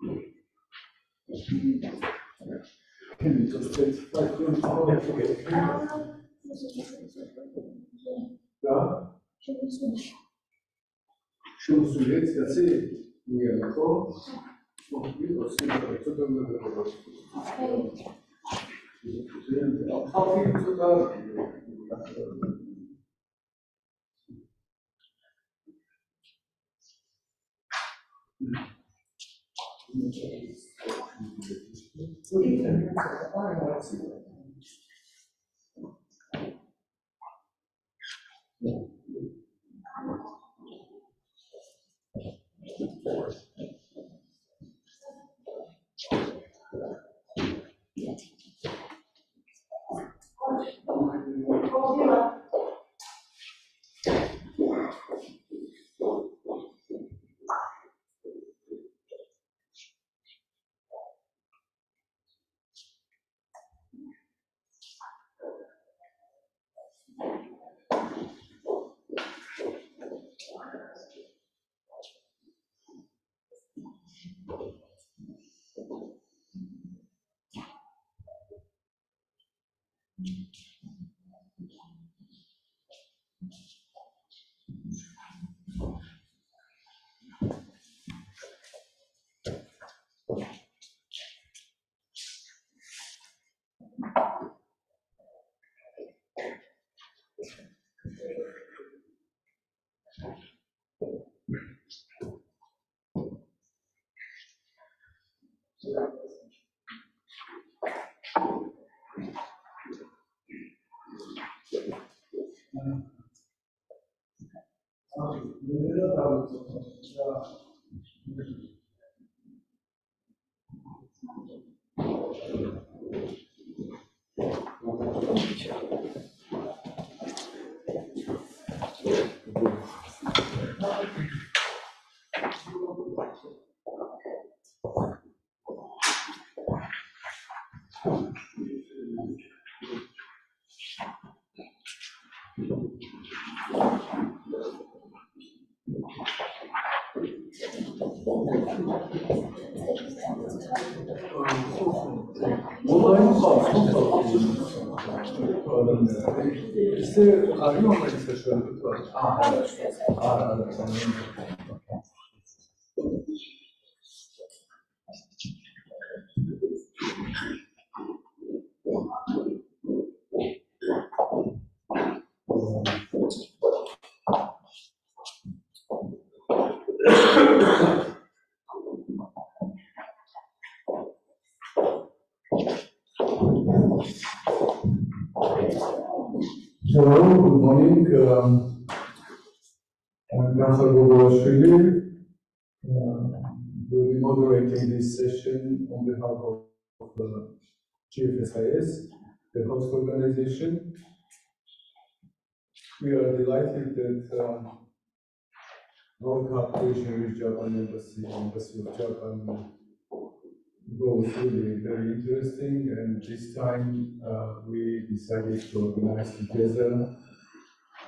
Can you just specify da? Się usunięcie, jacy nie jako możliwe osunięcie, co to my robić? Hello, good morning. I'm Rafael Gogolashvili. We'll be moderating this session on behalf of the GFSIS, the host organization. We are delighted that our cooperation with Japan Embassy of Japan was really very interesting, and this time we decided to organize together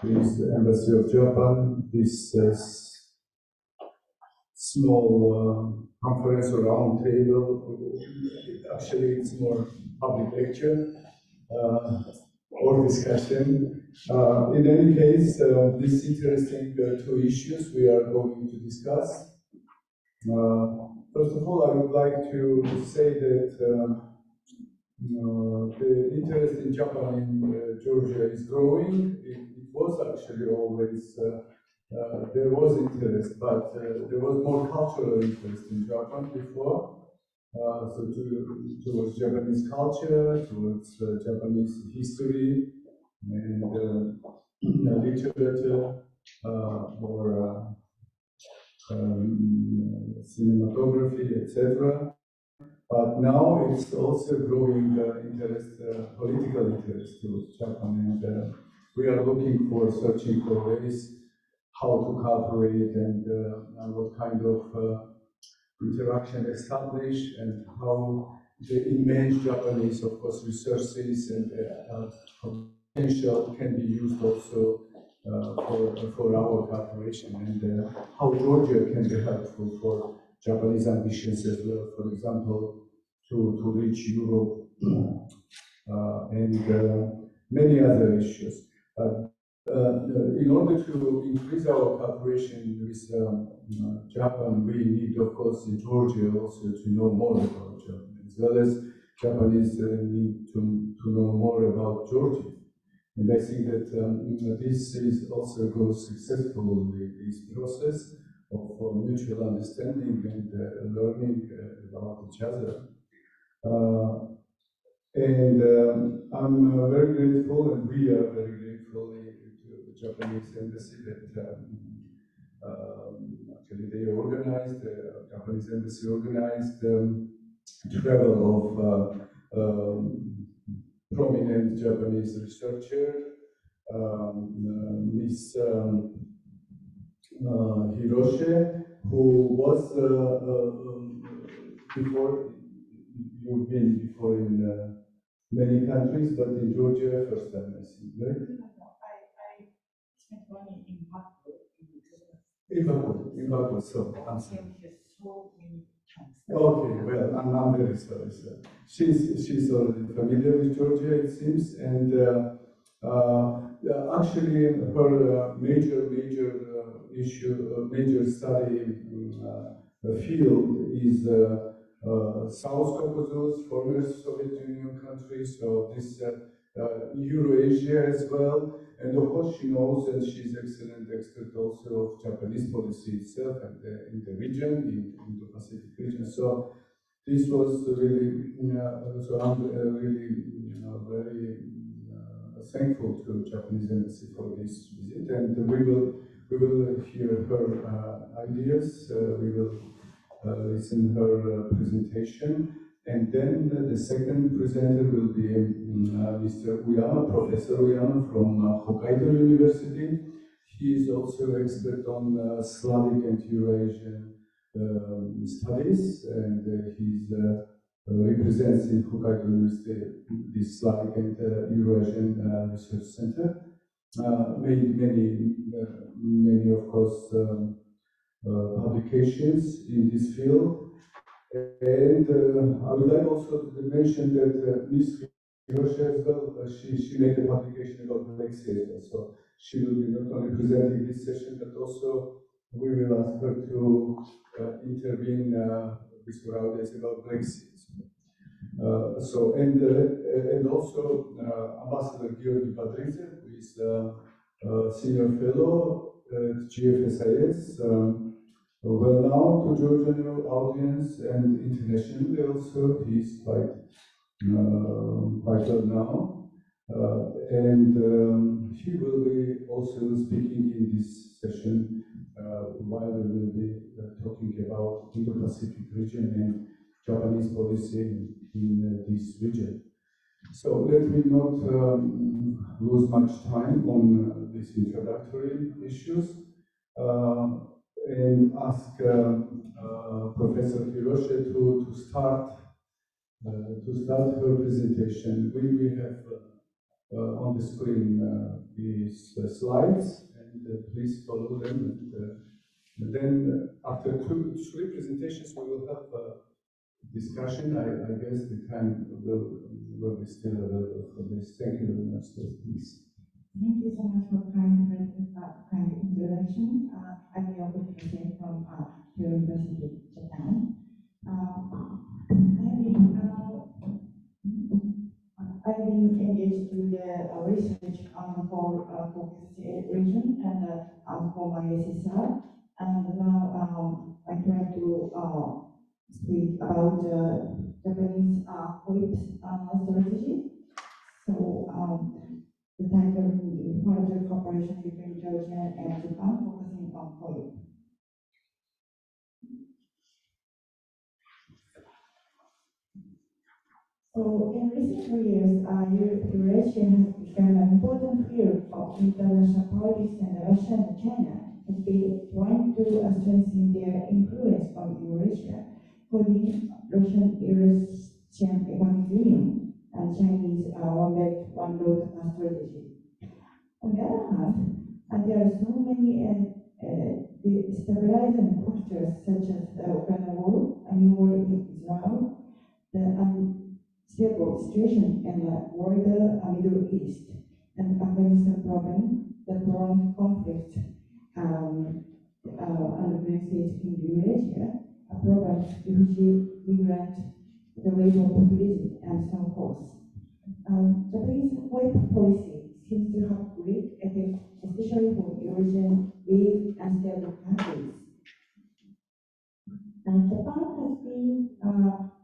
with the Embassy of Japan this small conference or round table. Actually, it's more public lecture or discussion. In any case, this interesting two issues we are going to discuss. First of all, I would like to say that the interest in Japan in Georgia is growing. It was actually always, there was interest, but there was more cultural interest in Japan before. So towards Japanese culture, towards Japanese history and literature, or cinematography, etc. But now it's also growing interest, political interest towards Japan, and we are looking for, searching for ways how to cooperate and what kind of interaction establish, and how the immense Japanese, of course, resources and potential can be used also for our cooperation, and how Georgia can be helpful for Japanese ambitions as well, for example, to reach Europe and many other issues. In order to increase our cooperation with Japan, we need, of course, in Georgia also to know more about Japan, as well as Japanese need to know more about Georgia. And I think that this is also goes successfully, this process of mutual understanding and learning about each other. I'm very grateful, and we are very grateful to the Japanese embassy that actually they organized, the Japanese embassy organized travel of prominent Japanese researcher, Miss Hiroshi, who was before, you've been before in many countries, but in Georgia, first time, I think, right? No, I spent money in Baku. In Baku, so I'm sorry. So many times. Okay, well, I'm very sorry, sir. She's already familiar with Georgia, it seems, and actually her major issue, major study field is South Caucasus, former Soviet Union countries, so this Eurasia as well, and of course she knows, and she's excellent expert also of Japanese policy itself and in the region, in the Indo-Pacific region. So this was really, so I'm really, very thankful to Japanese embassy for this visit, and we will hear her ideas. We will listen her presentation, and then the second presenter will be Mr. Uyama, Professor Uyama from Hokkaido University. He is also expert on Slavic and Eurasian studies, and he represents in Hokkaido University the Slavic and Eurasian Research Center. Many, of course, publications in this field. And I would like also to mention that Ms. Hiroshi as well, she made a publication about Brexit as well. So she will be not only presenting this session, but also we will ask her to intervene with her ideas about Brexit. And also Ambassador Georgi Badridze, who is a senior fellow at GFSIS, well known to Georgian audience and internationally also. He's quite well known, and he will be also speaking in this session while we will be talking about Indo-Pacific region and Japanese policy in this region. So let me not lose much time on these introductory issues and ask Professor Hiroshi to start her presentation. We have on the screen these slides, and please follow them. And then after three presentations, we will have discussion. I guess the time will be still available for this. Thank you very much, please. Thank you so much for kind introduction. I'm Yoko Hirose from Kyoto University, Japan. I've been engaged with the research for Caucasus region and for my SSR, and now I try to speak about Japanese FOIP strategy. So the title will be Bilateral Cooperation between Georgia and Japan, focusing on FOIP. So in recent years, Eurasia has become an important field of international politics, and Russia and China have been trying to strengthen their influence on Eurasia, including Russian-Eurasian Economic Union and Chinese One Belt, One Road strategy. On the other hand, there are so many stabilizing factors such as the Ukraine war, a new war in Israel, the unstable situation in the wider Middle East, and the Afghanistan problem, the prolonged conflict and organization in Eurasia, problems, refugee, migrant, the wave of populism, and so forth. Japanese FOIP policy seems to have great effect, especially for Eurasian weak and stable countries. And Japan has been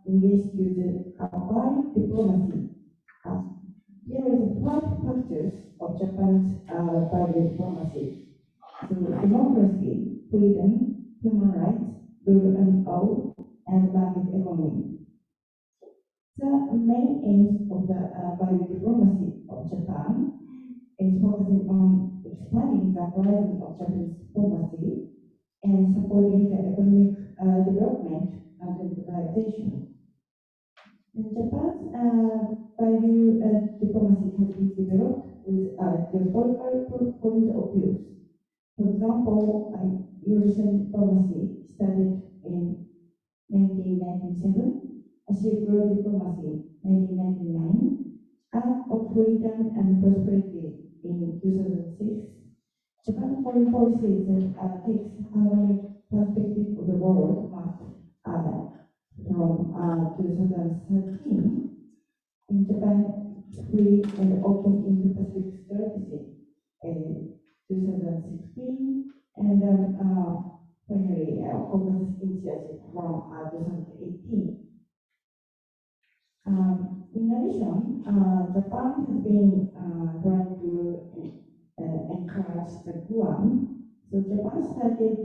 engaged with violent diplomacy. Here are the 5 factors of Japan's violent diplomacy. So democracy, freedom, human rights, rule of law, and market economy. The main aims of the biodiplomacy of Japan is focusing on expanding the horizon of Japanese diplomacy and supporting the economic development and globalization. And Japan's diplomacy has been developed with geopolitical point of view. For example, Eurasian diplomacy started in 1997. Silk Road diplomacy, 1999, Act of Freedom and Prosperity in 2006. Japan's foreign policy that takes harmonic perspective of the world map from 2013. In Japan, free and open Indo-Pacific strategy in 2016, and then finally, Caucasus Initiative from 2018. In addition, Japan has been trying to encourage the Guam. So Japan started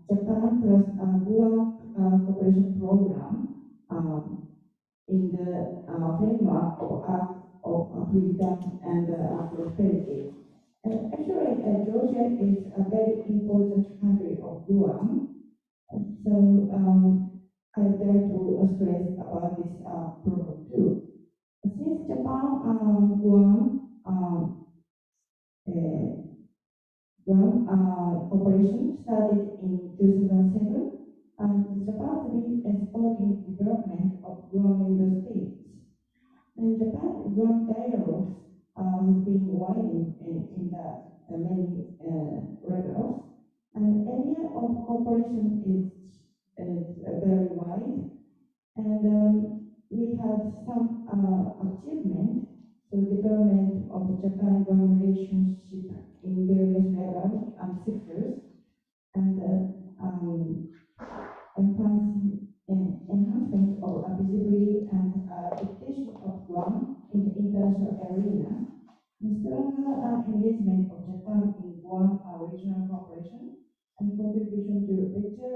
Japan plus Guam cooperation program in the framework of freedom and prosperity. Actually, Georgia is a very important country of Guam. So I would like to stress about this program too. Since Japan Guam operation started in 2007, and Japan has been supporting development of Guam member states. And Japan Guam dialogues have been widened in the many levels, and area of cooperation is very wide, and we had some achievement to development of Japan-Guam relationship in various levels and sectors, and enhancement of visibility and reputation of Guam in the international arena, and stronger engagement of Japan in Guam regional cooperation, and contribution to better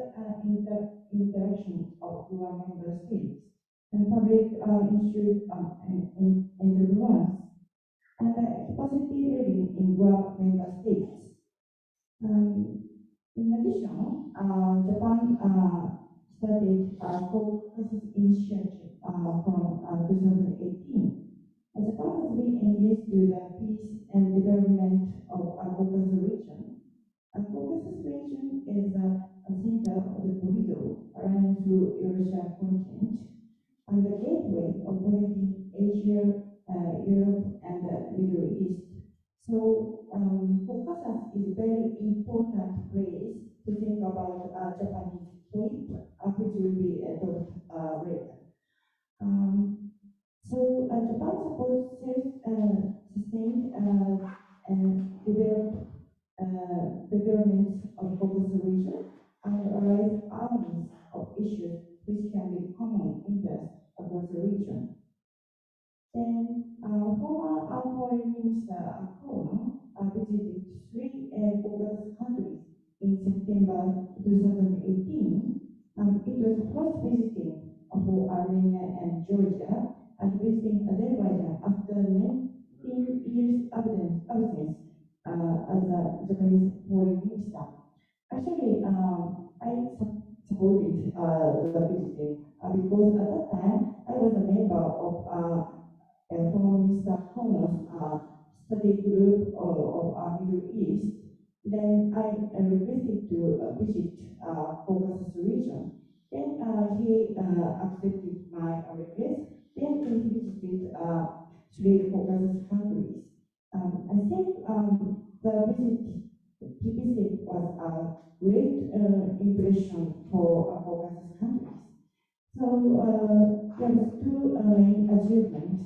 interaction of Guam member states, and public institute and influence, and capacity building in Guam member states. In addition, Japan started Caucasus Initiative from 2018. Japan has been engaged with the peace and development of Caucasus region. Caucasus region is a center of the corridor running through Eurasian continent and the gateway of connecting Asia, Europe, and the Middle East. So Caucasus is a very important place to think about Japanese FOIP, which will be talked later. So Japan supports self-sustained and development of Caucasus region and raise awareness of issues which can be common interest across the region. Then former Foreign Minister Kono visited 3 Caucasus countries in September 2018, and it was first visiting for Armenia and Georgia, and visiting Azerbaijan after 19 years absence as a Japanese foreign minister. Actually, I supported the visiting because at that time I was a member of Foreign Minister Kono's study group of Middle East. Then I requested to visit Caucasus region. Then he accepted my request. Then he visited three Caucasus countries. I think the visit was a great impression for Caucasus countries. So there was two main achievements.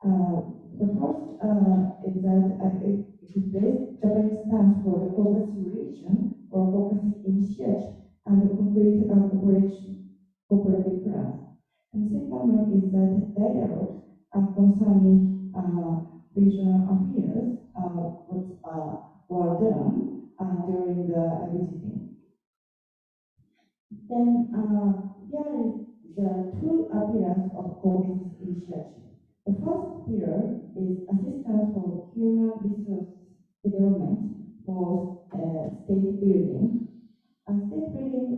The first is that it Japan stands for the Caucasus region or Caucasus initiative and the concrete cooperative plan. And the second one is that dialogue concerning regional affairs were done during the visiting. Then there is the two pillars of Caucasus initiative. The first pillar is assistance for human resource development for state building. State building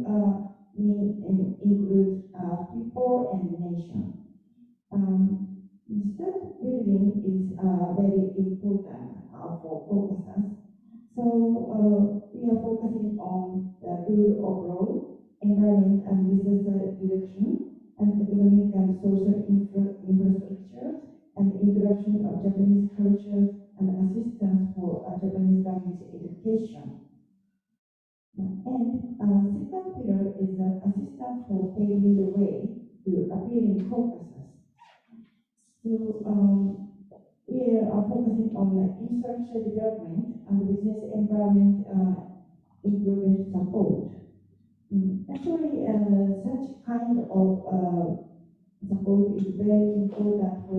includes people and nation. State building is very important for Caucasus. So we are focusing on the rule of law, environment and disaster reduction, and economic and social infrastructure, and introduction of Japanese culture and assistance for Japanese language education. And second pillar is assistance for paving the way to appearing Caucasus. So we are focusing on infrastructure development and business environment improvement support. Actually, such kind of support is very important for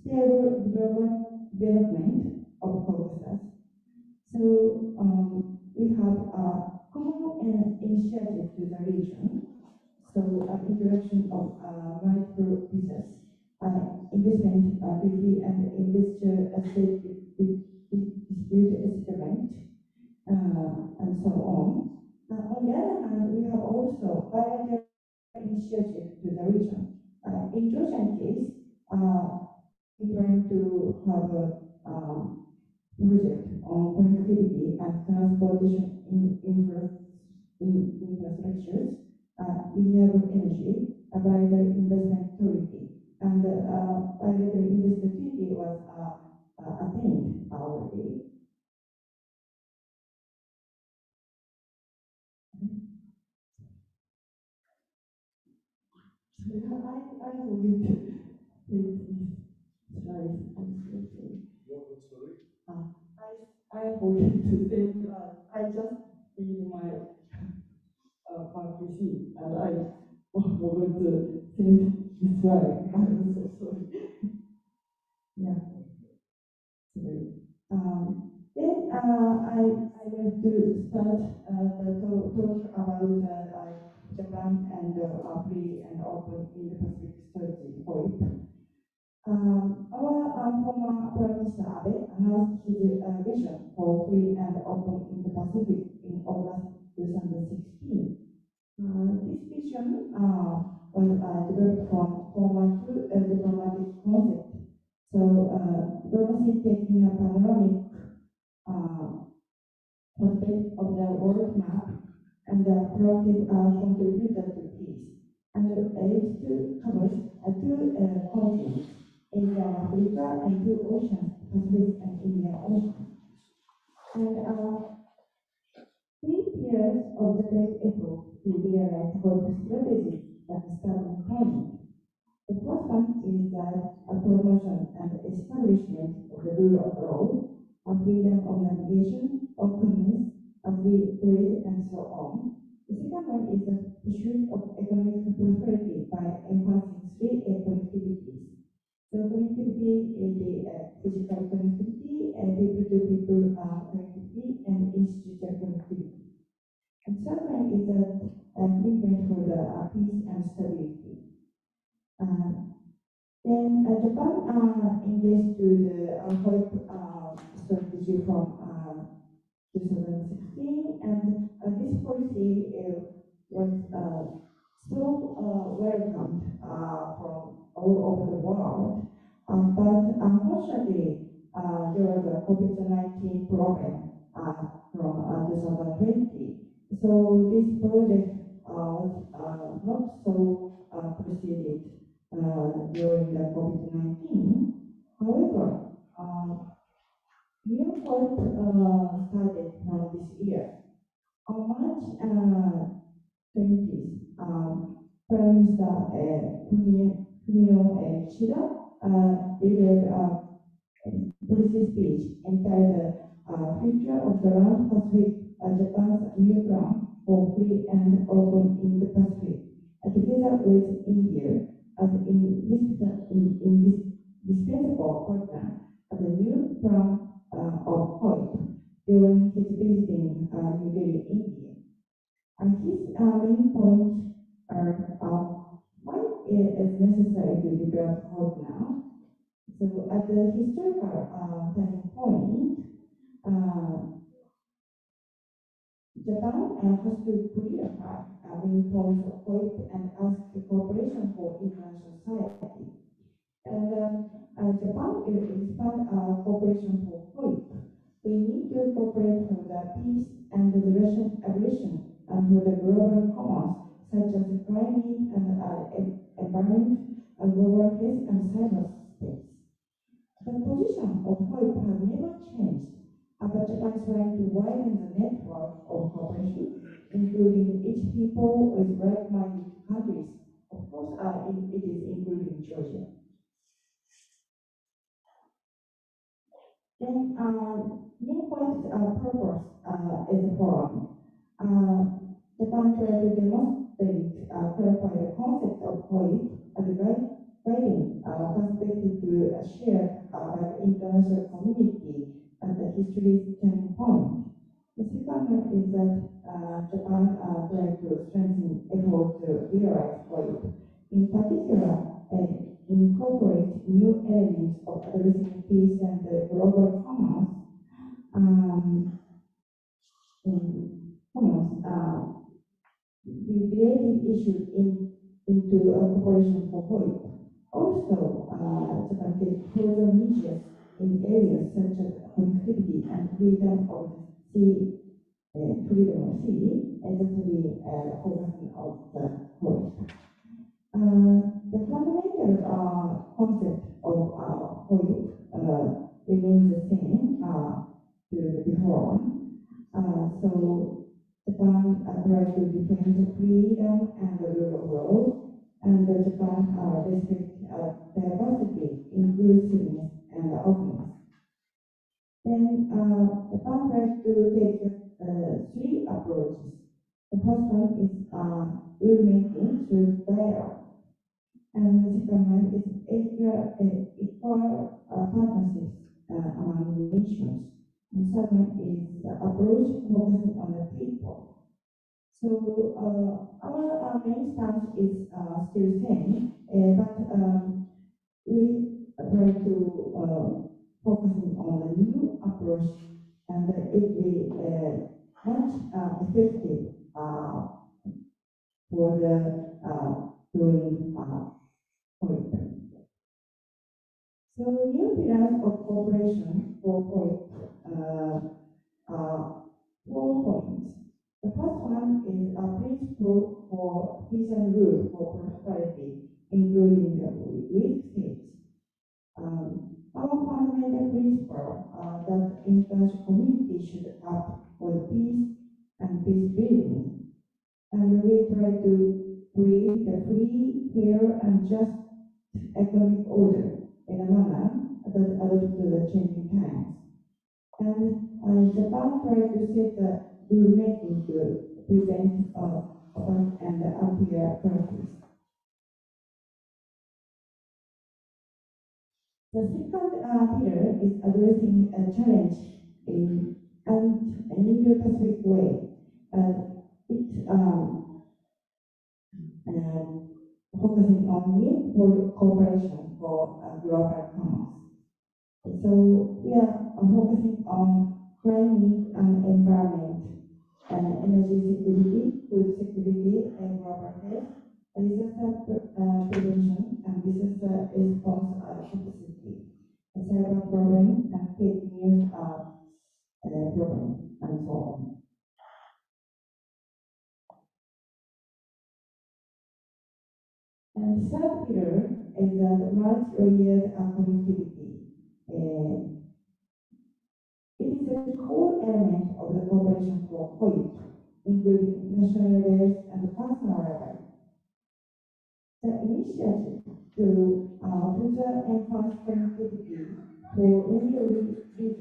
stable development of Caucasus. So we have a common initiative to the region. So introduction of micro business, investment treaty and investor dispute settlement, and so on. On the other hand, we have also bilateral initiative to the region. In Georgian case, we trying to have a project on connectivity and transportation infrastructures, renewable energy, a bilateral investment authority, and bilateral investor treaty was attained already. I will take this slide. I forget to say I just did my PC and I forgot to send this slide. I'm so sorry. Yeah. Sorry. Then I want to start the talk about Japan and free and open Indo-Pacific strategy FOIP. Our former Prime Minister Abe announced his vision for free and open Indo-Pacific in August 2016. This vision was developed from former two diplomatic concepts. So, diplomacy taking a panoramic perspective of the world map and the proactive contributor to peace. And it covers two continents, Asia and Africa, and two oceans, Pacific and Indian Ocean. And 3 years of the great effort to realize for the strategy that is starting point. The first one is a promotion and establishment of the rule of law, freedom of navigation, openness, free trade, and so on. The second one is the pursuit of economic prosperity by enhancing 3 connectivities. So connectivity is the physical connectivity, people-to-people connectivity, and institutional connectivity. And third one is the movement for the peace and stability. Then Japan engaged to the FOIP strategy from 2016, and this policy was so welcomed from all over the world. But unfortunately, there was a COVID-19 problem from 2020. So this project was not so proceeded during the COVID-19. However, new FOIP started from this year. On March 20th, Prime Minister Fumio Kishida delivered a policy speech entitled Future of the Round Pacific, Japan's new plan for free and open Indo-Pacific, together with India as indispensable partner of the new plan of FOIP during his visiting New Delhi, India. And his main points are why it is necessary to develop FOIP now. So at the historical turning point, Japan has to clarify main points of FOIP and ask the cooperation for international society. And Japan will expand cooperation for FOIP. We need to cooperate for the peace and the aggression and for the global commons, such as climate and environment, global health and cyberspace. The position of FOIP has never changed, but Japan is trying to widen the network of cooperation, including each people with like-minded countries. Of course, it is including Georgia. Then, new point purpose is the forum. Japan tried to demonstrate, clarify the concept of FOIP as a guiding perspective to share by the international community at the history's turning point. The second one is that Japan tried to strengthen efforts to realize FOIP. In particular, incorporate new elements of addressing peace and global commons, related issues into cooperation for FOIP. Also, Japan takes further measures in areas such as connectivity and freedom of sea, and that we focusing on the FOIP. The fundamental concept of FOIP remains the same to before. So Japan tried to defend the freedom and the rule of law, and Japan respect diversity, inclusiveness, and openness. Then Japan tries to take three approaches. The first one is rulemaking through dialogue. And the second one is equal partnerships among nations. And the third one is the approach focusing on the people. So our main stance is still the same, but we try to focusing on the new approach, and it will much effective for the doing FOIP. So new pillars of cooperation for FOIP are 4 points. The first one is a principle for peace and rule for prosperity, including the weak states. Our fundamental principle that international community should act for peace and peace building, and we try to create a free, fair, and just economic order in a manner that adapts to the changing times. And Japan tried to set the rulemaking to prevent open and unfair practice. The second pillar is addressing a challenge in an Indo-Pacific way. It's focusing on need for cooperation for global commerce. So we are focusing on climate and environment, energy security, food security, and global health, disaster prevention, and disaster response capacity, cyber problem, and fake news problem, and so on. And the third pillar is the multi-layered connectivity. It is a core element of the cooperation for FOIP, including national levels and personal level. The initiative to further enhance connectivity for many regions will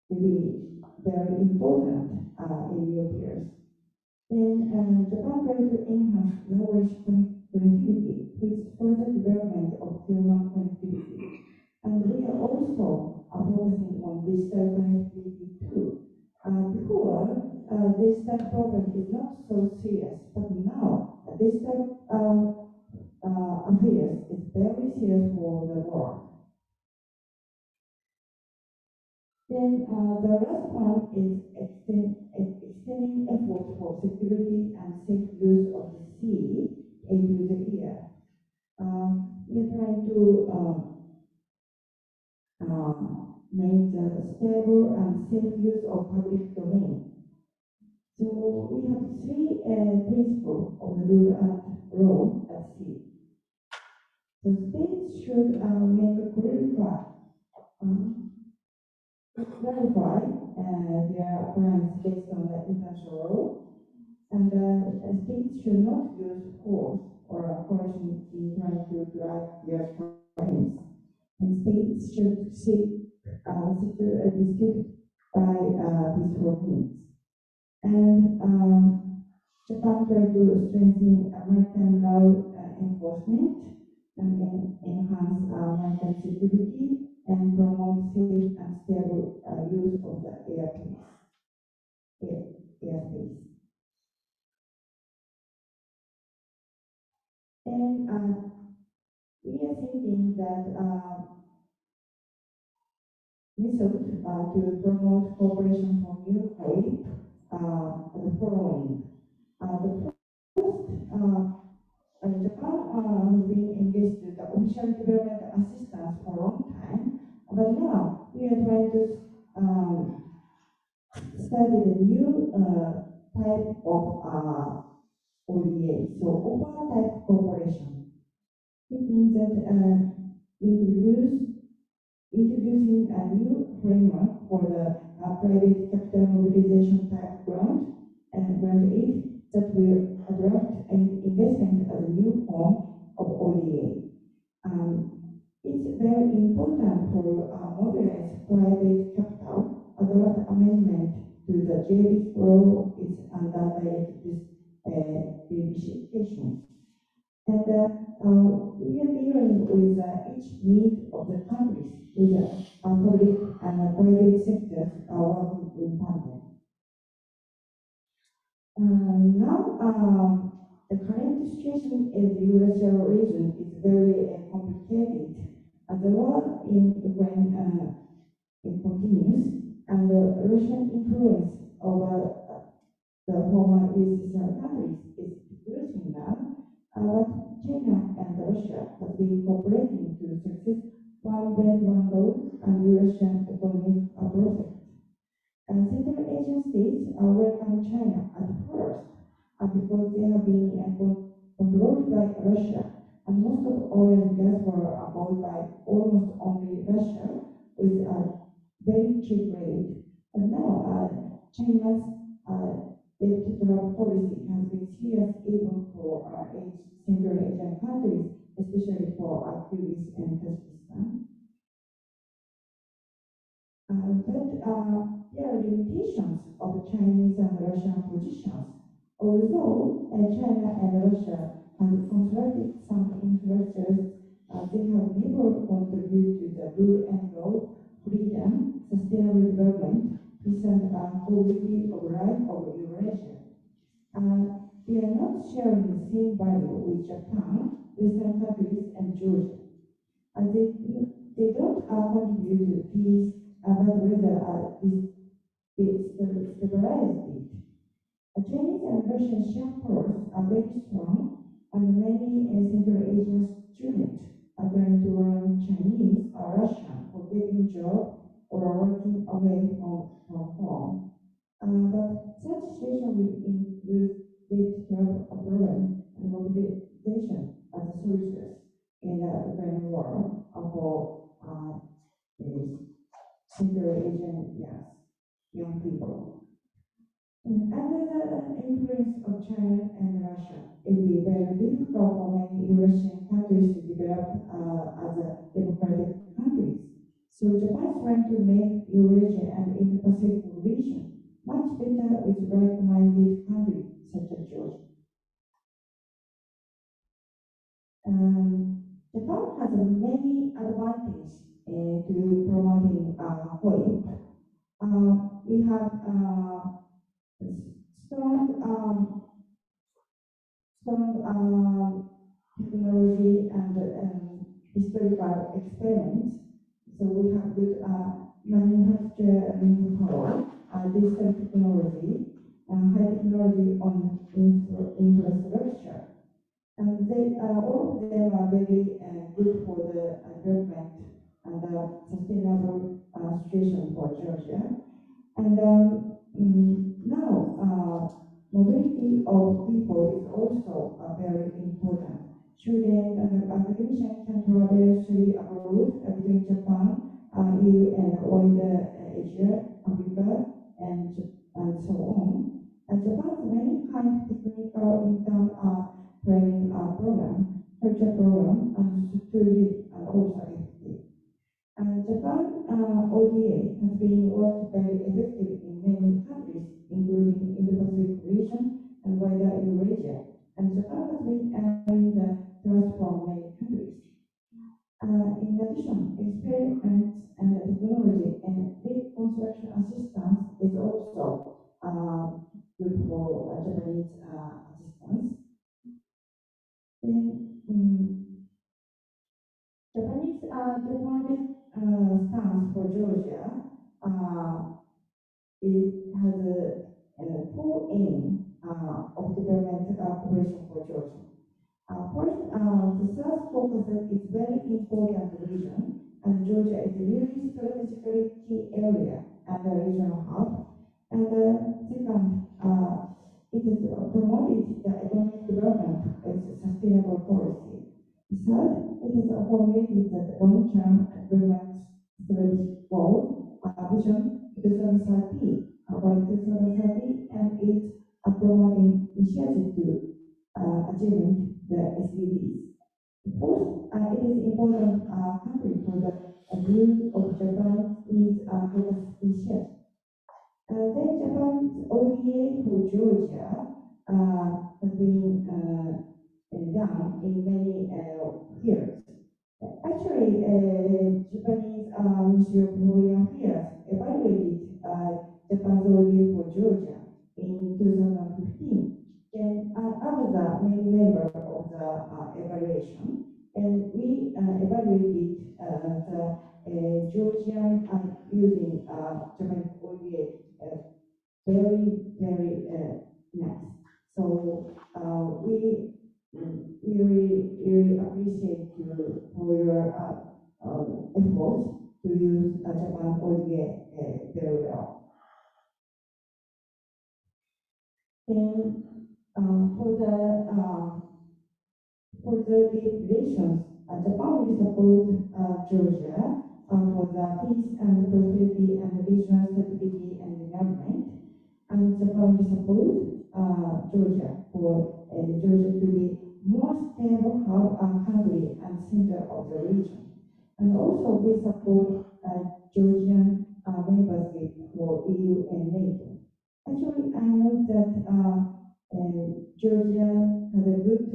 be very important in your peers. Then Japan tries to enhance knowledge connectivity with further development of human connectivity. And we are also focusing on digital connectivity too. Before, digital problem is not so serious, but now digital affairs is very serious for the world. Then the last one is extending efforts for security and safe use of the sea into the air. We're trying to make the stable and safe use of public domain. So we have three principles of the rule and law at sea. The states should make a clarify their plans based on the international law, and states should not use force or coercion in trying to drive their claims. And states should seek dispute by peaceful means. And Japan tried to strengthen maritime law enforcement and enhance maritime security and promote safe and stable use of the airspace. And we are thinking that method to promote cooperation for new FOIP the following. The first, Japan has been engaged with the official development assistance for a long time, but now we are trying to study the new type of ODA, so open type cooperation. It means that introducing a new framework for the private capital mobilization type grant and grant aid that will adopt an investment as a new form of ODA. It's very important for mobilize private capital. A draft amendment to the JV law is under revisitation. And we are dealing with each need of the countries with the public and private sectors working in tandem. Now, the current situation in the Eurasian region is very complicated. The war in Ukraine it continues, and the Russian influence over the former USSR countries is decreasing now. But China and Russia have been cooperating to success One Belt One Road and Eurasian economic project. And Central Asian states welcome China at first because they have been controlled by Russia, and most of oil and gas were bought by almost only Russia with a very cheap rate. And now China's debt policy has been serious even for Central Asian countries, especially for Kyrgyz and Tajikistan. But there are limitations of Chinese and Russian positions. Although China and Russia have constructed some infrastructures, they have never contributed to the rule and law, freedom, sustainable development, peace and quality of life of Eurasia. They are not sharing the same value with Japan, Western countries, and Georgia. They don't contribute to peace, but rather stabilize it. Chinese and Russian shepherds are very strong, and many Central Asian students are trying to learn Chinese or Russian for getting a job or working away from home. But such situation will lead to a problem and mobilization as a solution in the Ukrainian war for Central Asian young people. And under the influence of China and Russia, it will be very difficult for many Eurasian countries to develop as a democratic countries. So Japan is trying to make Eurasia and Indo-Pacific region much better with like-minded countries such as Georgia. Japan has many advantages to promoting FOIP. We have strong technology and historical experiments. So we have good manufacturing power, digital technology, high technology on infrastructure. And all of them are very good for the development and sustainable situation for Georgia. And now, mobility of people is also very important. Students and academicians can travel freely abroad between Japan, EU, and wider Asia, Africa, and so on. And Japan has many kinds of technical income training program, culture program, and security also effective. And Japan ODA has been worked very effective in many countries, including Indo-Pacific region and wider Eurasia. And Japan has been earning the trust from many countries. In addition, experiments and technology and reconstruction assistance is also good for Japanese assistance. Japanese diplomatic stance for Georgia it has a full aim of development cooperation for Georgia. First, the South Caucasus is very important region, and Georgia is a really strategically key area and a regional hub. And second, it has promoted the economic development as a sustainable policy. Third, it has formulated the long-term development strategic goal, vision 2030, by 2030, and it's promoting initiative to achieving the SDGs. Fourth, it is important country for the view of Japan is Caucasus initiative. Then Japan's ODA for Georgia has been done in many years. Actually, Japanese Ministry of Foreign Affairs evaluated Japan's ODA for Georgia in 2015. And I was the main member of the evaluation, and we evaluated the Georgian using Japanese ODA very nice. So we really appreciate you for your efforts to use Japan ODA very well. And for the relations, Japan will support Georgia for the peace and prosperity and regional stability and development. And Japan will support Georgia for Georgia to be more stable hub country and center of the region. And also we support Georgian membership for EU and NATO. Actually, I know that Georgia has a good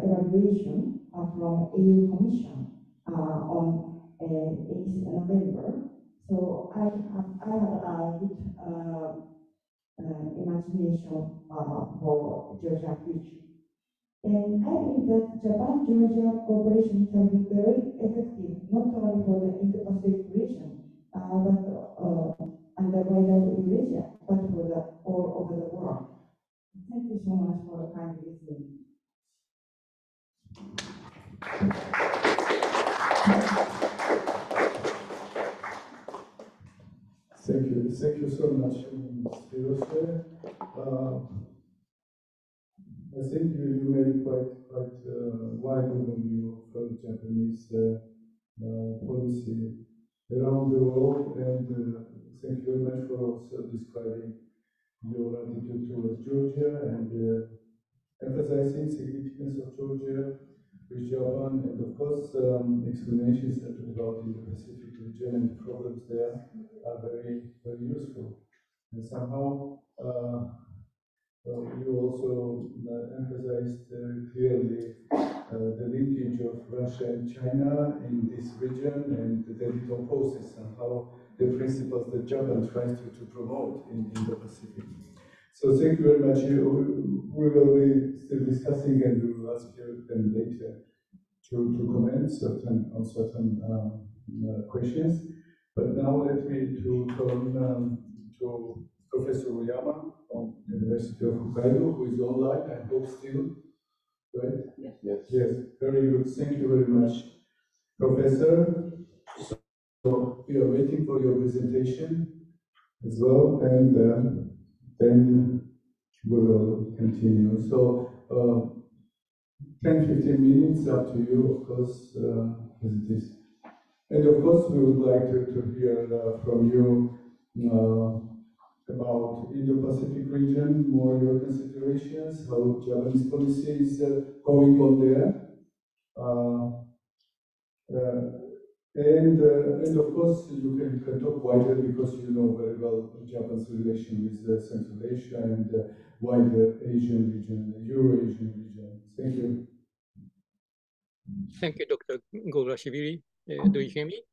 evaluation from EU Commission on 8th November. So I have a good imagination for Georgia future. And I believe that Japan-Georgia cooperation can be very effective, not only for the Indo-Pacific region, but and the wider Eurasia, but for the all over the world. Thank you so much for kind listening. Thank you so much. Hirose. I think you made quite wide overview of Japanese policy around the world, and thank you very much for also describing your attitude towards Georgia and emphasizing significance of Georgia with Japan, and of course explanations about the Pacific region and the problems there are very useful. And somehow you also emphasized clearly the linkage of Russia and China in this region, and that it opposes somehow the principles that Japan tries to promote in Indo-Pacific. So thank you very much. We will be still discussing, and we will ask you then later to comment on certain questions. But now let me turn to Professor Oyama from the University of Hokkaido, who is online, I hope still, right? Yes. Yes, very good. Thank you very much, Professor. So we are waiting for your presentation as well, and then we will continue. So 10-15 minutes, up to you, of course, as it is. And of course, we would like to hear from you about Indo-Pacific region, more your considerations, how Japanese policy is going on there. And of course, you can talk wider because you know very well Japan's relation with Central Asia and wider Asian region, the Euro-Asian region. Thank you. Thank you, Dr. Golashvili. Do you hear me?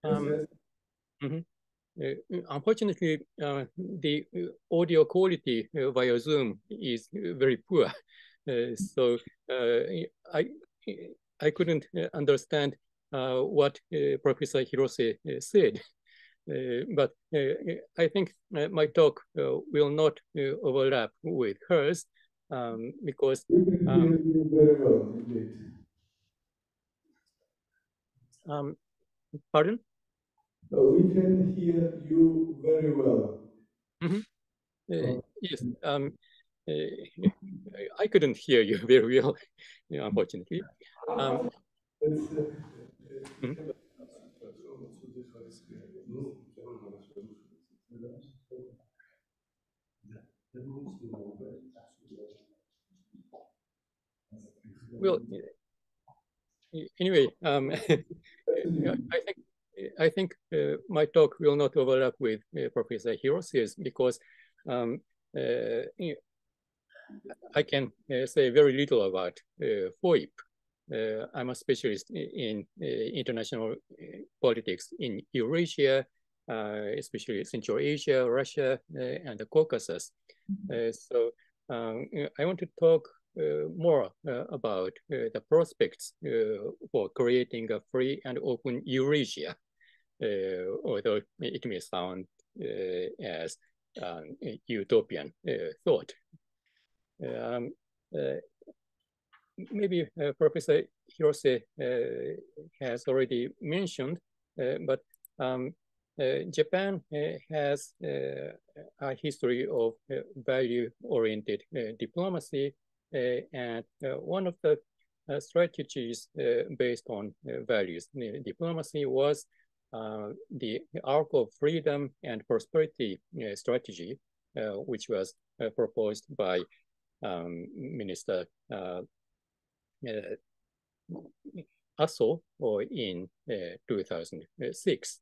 Yes. Unfortunately, the audio quality via Zoom is very poor, so I couldn't understand what Professor Hirose said. But I think my talk will not overlap with hers because We can hear you very well, indeed. Pardon? We can hear you very well. Yes, I couldn't hear you very well, unfortunately. Well, anyway, I think my talk will not overlap with Professor Hirose's because I can say very little about FOIP. I'm a specialist in international politics in Eurasia, especially Central Asia, Russia, and the Caucasus. So I want to talk more about the prospects for creating a free and open Eurasia, although it may sound as utopian thought. Maybe Professor Hirose has already mentioned, but Japan has a history of value-oriented diplomacy, and one of the strategies based on values diplomacy was the arc of freedom and prosperity strategy, which was proposed by Minister Aso in 2006.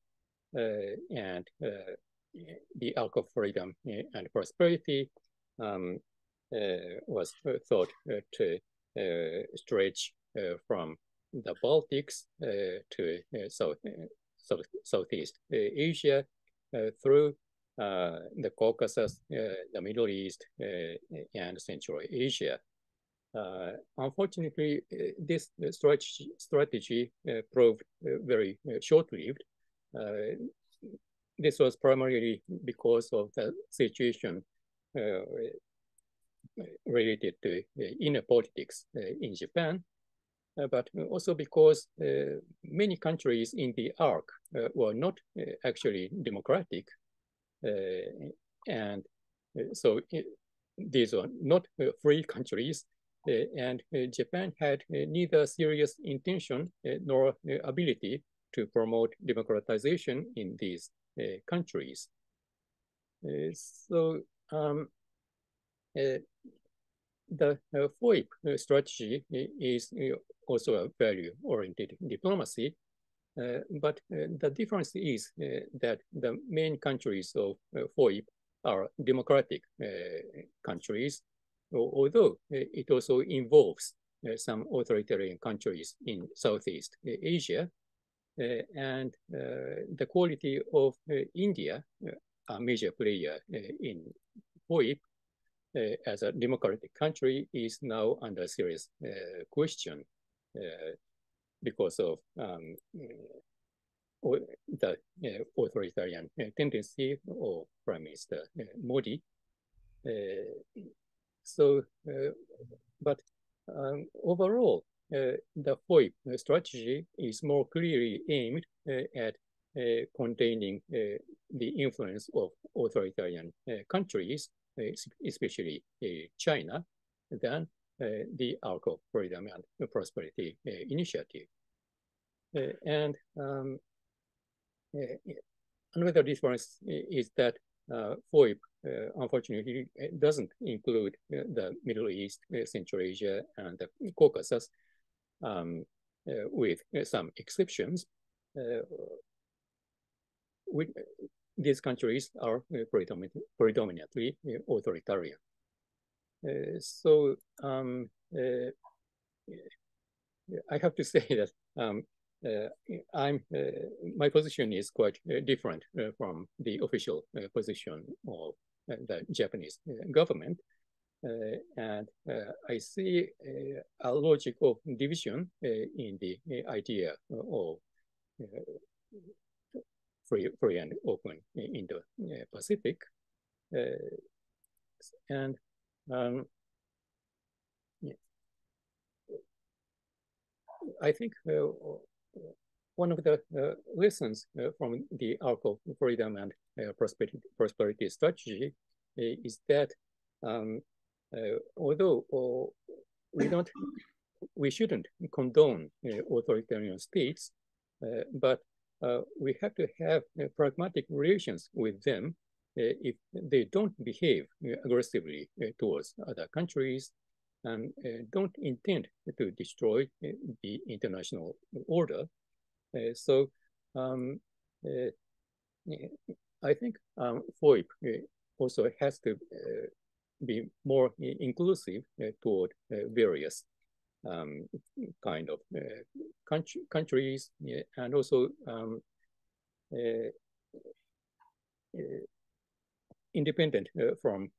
And the arc of freedom and prosperity was thought to stretch from the Baltics to Southeast Asia through the Caucasus, the Middle East, and Central Asia. Unfortunately, this strategy proved very short-lived. This was primarily because of the situation related to inner politics in Japan, but also because many countries in the arc were not actually democratic. and so these are not free countries, and Japan had neither serious intention nor ability to promote democratization in these countries. So the FOIP strategy is also a value-oriented diplomacy, but the difference is that the main countries of FOIP are democratic countries, although it also involves some authoritarian countries in Southeast Asia. And the quality of India, a major player in FOIP, as a democratic country, is now under serious question because of the authoritarian tendency of Prime Minister Modi. But overall, the FOIP strategy is more clearly aimed at containing the influence of authoritarian countries, especially China, than the Arc of Freedom and Prosperity Initiative. And another difference is that FOIP, unfortunately, doesn't include the Middle East, Central Asia, and the Caucasus, with some exceptions. These countries are predominantly authoritarian. So I have to say that my position is quite different from the official position of the Japanese government. And I see a logic of division in the idea of free and open Indo-Pacific. And I think one of the lessons from the Arc of Freedom and Prosperity strategy is that although we shouldn't condone authoritarian states, but we have to have pragmatic relations with them if they don't behave aggressively towards other countries and don't intend to destroy the international order. So I think FOIP also has to be more inclusive toward various kind of countries, and also independent from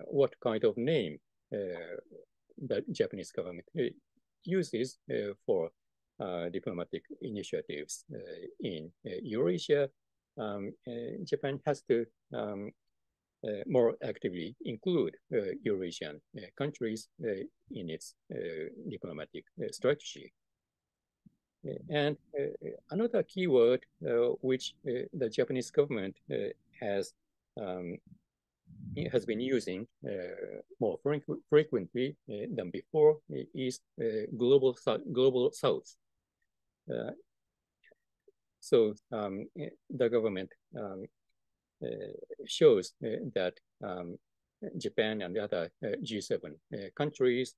what kind of name the Japanese government uses for diplomatic initiatives in Eurasia. Japan has to more actively include Eurasian countries in its diplomatic strategy. And another keyword which the Japanese government has been using more frequently than before is global South. So the government shows that Japan and the other G7 countries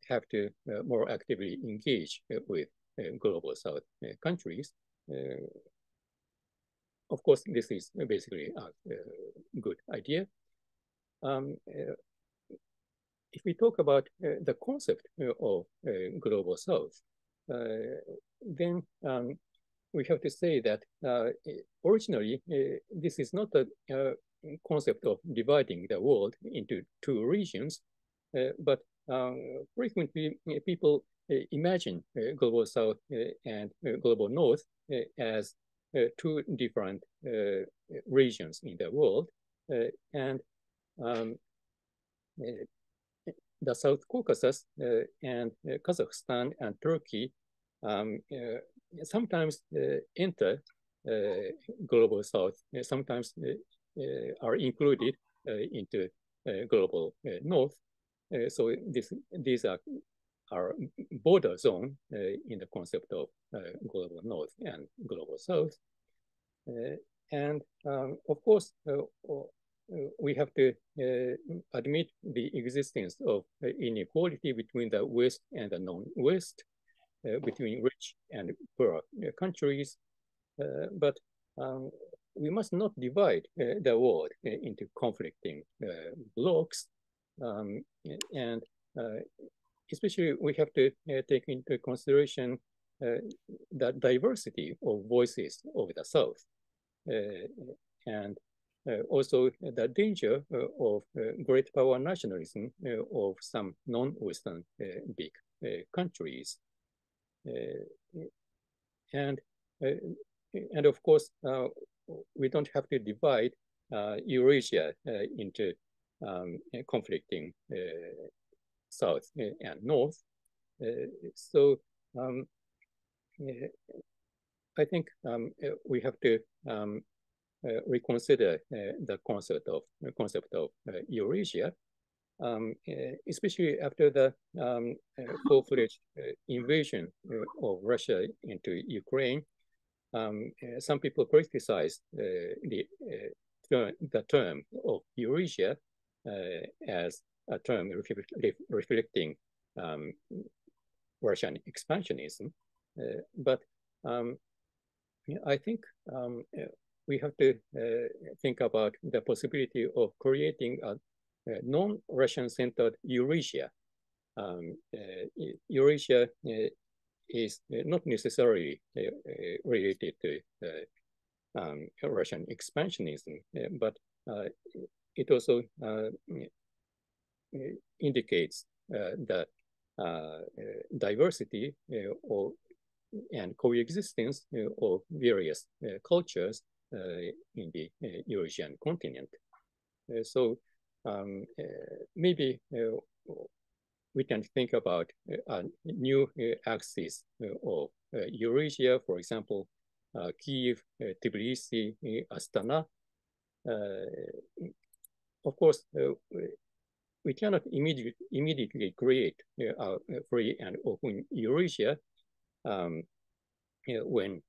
have to more actively engage with global South countries. Of course, this is basically a good idea. If we talk about the concept of global South, then we have to say that originally, this is not a concept of dividing the world into two regions, but frequently people imagine global South and global North as two different regions in the world. And the South Caucasus and Kazakhstan and Turkey sometimes enter global South, sometimes are included into global north. So these are our border zone in the concept of global north and global south. And of course, we have to admit the existence of inequality between the West and the non-West, between rich and poor countries. But we must not divide the world into conflicting blocks. And especially we have to take into consideration the diversity of voices of the South. And also the danger of great power nationalism of some non-Western big countries. And of course, we don't have to divide Eurasia into conflicting South and North. So I think we have to reconsider the concept of Eurasia, especially after the full-fledged invasion of Russia into Ukraine. Some people criticize the term of Eurasia as a term reflecting Russian expansionism, but I think we have to think about the possibility of creating a non-Russian centered Eurasia. Eurasia is not necessarily related to Russian expansionism, but it also indicates the diversity and coexistence of various cultures in the Eurasian continent. So maybe we can think about a new axis of Eurasia, for example, Kyiv, Tbilisi, Astana. Of course, we cannot immediately create a free and open Eurasia when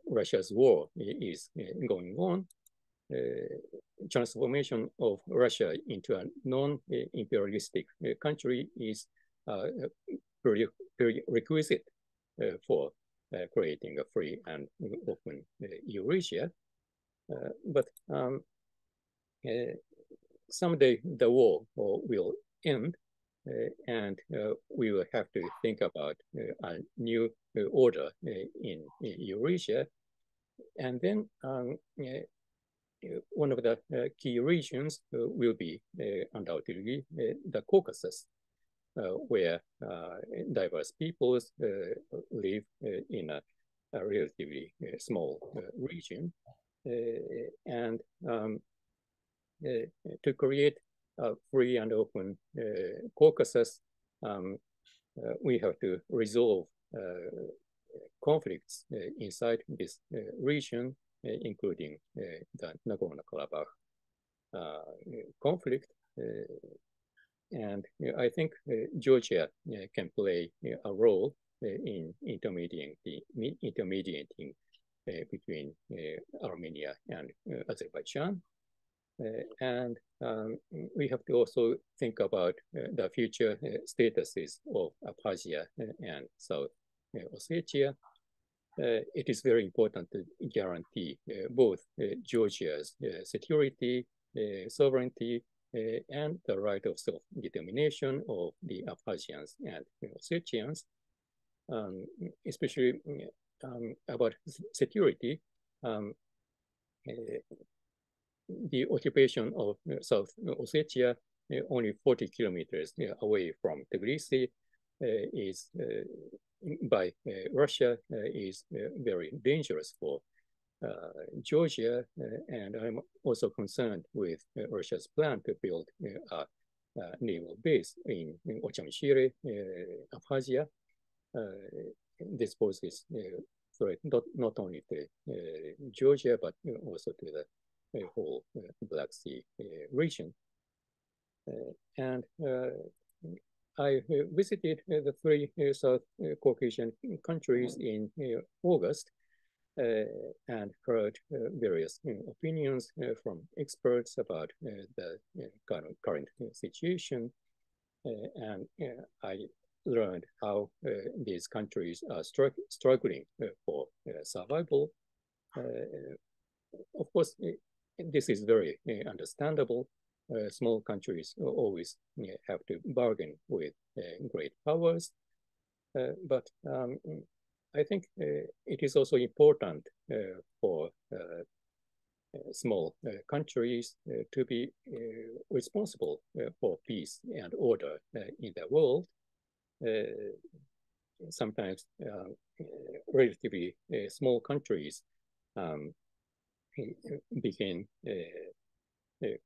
Russia's war is going on. Transformation of Russia into a non-imperialistic country is prerequisite for creating a free and open Eurasia. But someday the war will end, and we will have to think about a new order in Eurasia. And then one of the key regions will be undoubtedly the Caucasus, where diverse peoples live in a relatively small region. And to create a free and open Caucasus, we have to resolve conflicts inside this region, including the Nagorno-Karabakh conflict. And I think Georgia can play a role in intermediating between Armenia and Azerbaijan. And we have to also think about the future statuses of Abkhazia and South Ossetia. It is very important to guarantee both Georgia's security, sovereignty, and the right of self-determination of the Abkhazians and Ossetians, especially about security. The occupation of South Ossetia, only 40 kilometers away from Tbilisi, is by Russia is very dangerous for Georgia, and I'm also concerned with Russia's plan to build a naval base in Ochamishire, Abkhazia. This poses threat not only to Georgia, but also to the whole Black Sea region. And I visited the three South Caucasian countries in August and heard various opinions from experts about the current situation. And I learned how these countries are struggling for survival. Of course, this is very understandable. Small countries always have to bargain with great powers. But I think it is also important for small countries to be responsible for peace and order in the world. Sometimes relatively small countries begin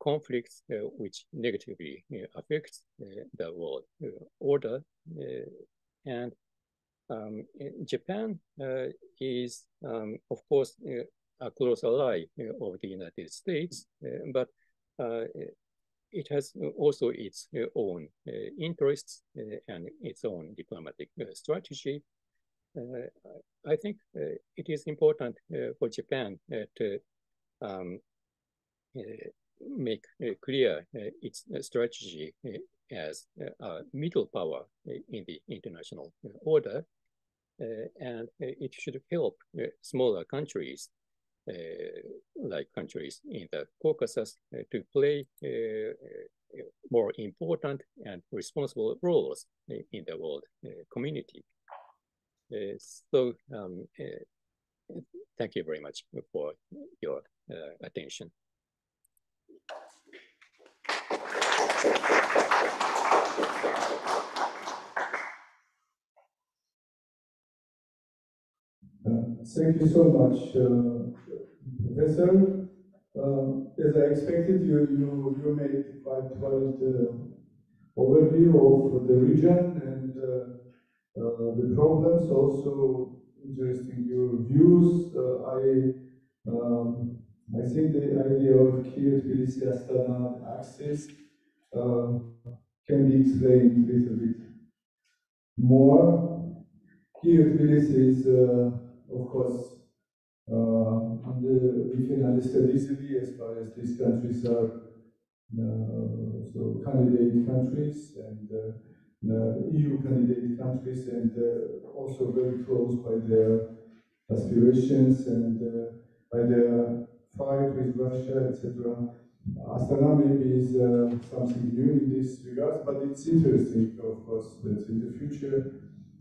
conflicts which negatively affects the world order. And Japan is, of course, a close ally of the United States, but it has also its own interests and its own diplomatic strategy. I think it is important for Japan to make clear its strategy as a middle power in the international order, and it should help smaller countries like countries in the Caucasus to play more important and responsible roles in the world community. So thank you very much for your attention. Thank you so much, Professor. As I expected, you made quite overview of the region and the problems. Also interesting your views. I think the idea of Kyiv-Tbilisi-Astana axis can be explained a little bit more. Kyiv-Tbilisi is, of course, we can understand easily as far as these countries are so candidate countries and EU candidate countries, and also very close by their aspirations and by their fight with Russia, etc. Astana maybe is something new in this regard, but it's interesting, of course, that in the future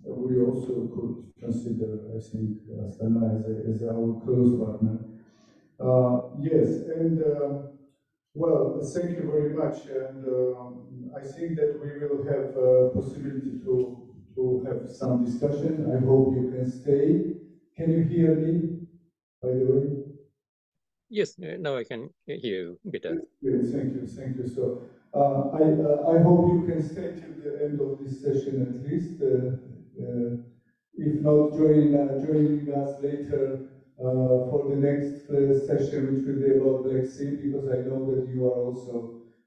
we also could consider, I think, Astana as our close partner. Yes, and well, thank you very much, and I think that we will have a possibility to have some discussion. I hope you can stay. Can you hear me, by the way? Yes, now I can hear you better. Yes, thank you, thank you. So I hope you can stay till the end of this session at least. If not, joining us later for the next session, which will be about Black Sea, because I know that you are also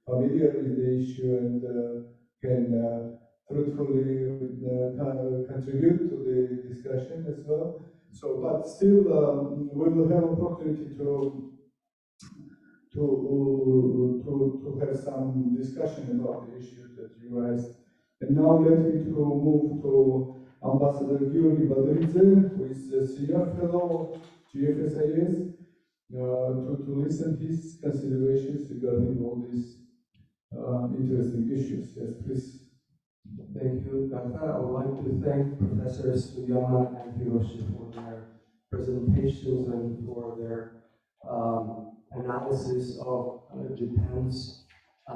familiar with the issue and can fruitfully contribute to the discussion as well. So, but still, we will have opportunity to have some discussion about the issues that you raised. And now let me move to Ambassador Gyuri Badridze, who is a senior fellow GFSIS, to listen his considerations regarding all these interesting issues. Yes, please. Thank you, Dr. I would like to thank Professors Suyama and Hiroshi for their presentations and for their analysis of Japan's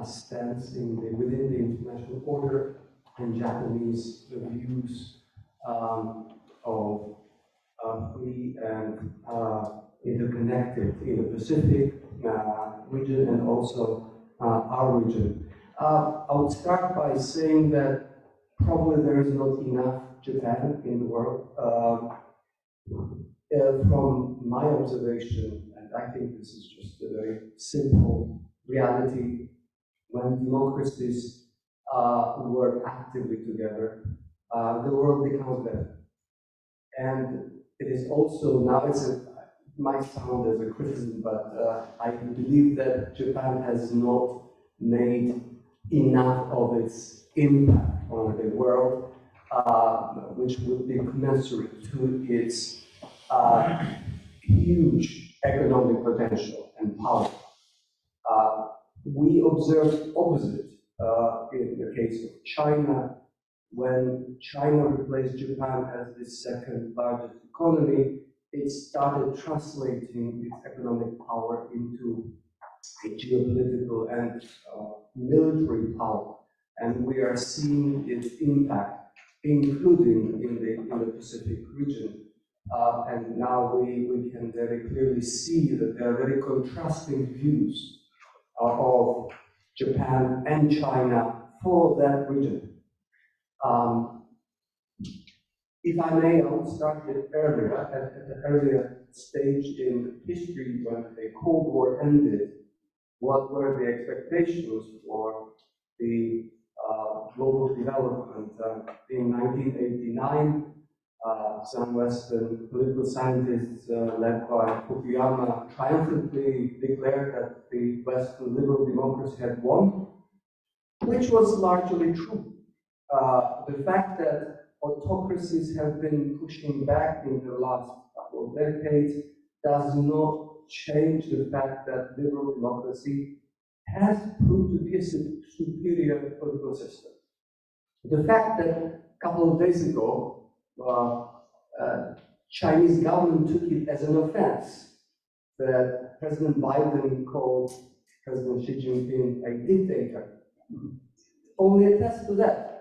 stance within the international order and Japanese views of free and interconnected Indo-Pacific region and also our region. I would start by saying that probably there is not enough Japan in the world. From my observation, and I think this is just a very simple reality. When democracies work actively together, the world becomes better. And it is also, now it might sound as a criticism, but I believe that Japan has not made enough of its impact on the world, which would be commensurate to its huge economic potential and power. We observed opposite in the case of China. When China replaced Japan as the second largest economy, it started translating its economic power into a geopolitical and military power. And we are seeing its impact, including in the Pacific region. And now we can very clearly see that there are very contrasting views of Japan and China for that region. If I may, I will start with earlier, at the earlier stage in history when the Cold War ended. What were the expectations for the global development? In 1989, some Western political scientists led by Fukuyama triumphantly declared that the Western liberal democracy had won, which was largely true. The fact that autocracies have been pushing back in the last couple of decades does not change the fact that liberal democracy has proved to be a superior political system. The fact that a couple of days ago, Chinese government took it as an offense that President Biden called President Xi Jinping a dictator only attests to that.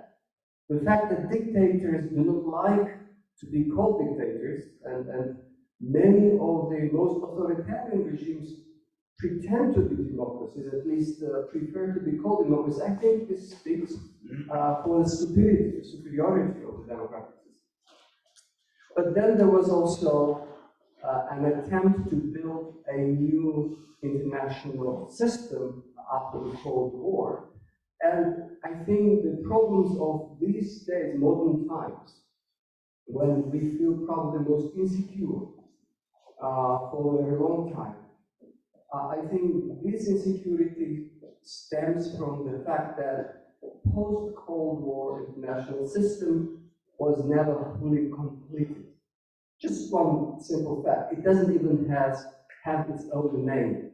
The fact that dictators do not like to be called dictators, and many of the most authoritarian regimes pretend to be democracies, at least prefer to be called democracies, I think this speaks for the superiority of the democratic system. But then there was also an attempt to build a new international system after the Cold War. And I think the problems of these days, modern times, when we feel probably most insecure for a very long time, I think this insecurity stems from the fact that post-Cold War international system was never fully completed. Just one simple fact, it doesn't even have its own name.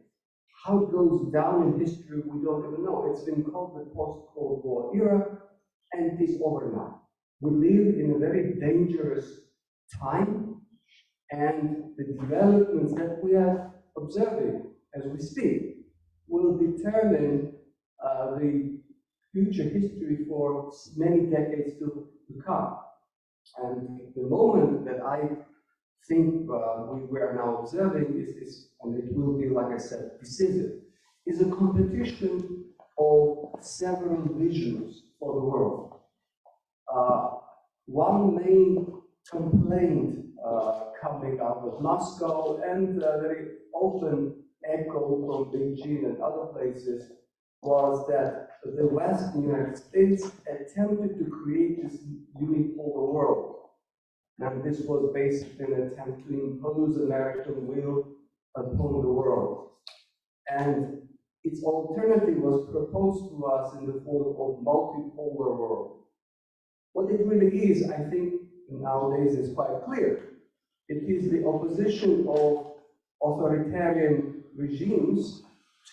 How it goes down in history, we don't even know. It's been called the post-Cold War era, and it is over now. We live in a very dangerous time, and the developments that we are observing as we speak will determine the future history for many decades to come. And the moment that I think we are now observing is, and it will be, like I said, decisive, is a competition of several visions for the world. One main complaint coming out of Moscow and very open echo from Beijing and other places was that the West, the United States, attempted to create this unipolar world. And this was basically an attempt to impose American will upon the world. And its alternative was proposed to us in the form of multipolar world. What it really is, I think, nowadays is quite clear. It is the opposition of authoritarian regimes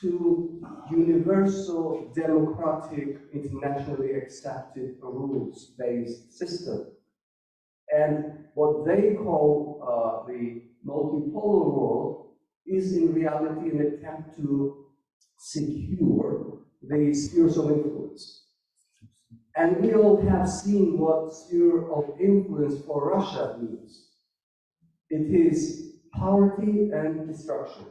to universal democratic, internationally accepted rules-based system. And what they call the multipolar world is in reality an attempt to secure the spheres of influence. And we all have seen what sphere of influence for Russia means. It is poverty and destruction,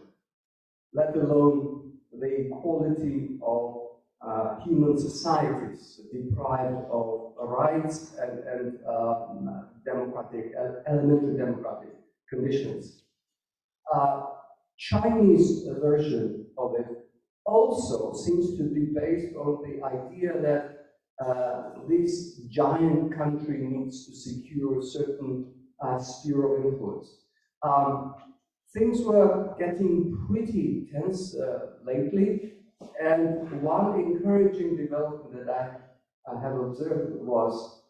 let alone the quality of human societies deprived of rights and elementary democratic conditions. Chinese version of it also seems to be based on the idea that this giant country needs to secure a certain sphere of influence. Things were getting pretty tense lately, and one encouraging development that I have observed was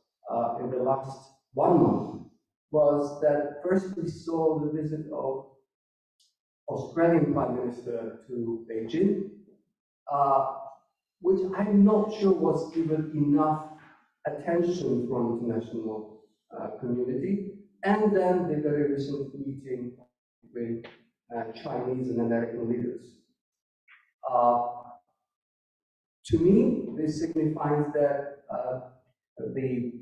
in the last 1 month was that first we saw the visit of Australian Prime Minister to Beijing, which I'm not sure was given enough attention from international community, and then the very recent meeting with Chinese and American leaders. To me, this signifies that the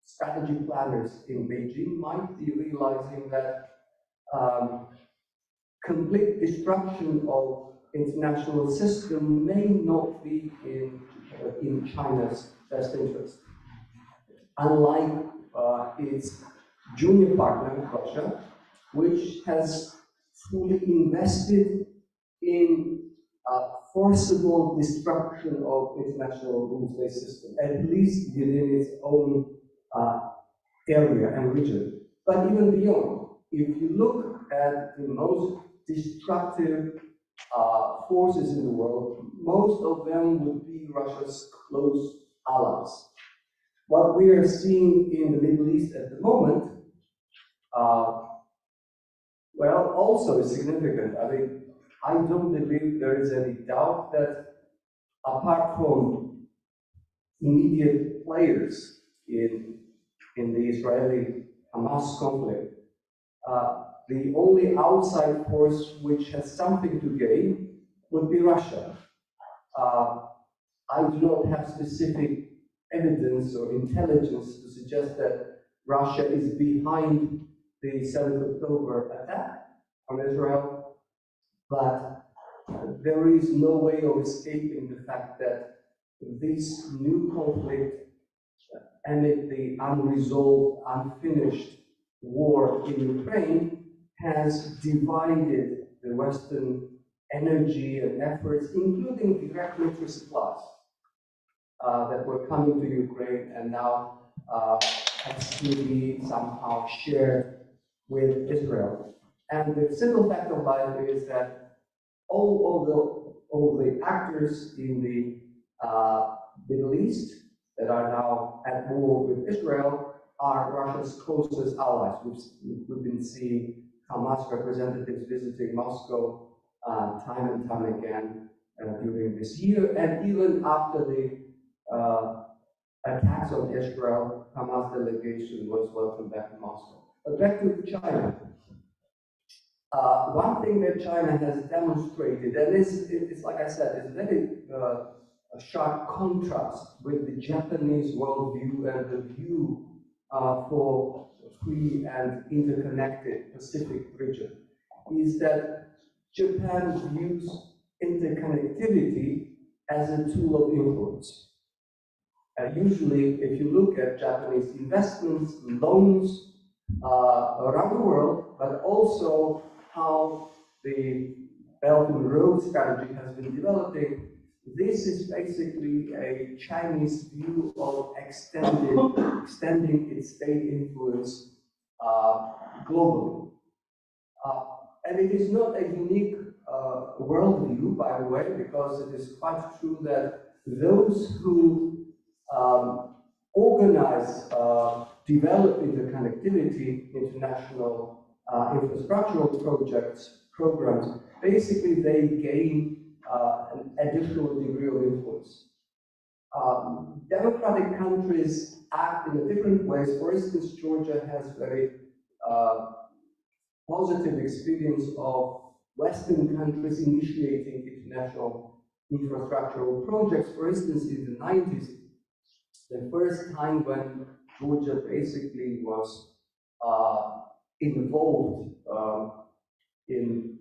strategy planners in Beijing might be realizing that complete destruction of international system may not be in China's best interest. Unlike its junior partner, Russia, which has fully invested in forcible destruction of international rules-based system, at least within its own area and region. But even beyond, if you look at the most destructive forces in the world, most of them would be Russia's close allies. What we are seeing in the Middle East at the moment, well, also is significant. I mean, I don't believe there is any doubt that apart from immediate players in the Israeli-Hamas conflict, the only outside force which has something to gain would be Russia. I do not have specific evidence or intelligence to suggest that Russia is behind the 7th October attack on Israel, but there is no way of escaping the fact that this new conflict amid the unresolved, unfinished war in Ukraine has divided the Western energy and efforts, including direct military supplies that were coming to Ukraine and now has to be somehow shared with Israel. And the simple fact of life is that all the actors in the Middle East that are now at war with Israel are Russia's closest allies. We've been seeing Hamas representatives visiting Moscow time and time again during this year, and even after the attacks on Israel, Hamas delegation was welcomed back to Moscow. But back to China. One thing that China has demonstrated, and it's like I said, it's very a sharp contrast with the Japanese worldview and the view for free and interconnected Pacific region, is that Japan views interconnectivity as a tool of influence. Usually, if you look at Japanese investments, loans around the world, but also how the Belt and Road strategy has been developing, this is basically a Chinese view of extending its state influence globally. And it is not a unique worldview, by the way, because it is quite true that those who organize, develop interconnectivity, international infrastructural programs, basically they gain an additional degree of influence. Democratic countries act in different ways. For instance, Georgia has very positive experience of Western countries initiating international infrastructural projects. For instance, in the 90s, the first time when Georgia basically was involved in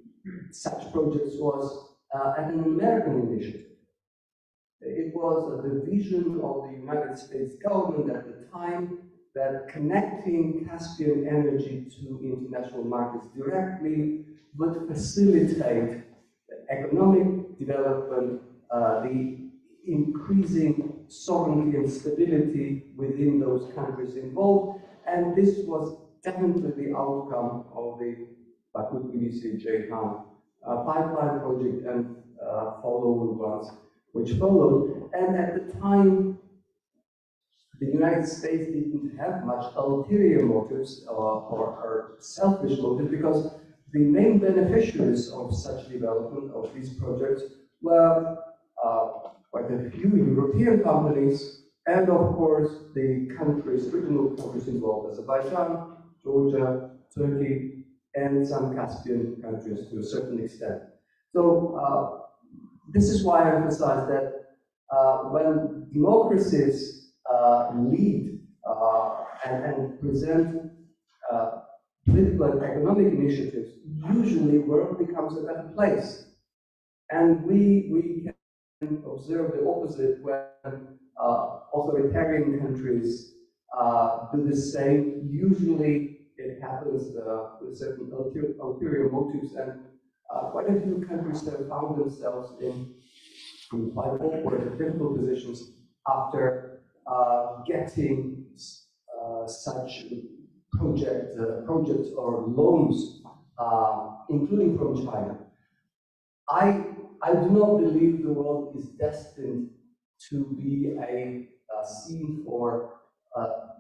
such projects was at an American initiative. It was the vision of the United States government at the time that connecting Caspian energy to international markets directly would facilitate the economic development, the increasing sovereignty and stability within those countries involved. And this was definitely the outcome of the Baku-Tbilisi-Ceyhan pipeline project and following ones which followed. And at the time, the United States didn't have much ulterior motives or selfish motives, because the main beneficiaries of such development of these projects were quite a few European companies, and of course the countries, regional countries involved: Azerbaijan, Georgia, Turkey, and some Caspian countries to a certain extent. So this is why I emphasize that when democracies lead and present political and economic initiatives, usually world becomes a better place. And we can observe the opposite when authoritarian countries do the same. Usually it happens with certain ulterior motives, and quite a few countries have found themselves in quite awkward and difficult positions after getting such projects or loans, including from China. I do not believe the world is destined to be a scene for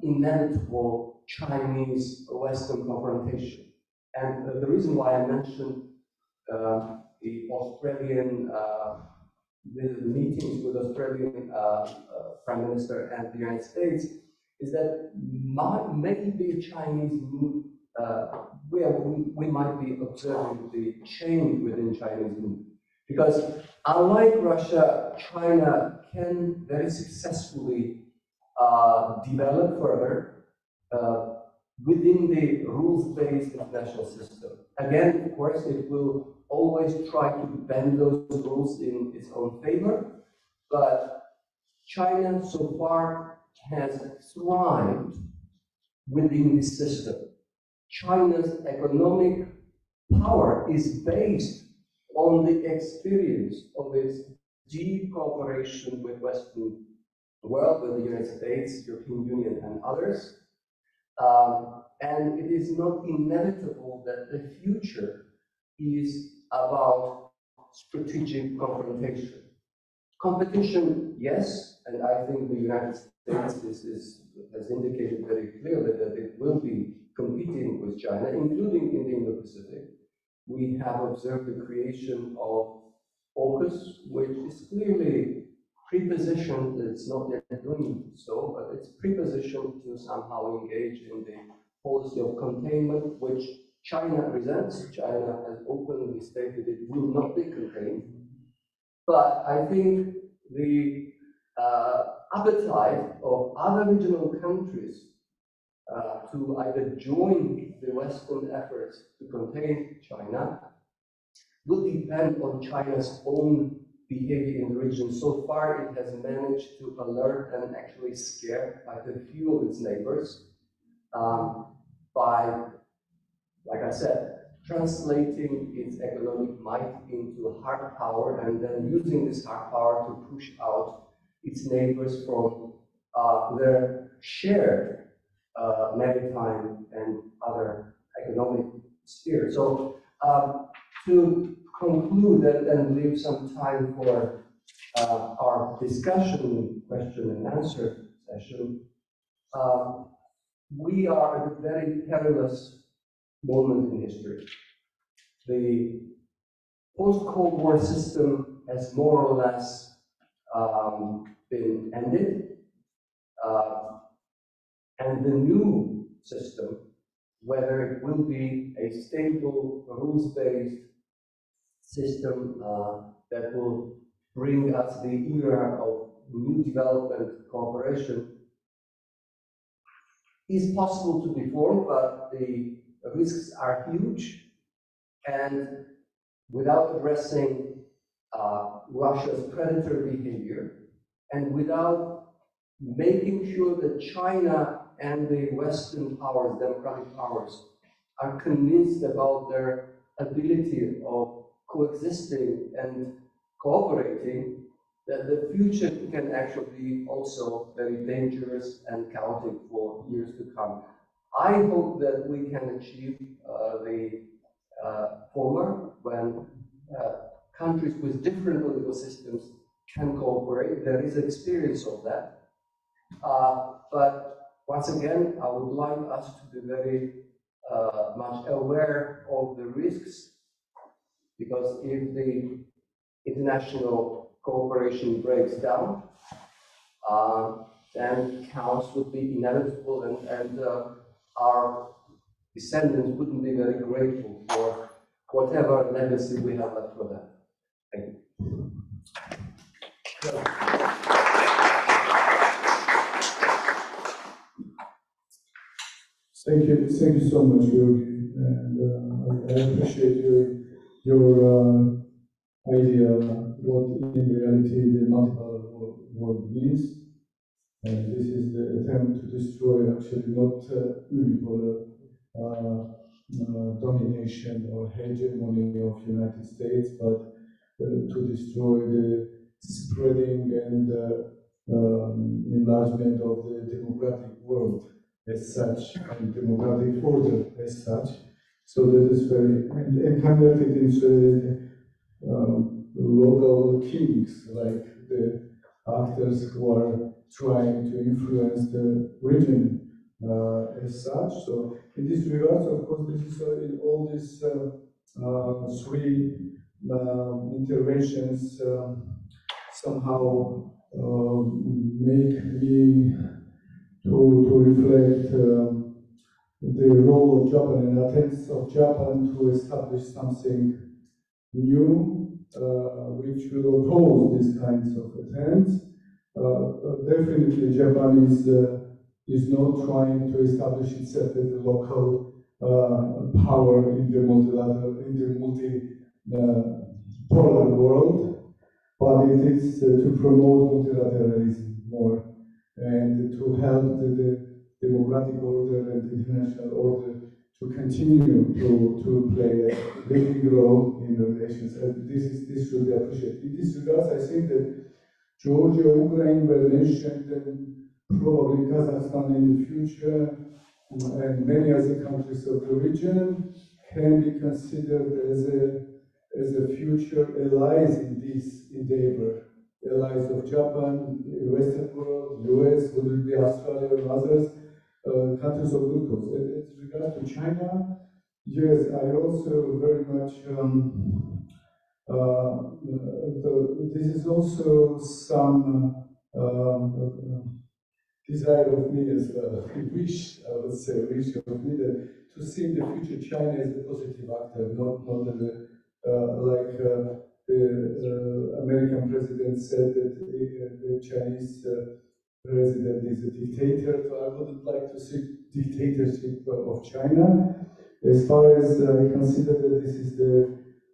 inevitable Chinese-Western confrontation. And the reason why I mentioned the Australian the meetings with Australian Prime Minister and the United States is that maybe a Chinese mood, we might be observing the change within Chinese mood. Because unlike Russia, China can very successfully develop further within the rules-based international system. Again, of course, it will always try to bend those rules in its own favor, but China so far has thrived within this system. China's economic power is based on the experience of its deep cooperation with Western world, with the United States, European Union, and others. And it is not inevitable that the future is about strategic confrontation. Competition, yes, and I think the United States has indicated very clearly that it will be competing with China, including in the Indo-Pacific. We have observed the creation of AUKUS, which is clearly prepositioned, it's not yet doing so, but it's prepositioned to somehow engage in the policy of containment, which China resents. China has openly stated it will not be contained. But I think the appetite of other regional countries to either join the Western efforts to contain China will depend on China's own behavior in the region. So far, it has managed to alert and actually scare quite a few of its neighbors by, like I said, translating its economic might into hard power and then using this hard power to push out its neighbors from their shared maritime and other economic sphere. So to conclude and leave some time for our discussion, question and answer session, we are at a very perilous moment in history. The post-Cold War system has more or less been ended, and the new system, whether it will be a stable, rules-based system that will bring us the era of new development cooperation, is possible to be formed, but the risks are huge. And without addressing Russia's predatory behavior, and without making sure that China and the Western powers, democratic powers, are convinced about their ability of coexisting and cooperating, that the future can actually be also very dangerous and chaotic for years to come. I hope that we can achieve the former, when countries with different political systems can cooperate. There is experience of that. But once again, I would like us to be very much aware of the risks, because if the international cooperation breaks down, then chaos would be inevitable, and our descendants wouldn't be very grateful for whatever legacy we have left for them. Thank you. Thank you so much, Yogi, and I appreciate your idea what in reality the multipolar world means. And this is the attempt to destroy actually not unipolar domination or hegemony of United States, but to destroy the spreading and enlargement of the democratic world as such, and democratic order as such. So that is very, and convert it into local kings, like the actors who are trying to influence the region as such. So in this regard, of course, this is in all these three interventions somehow make me to reflect the role of Japan and attempts of Japan to establish something new, which will oppose these kinds of attempts. Definitely, Japan is not trying to establish itself as a local power in the multilateral, in the multipolar world, but it is to promote multilateralism more and to help the democratic order and international order to continue to play a leading role in the relations. And this should be appreciated. In this regard, I think that Georgia, Ukraine were mentioned, and probably Kazakhstan in the future, and many other countries of the region can be considered as a future allies in this endeavor. Allies of Japan, Western world, US, would it be Australia and others, countries of good cause. As regards to China, yes, I also very much, this is also some desire of me as well, wish, I would say, wish of me that to see in the future China as a positive actor, not as a, the American president said that the Chinese president is a dictator, so I wouldn't like to see dictatorship of China. As far as I consider that this is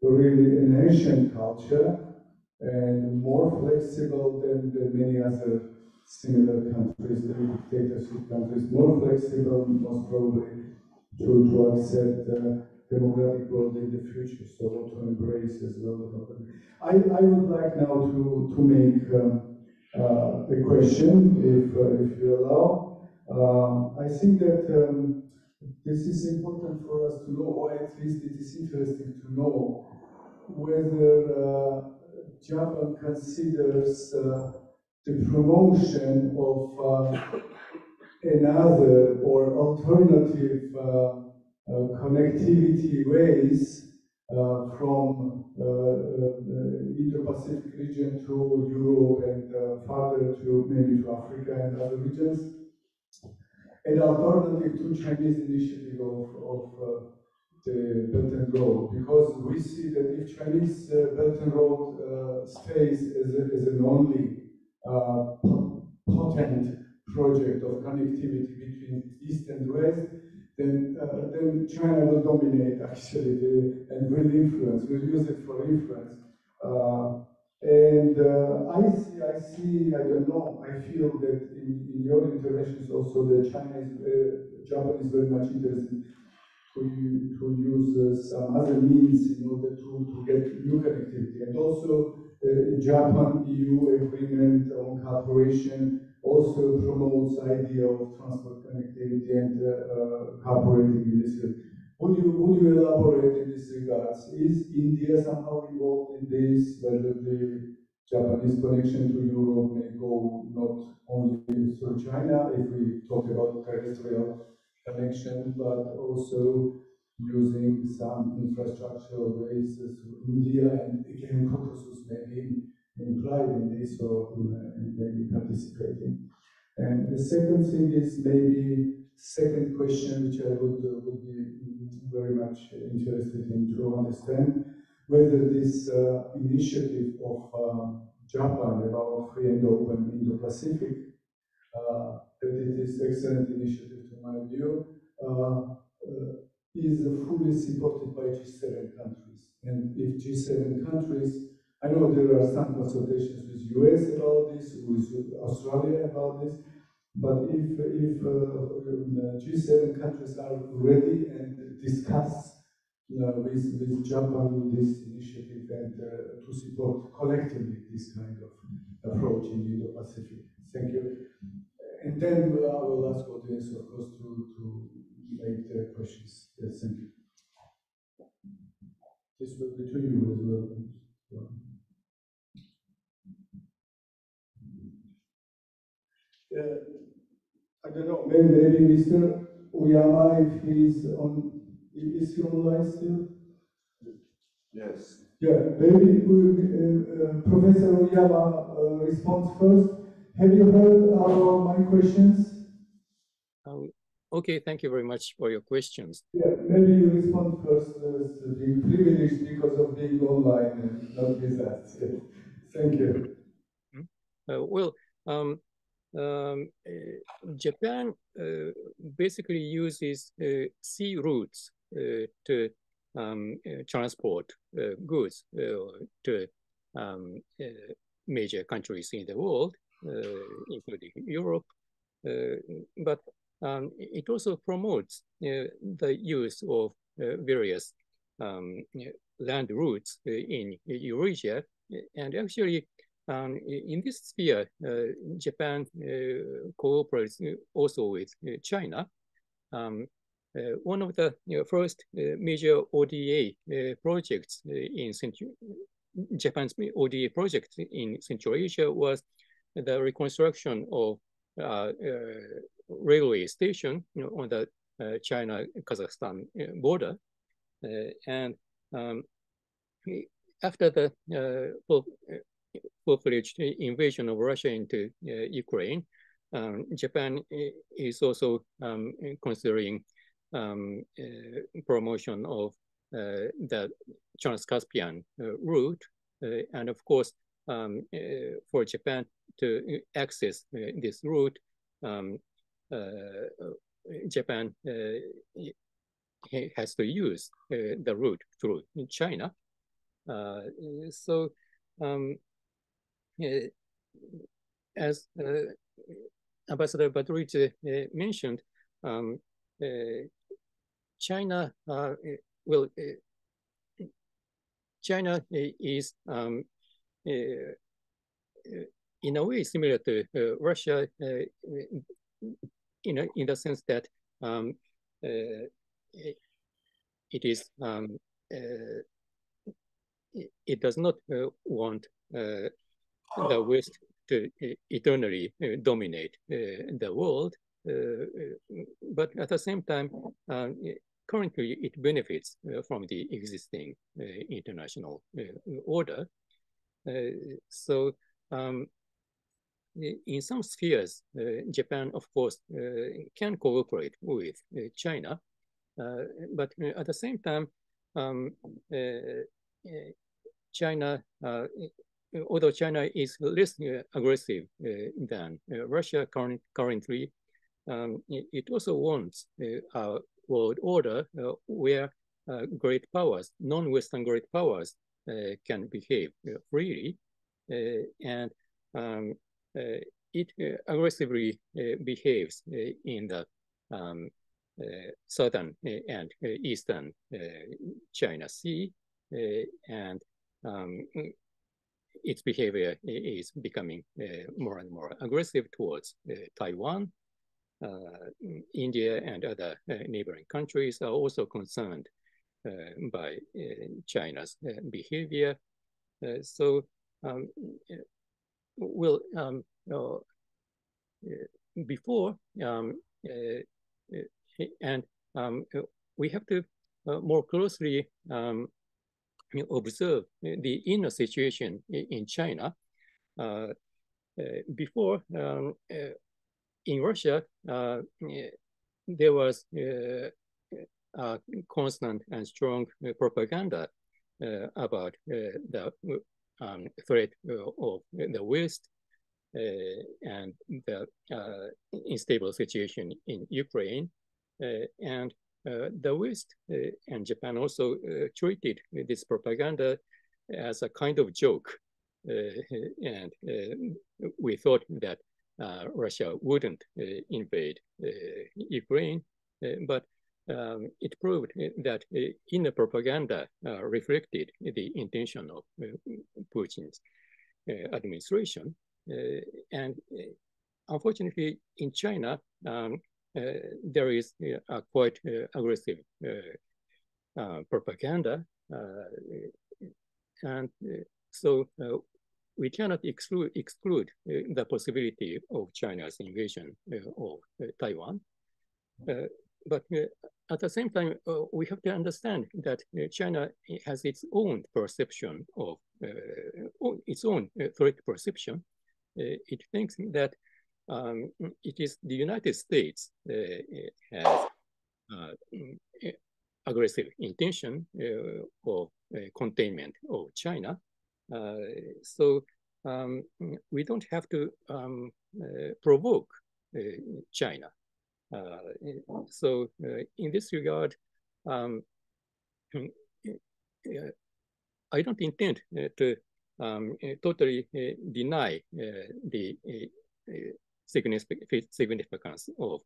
really an ancient culture and more flexible than many other similar countries, the dictatorship countries, more flexible most probably to accept democratic world in the future, so to embrace as well. I would like now to make a question, if you allow. I think that this is important for us to know, or at least it is interesting to know, whether Japan considers the promotion of another or alternative connectivity ways from Indo-Pacific region to Europe and farther to maybe to Africa and other regions, an alternative to Chinese initiative of the Belt and Road, because we see that if Chinese Belt and Road stays as an only potent project of connectivity between East and West, then China will dominate actually and will influence, will use it for influence. I see, I don't know, I feel that in your interventions also that Japan is very much interested to use some other means in order to get new connectivity. And also, Japan-EU agreement on cooperation also promotes idea of transport connectivity and cooperating in this field. Would you elaborate in this regards? Is India somehow involved in this, whether the Japanese connection to Europe may go not only through China, if we talk about terrestrial connection, but also using some infrastructural ways through India, and again, Caucasus may be implied in this or maybe participating. And the second thing is maybe second question, which I would be very much interested in to understand whether this initiative of Japan about free and open Indo-Pacific, that it is excellent initiative to my view, is fully supported by G7 countries. And if G7 countries, I know there are some consultations with US about this, with Australia about this, but if G7 countries are ready and discuss with Japan this initiative and to support collectively this kind of approach in the Indo-Pacific. Thank you. And then I will ask audience, of course, to make their questions. Yes, thank you. This will be to you as well. I don't know, maybe Mr. Uyama, if he's on, is he online still? Yes. Yeah, maybe Professor Uyama responds first. Have you heard my questions? Okay, thank you very much for your questions. Yeah, maybe you respond first, being privileged because of being online and not with us. Thank you. Japan basically uses sea routes to transport goods to major countries in the world, including Europe, but it also promotes the use of various land routes in Eurasia. And actually, in this sphere, Japan cooperates also with China. One of the first major ODA projects in Japan's ODA project in Central Asia was the reconstruction of railway station on the China-Kazakhstan border. And after the full-fledged invasion of Russia into Ukraine, Japan is also considering promotion of the Trans-Caspian route. And of course, for Japan to access this route, Japan has to use the route through China. As Ambassador Badruidze mentioned, China China is in a way similar to Russia in the sense that it does not want the West to eternally dominate the world, but at the same time, currently it benefits from the existing international order. So in some spheres, Japan, of course, can cooperate with China, but at the same time, China, although China is less aggressive than Russia currently, it also wants a world order where great powers, non-Western great powers, can behave freely, and it aggressively behaves in the southern and eastern China Sea, and its behavior is becoming more and more aggressive towards Taiwan. India and other neighboring countries are also concerned by China's behavior. So, before, and we have to more closely observe the inner situation in China. Before, in Russia, there was constant and strong propaganda about the threat of the West and the unstable situation in Ukraine. And the West and Japan also treated this propaganda as a kind of joke. And we thought that Russia wouldn't invade Ukraine, but it proved that inner propaganda reflected the intention of Putin's administration. And unfortunately, in China, there is a quite aggressive propaganda. And so we cannot exclude the possibility of China's invasion of Taiwan. But at the same time, we have to understand that China has its own perception of its own threat perception. It thinks that it is the United States has aggressive intention of containment of China. So we don't have to provoke China. So in this regard, I don't intend to totally deny the significance of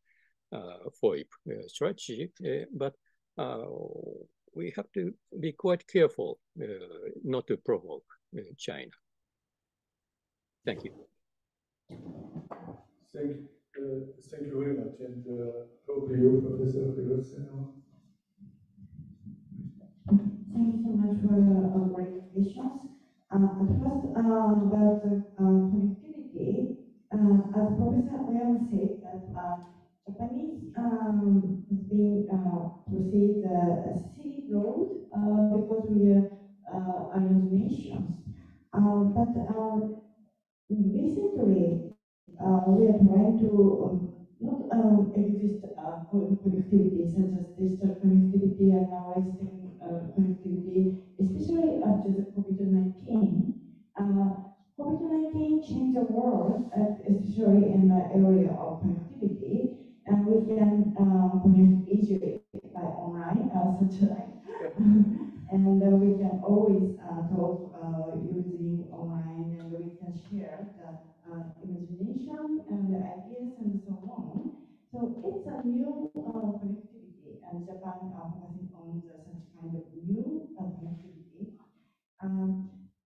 FOIP strategy, but we have to be quite careful not to provoke China. Thank you. Thank you very much. And probably you, Professor Firoz. Thank you so much for great questions. At first, about connectivity, as Professor Oyama said, that Japanese has been proceed a city road because we are island nations. But recently, we are trying to not exist connectivity such as digital connectivity and analyzing connectivity, especially after the COVID-19. COVID-19 changed the world, especially in the area of connectivity, and we can connect easily by online satellite. And we can always talk using online, and we can share the imagination and the ideas and so on. So it's a new connectivity, and Japan focusing on such kind of new connectivity.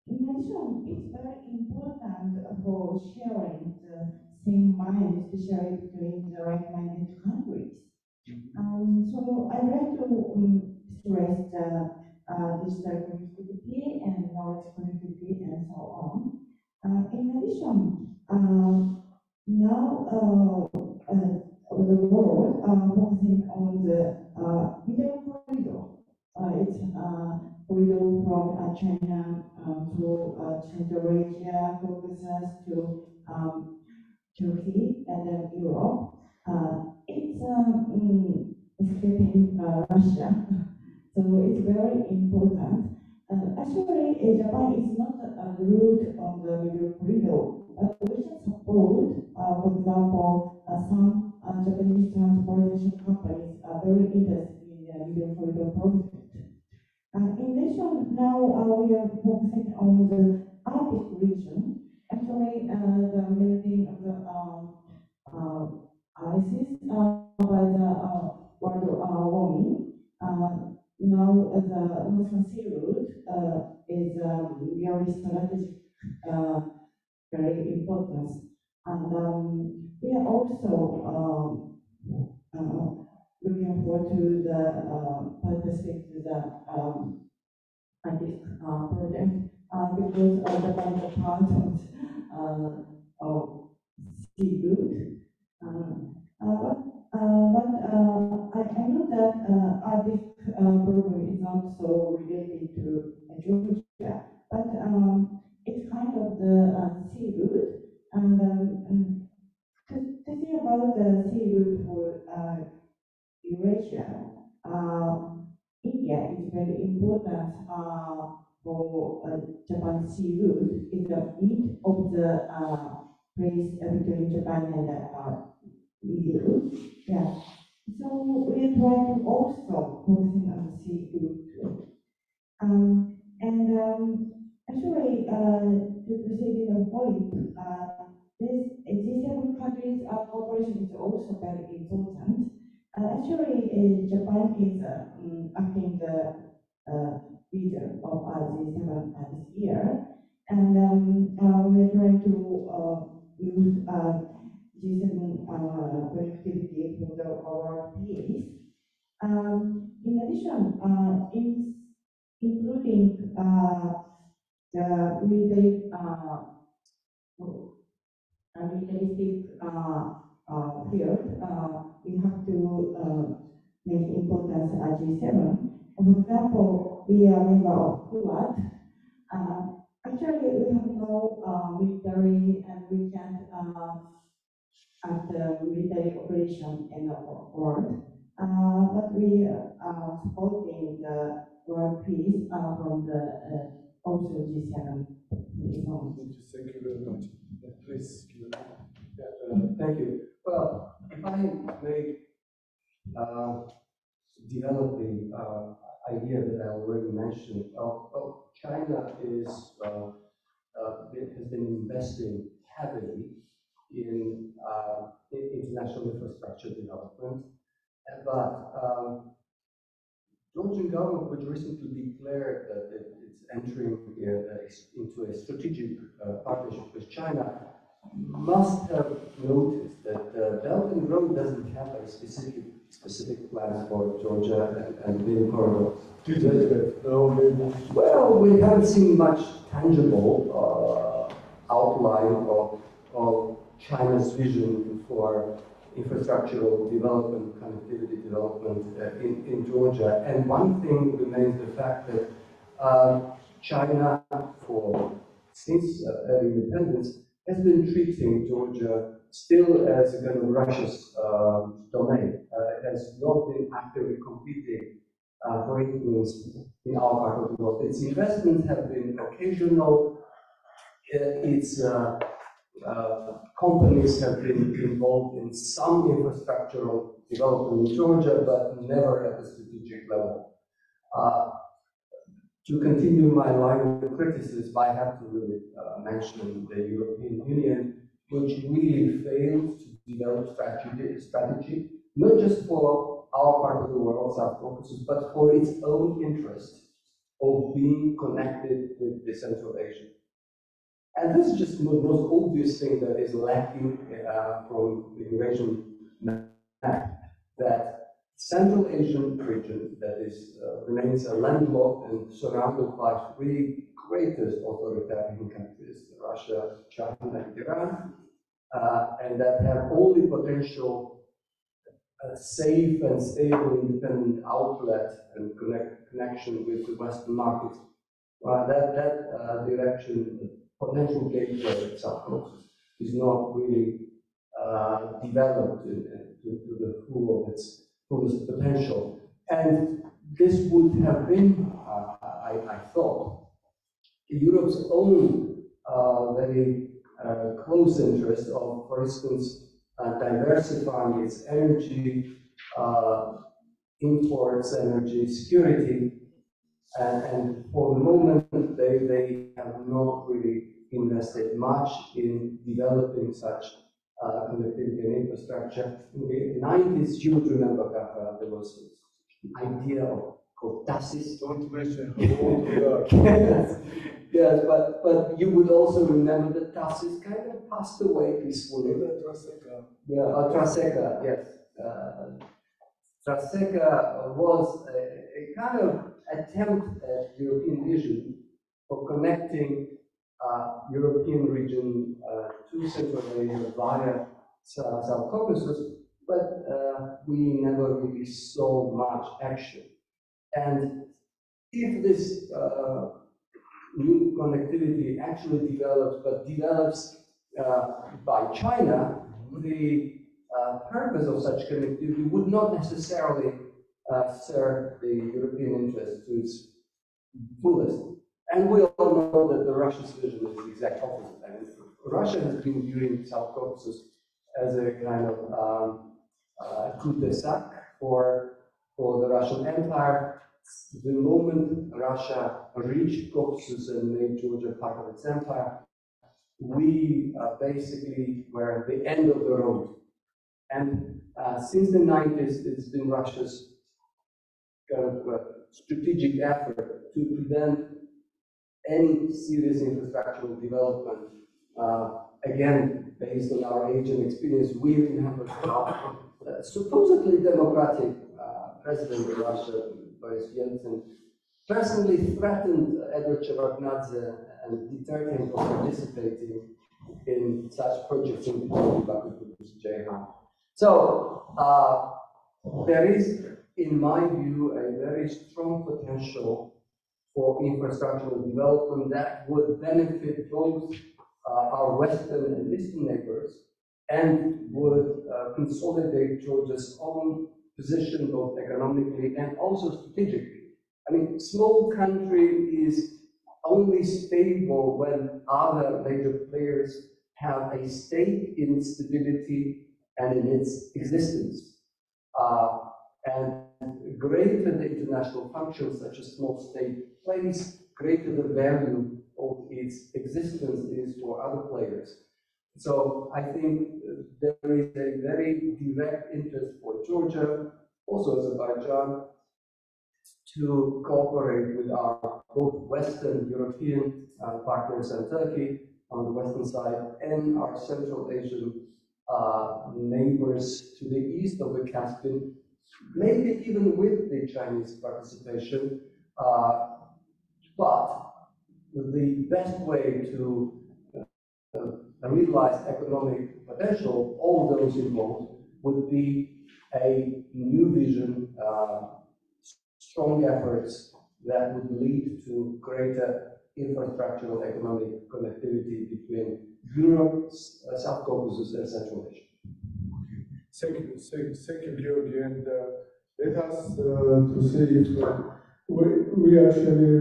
In addition, it's very important for sharing the same mind, especially between the like-minded countries. So I'd like to stress the digital connectivity and knowledge connectivity and so on. In addition, now the world focusing on the middle corridor. It's corridor from China to Central Asia, Caucasus to Turkey and then Europe. It's escaping Russia, so it's very important. Actually, Japan is not the route on the middle corridor, but we can support, for example, some Japanese transportation companies are very interested in the middle corridor project. In addition, now we are focusing on the Arctic region. Actually, the melting of the ices by the world really strategic, very important. And we are also looking forward to the participate to the project because Japan is a part of sea route. I know that this program is not so related to Georgia, but it's kind of the sea route. And to think about the sea route for Eurasia, India is very important for Japan sea route. It's the mid of the place between Japan and EU. Yeah. So we are trying to also focusing on the sea route. Actually, to proceed in the point, this G7 countries cooperation is also very important. Actually, Japan is acting the leader of G7 this year, and we are trying to use G7 connectivity for our peace. In addition, including the militaristic field, we have to make importance at G7. For example, we are member of FOIP. Actually, we have no military and we can't at the military operation in the world. But we are supporting the world peace from the also G7. Thank you very much. Please. Thank you. Well, if I may develop the idea that I already mentioned, China has been investing heavily in international infrastructure development, but Georgian government which recently declared that it's entering into a strategic partnership with China must have noticed that Belt and Road doesn't have a specific plans for Georgia and Middle Corridor. Well, we haven't seen much tangible outline of China's vision for infrastructural development, connectivity development in Georgia. And one thing remains the fact that China, since early independence, has been treating Georgia still as a kind of Russia's domain. It has not been actively competing for influence in our part of the world. Its investments have been occasional. Its companies have been involved in some infrastructural development in Georgia, but never at the strategic level. To continue my line of criticism, I have to really mention the European Union, which really failed to develop strategy, not just for our part of the world, South Caucasus, but for its own interest of being connected with the Central Asia. And this is just the most obvious thing that is lacking from the Eurasian map, that Central Asian region that remains a landlocked and surrounded by three greatest authoritarian countries, Russia, China, and Iran, and that have only potential safe and stable independent outlet and connection with the Western markets. That direction, potential gateway South Caucasus is not really developed to the full of its fullest potential. And this would have been, I thought, Europe's own very close interest of, for instance, diversifying its energy imports, energy security, and for the moment they have not really invested much in developing such connectivity and infrastructure. In the 90s, you would remember, there was an idea of called TASIS. Don't mention how old we are. Yes, but you would also remember that TASIS kind of passed away peacefully. Yeah, Traseka, yes. Traseka was a kind of attempt at European vision for connecting European region to Central Asia via South Caucasus, but we never really saw much action. And if this new connectivity actually develops, but develops by China, the purpose of such connectivity would not necessarily serve the European interest to its fullest. And we all know that the Russia's vision is the exact opposite. I mean, Russia has been viewing South Caucasus as a kind of cul-de-sac for the Russian Empire. The moment Russia reached Caucasus and made Georgia part of its empire, we basically were at the end of the road. And since the 90s, it's been Russia's kind of strategic effort to prevent any serious infrastructural development. Again, based on our age and experience, we remember how supposedly democratic president of Russia, Boris Yeltsin, personally threatened Edward Shevardnadze and deterred him from participating in such projects in Jehan. So there is, in my view, a very strong potential for infrastructural development that would benefit both our Western and Eastern neighbors and would consolidate Georgia's own position both economically and also strategically. I mean, small country is only stable when other major players have a stake in its stability and in its existence. And greater the international function such a small state plays, greater the value of its existence is for other players. So I think there is a very direct interest for Georgia, also Azerbaijan, to cooperate with our both Western European partners and Turkey on the Western side and our Central Asian neighbors to the east of the Caspian, maybe even with the Chinese participation, but the best way to realize economic potential, all those involved, would be a new vision, strong efforts that would lead to greater infrastructural economic connectivity between Europe, South Caucasus, and Central Asia. Thank you, Georgi. And let us to see if we actually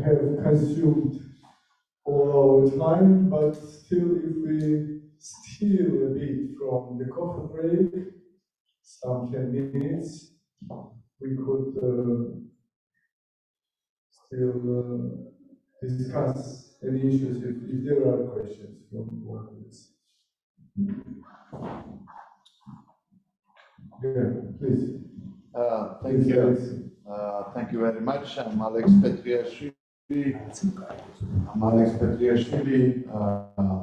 have consumed all our time, but still, if we steal a bit from the coffee break, some 10 minutes, we could still discuss any issues if there are questions from the audience. Yeah, please. Thank you. Thank you very much. I'm Alex Petriashvili.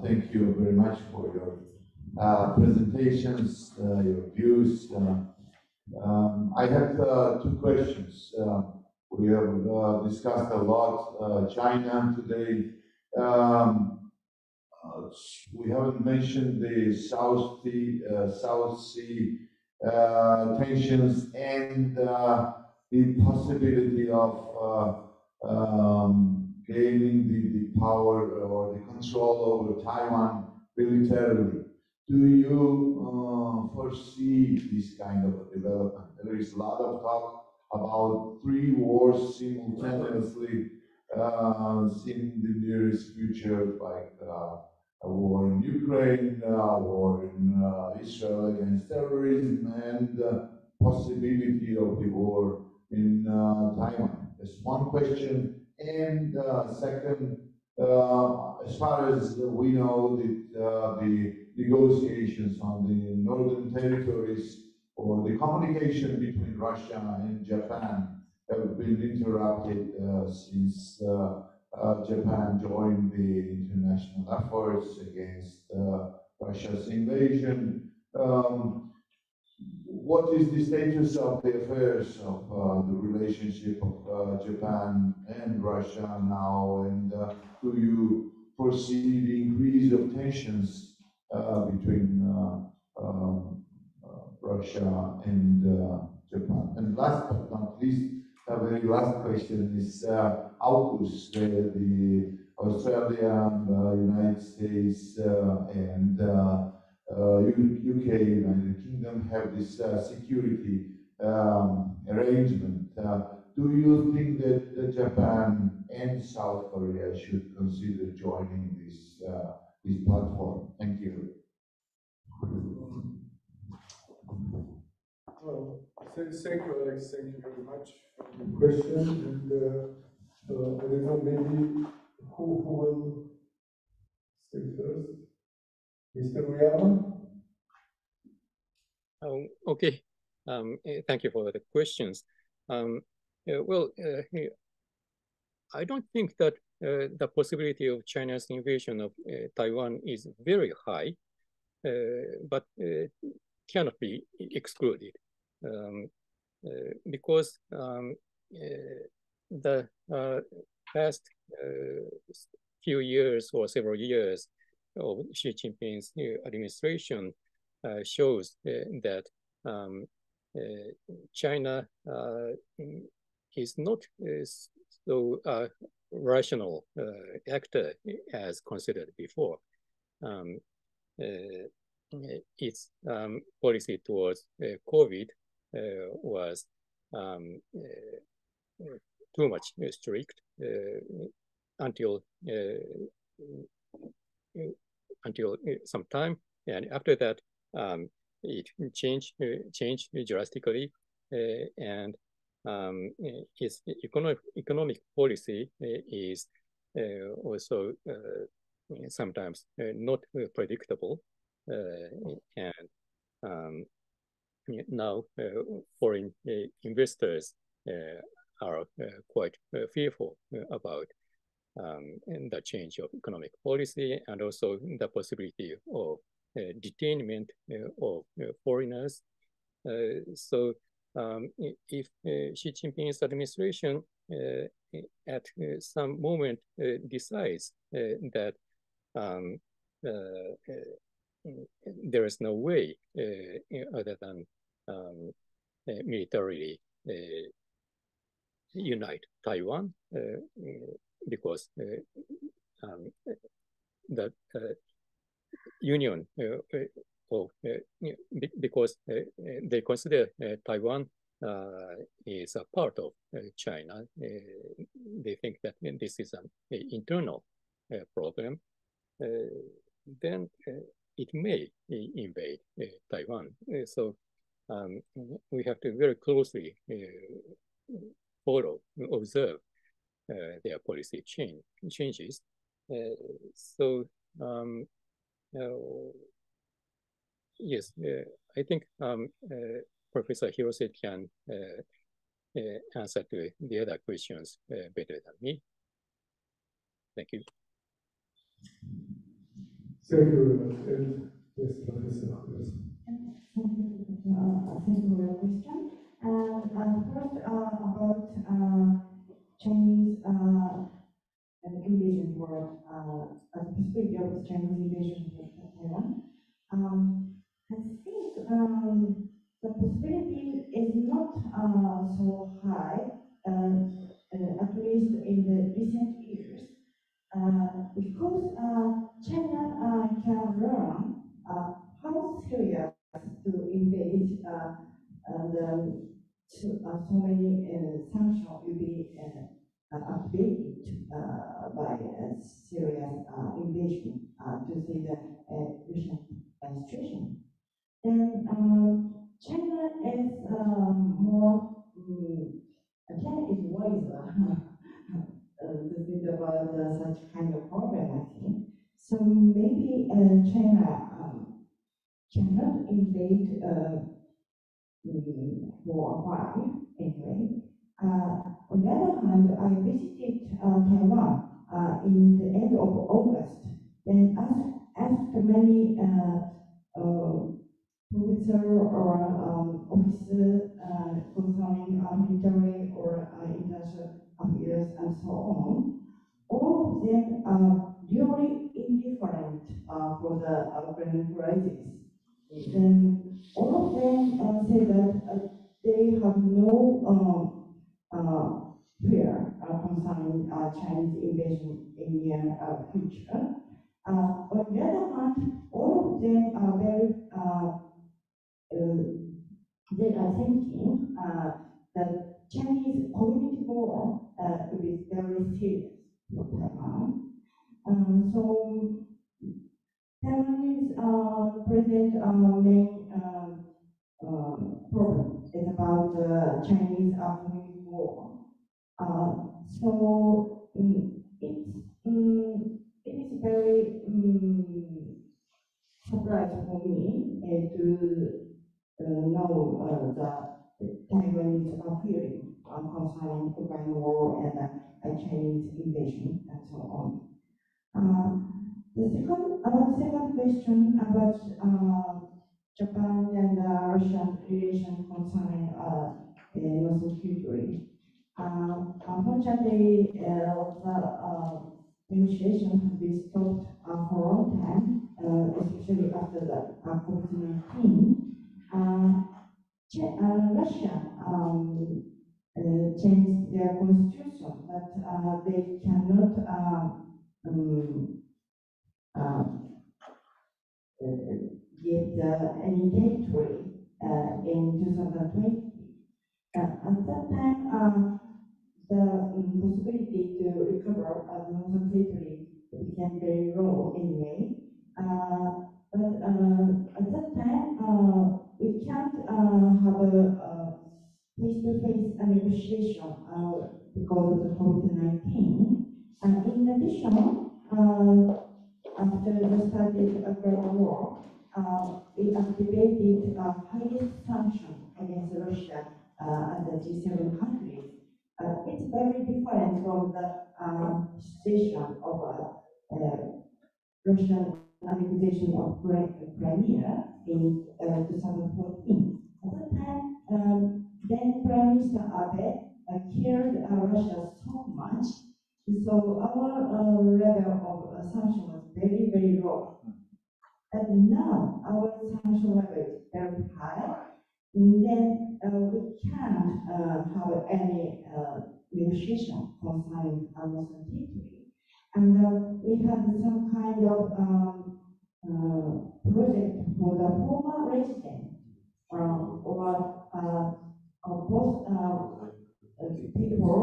Thank you very much for your presentations, your views. I have two questions. We have discussed a lot China today. We haven't mentioned the South Sea tensions and the possibility of gaining the power or the control over Taiwan militarily. Do you foresee this kind of development? There is a lot of talk about 3 wars simultaneously in the nearest future, like a war in Ukraine, a war in Israel against terrorism, and the possibility of the war in Taiwan. That's one question. And second, as far as we know, the negotiations on the northern territories or the communication between Russia and Japan have been interrupted since Japan joined the international efforts against Russia's invasion. What is the status of the affairs of the relationship of Japan and Russia now, and do you foresee the increase of tensions between Russia and Japan? And last but not least, a very last question is AUKUS, the Australia, United States, and UK, United Kingdom have this security arrangement. Do you think that Japan and South Korea should consider joining this platform? Thank you. Well, thank you, Alex. Thank you very much for the question. And I don't know, maybe who will say first? Mr. Uyama? Okay. Thank you for the questions. Well, I don't think that the possibility of China's invasion of Taiwan is very high, but cannot be excluded. Because the past few years or several years of Xi Jinping's administration shows that China is not so rational actor as considered before. Its policy towards COVID was too much strict until some time, and after that it changed drastically, and its economic policy is also sometimes not predictable, and now foreign investors are quite fearful about the change of economic policy, and also the possibility of detainment of foreigners. So if Xi Jinping's administration at some moment decides that there is no way other than militarily unite Taiwan, because the union of because they consider Taiwan is a part of China. They think that this is an internal problem. Then it may invade Taiwan. So we have to very closely observe their policy changes. So yes, I think Professor Hirose can answer to the other questions better than me. Thank you. Thank you very much. And yes, Professor. Yes. Thank you for your question. First, about Chinese invasion or the possibility of Chinese invasion of Taiwan. I think the possibility is not so high, at least in the recent years, because China can learn how serious to invade and so many sanctions will be activated by a serious invasion to see the Russian situation. Then China is more, China is wiser to think about such kind of problem, I think. So maybe China cannot invade for a while, anyway. On the other hand, I visited Taiwan in the end of August, and asked many professor or officer concerning military or international affairs and so on. All of them are really indifferent for the Ukrainian crisis. Then all of them say that they have no fear concerning Chinese invasion in near future. On the other hand, all of them are very they are thinking that Chinese community war is very serious for Taiwan. So Taiwanese present main problem is about the Chinese community war. So it is very surprising for me to know that Taiwanese are fearing concerning Ukraine war and Chinese invasion and so on. The second question about Japan and Russian relations concerning Northern territory. Unfortunately, the negotiation has been stopped for a long time, especially after the COVID-19. Russia changed their constitution, but they cannot give any territory in 2020. At that time, the possibility to recover the northern territory became very low anyway. But at that time, we can't have a face-to-face negotiation because of the COVID-19. In addition, after the start of the Ukraine war, we activated the highest sanction against Russia and the G7 countries. It's very different from the situation of Russian annexation of Crimea in 2014. At that time, then Prime Minister Abe cared Russia so much, so our level of sanction was very, very low. And now our sanction level is very high. And then we can't have any negotiation concerning Northern territory. And we had some kind of project for the former resident or both people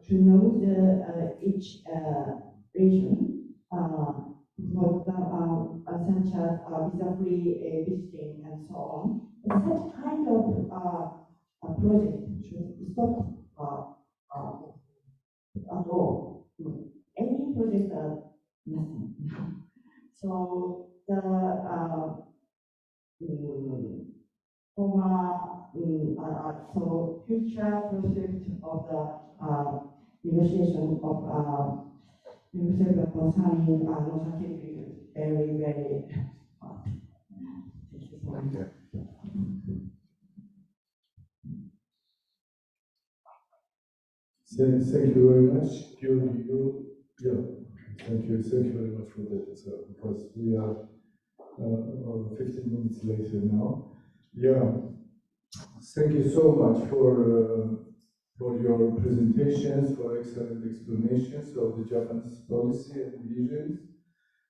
to know the each region, such as visa-free visiting and so on. And such kind of project should stop at all. Any project nothing. So the so future prospect of the negotiation of negotiation concerning Northern territory is very, very hard. Thank you so much. Thank you very much. Thank you very much for that as well, because we are 15 minutes later now. Yeah, thank you so much for your presentations, for excellent explanations of the Japanese policy and visions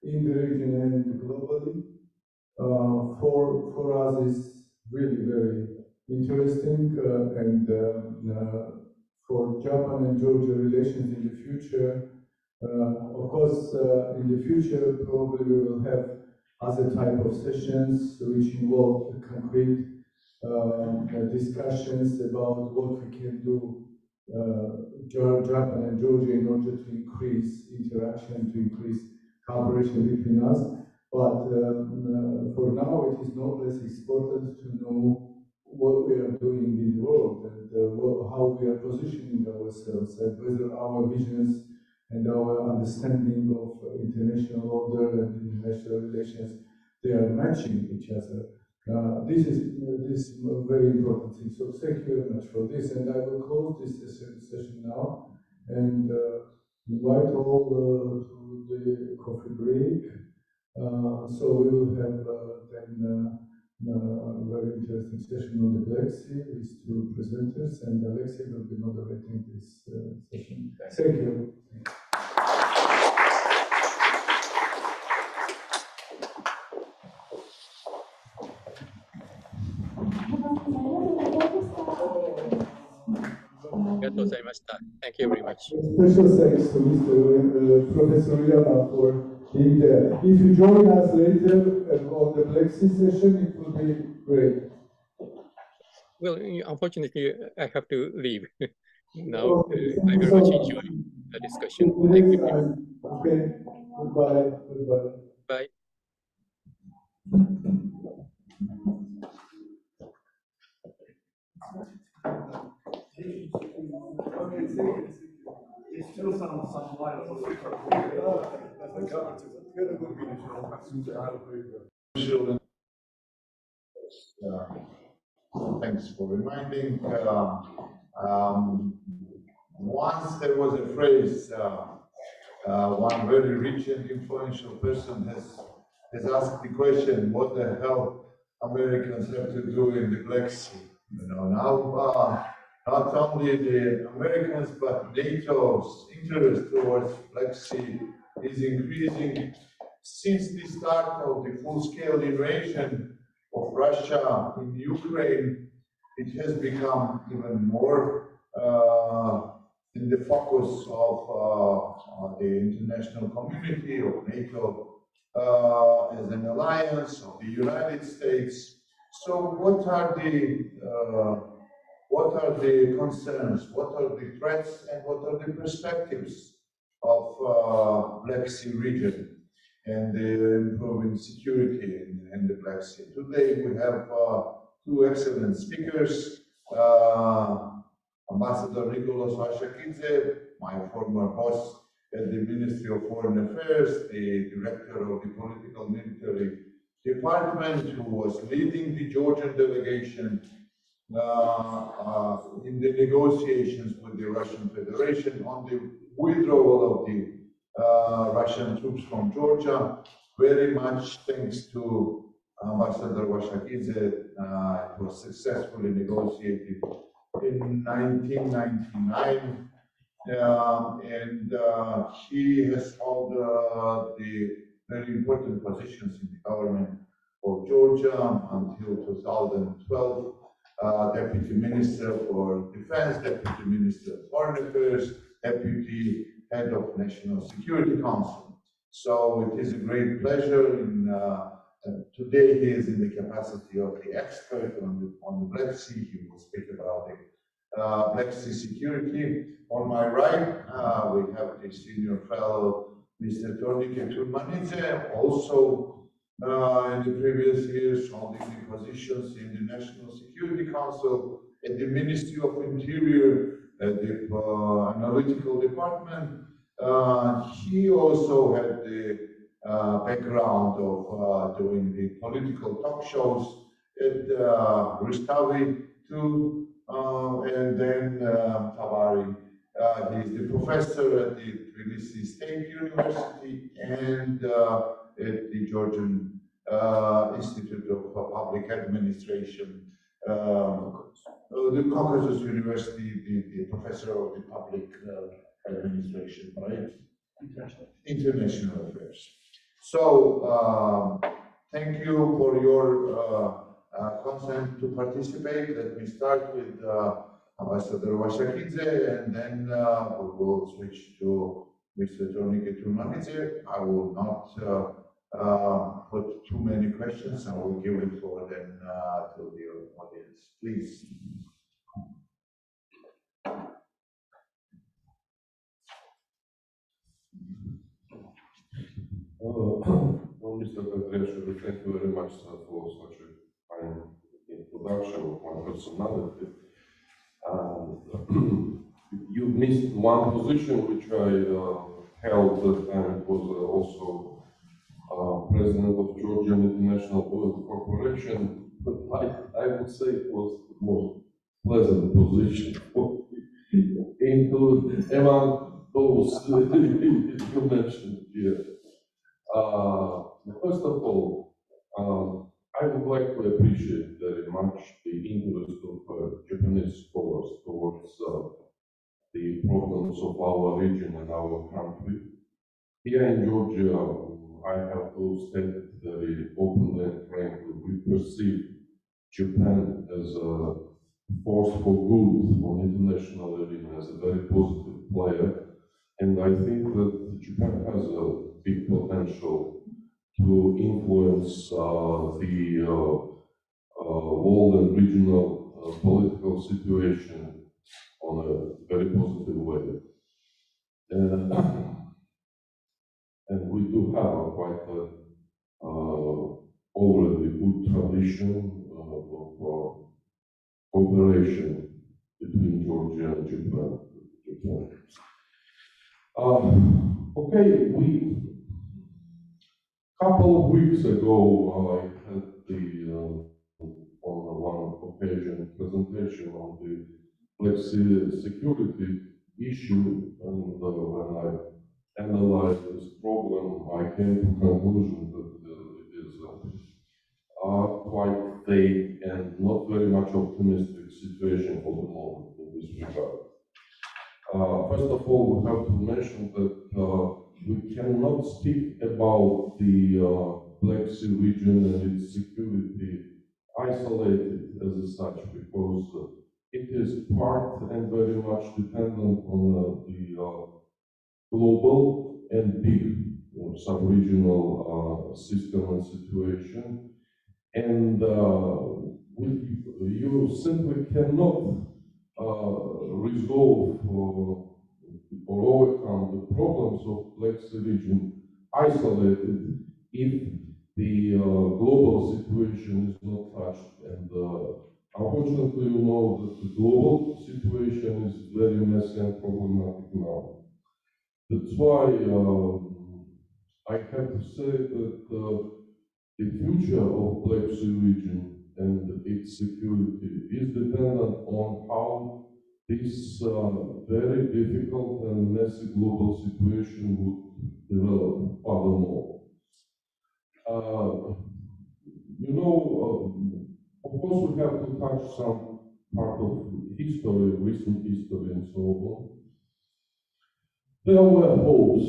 in the region and globally. For us, it's really very interesting, and for Japan and Georgia relations in the future. Of course, in the future, probably we will have other type of sessions which involve concrete discussions about what we can do, Japan and Georgia, in order to increase interaction, to increase cooperation between us. But for now, it is no less important to know what we are doing in the world and how we are positioning ourselves and whether our visions and our understanding of international order and international relations, they are matching each other. This is a very important thing. So thank you very much for this, and I will close this session now and invite all to the coffee break. So we will have then a very interesting session on the Black Sea with two presenters, and Alexei will be moderating this session. Thank you. Thank you very much. Special thanks to Mr. Professor Yama for being there. If you join us later on the Black Sea session, it will be great. Well, unfortunately, I have to leave now. I very much enjoy the discussion. Thank you. Okay. Goodbye. Goodbye. Bye. Okay, it still sounds somewhat like a Thanks for reminding. Once there was a phrase, one very rich and influential person has asked the question, what the hell Americans have to do in the Black Sea? You know, now not only the Americans, but NATO's interest towards Black Sea is increasing since the start of the full-scale invasion of Russia in Ukraine. It has become even more in the focus of the international community, of NATO as an alliance, of the United States. So what are the concerns, what are the threats, and what are the perspectives of Black Sea region and the improving security in the Black Sea? Today we have two excellent speakers. Ambassador Nicholas Vashakidze, my former boss at the Ministry of Foreign Affairs, the director of the Political Military Department, who was leading the Georgian delegation in the negotiations with the Russian Federation on the withdrawal of the Russian troops from Georgia. Very much thanks to Ambassador Vashakidze, it was successfully negotiated in 1999, and he has held the very important positions in the government of Georgia until 2012. Deputy Minister for Defense, Deputy Minister of Foreign Affairs, Deputy Head of National Security Council. So it is a great pleasure. Today he is in the capacity of the expert on the Black Sea. He will speak about the Black Sea security. On my right, we have the senior fellow, Mr. Tornike Turmanidze, also in the previous years holding the positions in the National Security Council, at the Ministry of Interior, at the Analytical Department. He also had the background of doing the political talk shows at Rustavi too, and then Tavari. He is the professor at the Tbilisi State University and at the Georgian Institute of Public Administration, the Caucasus University, the professor of the public administration, right? International affairs. So, thank you for your consent to participate. Let me start with Ambassador Vashakidze, and then we will switch to Mr. Tornike Turmanidze. I will not put too many questions. I will give the floor then to the audience. Please. Well, Mr. Petreshko, thank you very much for such a fine input. introduction of my personality. You missed one position which I held at the time. It was also president of Georgian International Oil Corporation, but I would say it was the most pleasant position into among those you mentioned here. First of all, I would like to appreciate very much the interest of Japanese scholars towards the problems of our region and our country. Here in Georgia, I have to state very openly and frankly, we perceive Japan as a force for good on international arena, as a very positive player, and I think that Japan has a big potential to influence the world and regional political situation on a very positive way. And we do have a quite already good tradition of cooperation between Georgia and Japan. Okay, couple of weeks ago, I had on one occasion presentation on the Black Sea security issue, and when I analyzed this problem, I came to the conclusion that it is quite vague and not very much optimistic situation for the moment in this regard. First of all, we have to mention that we cannot speak about the Black Sea region and its security isolated as such, because it is part and very much dependent on the global and big sub-regional system and situation. And you simply cannot resolve or overcome the problems of Black Sea region isolated if the global situation is not touched. And unfortunately, you know that the global situation is very messy and problematic now. That's why I have to say that the future of Black Sea region and its security is dependent on how this very difficult and messy global situation would develop furthermore. You know, of course we have to touch some part of history, recent history and so on. There were hopes,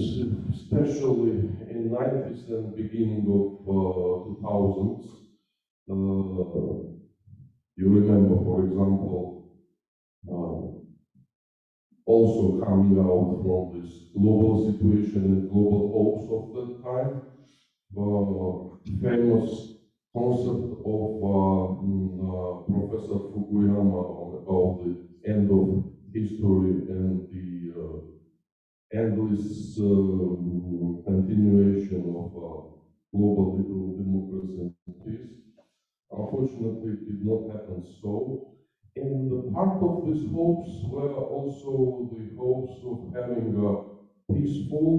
especially in 90s and beginning of 2000s. You remember, for example, also coming out from this global situation and global hopes of that time, famous concept of Professor Fukuyama about the end of history and the endless continuation of global liberal democracy and peace. Unfortunately, it did not happen so. And part of these hopes were also the hopes of having a peaceful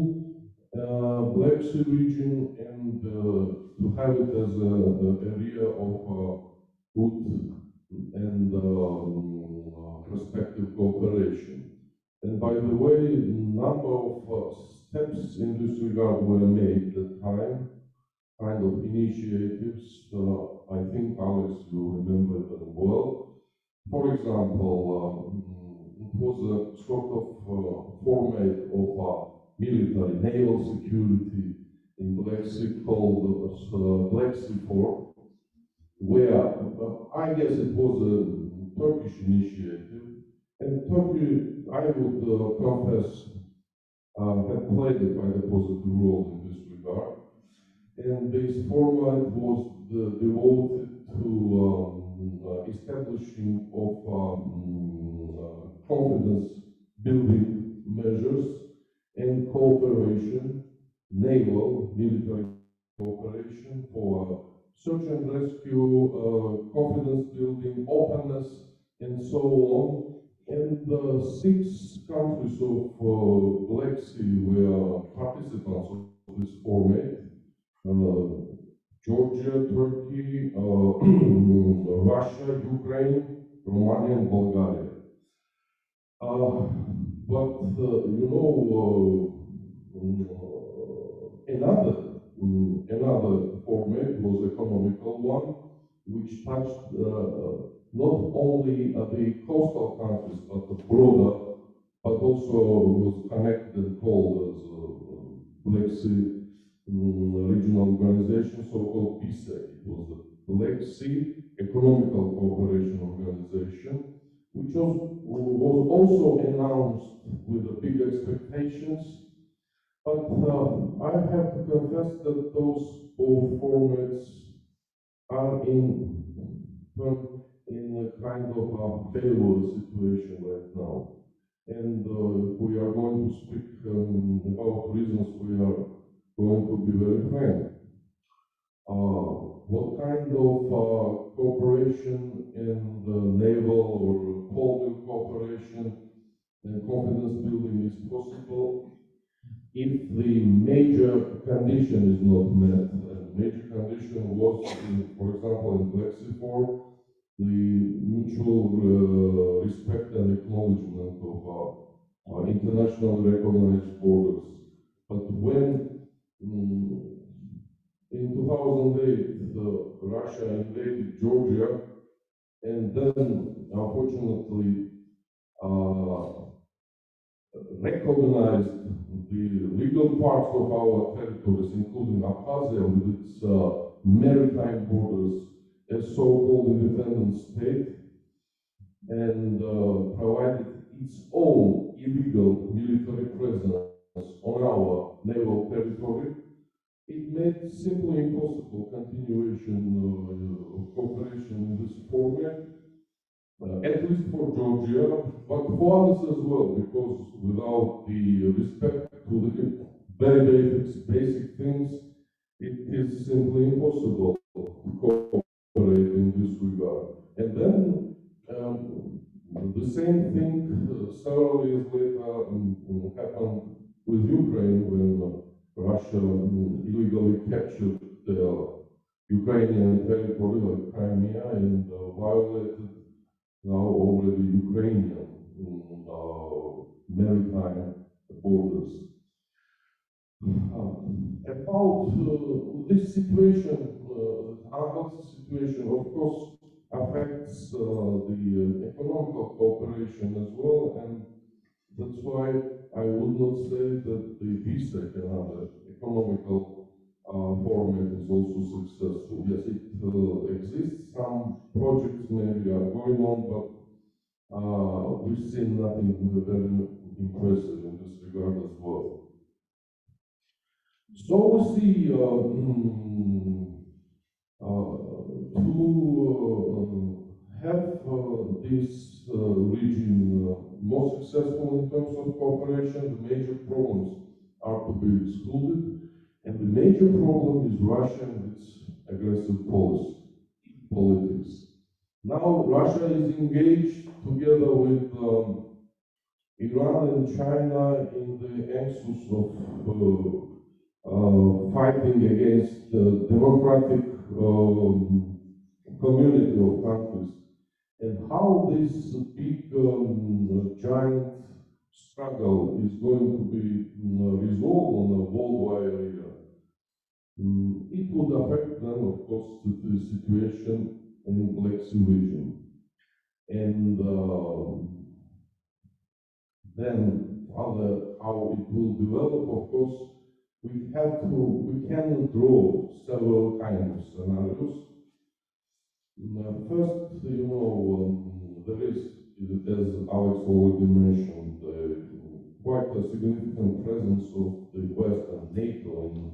Black Sea region and to have it as an area of good and prospective cooperation. And by the way, a number of steps in this regard were made at the time, kind of initiatives. I think, Alex, you remember them well. For example, it was a sort of format of military naval security in Black Sea called Black Sea FOIP, where I guess it was a Turkish initiative, and Turkey, I would confess, had played a quite a positive role in this regard. And this format was devoted to establishing of confidence building measures and cooperation, naval, military cooperation for search and rescue, confidence building, openness, and so on. And 6 countries of Black Sea were participants of this format. Georgia, Turkey, Russia, Ukraine, Romania, and Bulgaria. But you know, another format was economical one, which touched not only the coastal countries, but the broader, but also was connected and called as Black Sea Regional Organization, so-called BSEC. It was the Black Sea Economical Cooperation Organization, which was also announced with the big expectations. But I have to confess that those both formats are in a kind of a failure situation right now. And we are going to speak about reasons we are going to be very frank. What kind of cooperation and naval or political cooperation and confidence building is possible if the major condition is not met? And the major condition was, for example, in Black Sea 4, the mutual respect and acknowledgement of internationally recognized borders. But when in 2008 Russia invaded Georgia, and then unfortunately recognized the legal parts of our territories, including Abkhazia with its maritime borders, as so-called independent state, and provided its own illegal military presence on our naval territory, it made simply impossible continuation of cooperation in this format, at least for Georgia, but for others as well, because without the respect to the very basic things, it is simply impossible to cooperate in this regard. And then the same thing several years later happened with Ukraine when Russia illegally captured the Ukrainian territory like Crimea and violated now already Ukrainian maritime borders. About this situation, unhealthy situation, of course, affects the economical cooperation as well, and that's why I would not say that the BSEC, another economical format, is also successful. Yes, it exists. Some projects maybe are going on, but we've seen nothing very impressive in this regard as well. So we see to have this region more successful in terms of cooperation, the major problems are to be excluded, and the major problem is Russia and its aggressive politics. Now Russia is engaged together with Iran and China in the axis of fighting against the democratic community of countries, and how this big giant struggle is going to be resolved on a worldwide area. It would affect then, of course, the situation in Black Sea region. And then how it will develop, of course, we can draw several kinds of scenarios. First, there is, as Alex already mentioned, quite a significant presence of the West and NATO in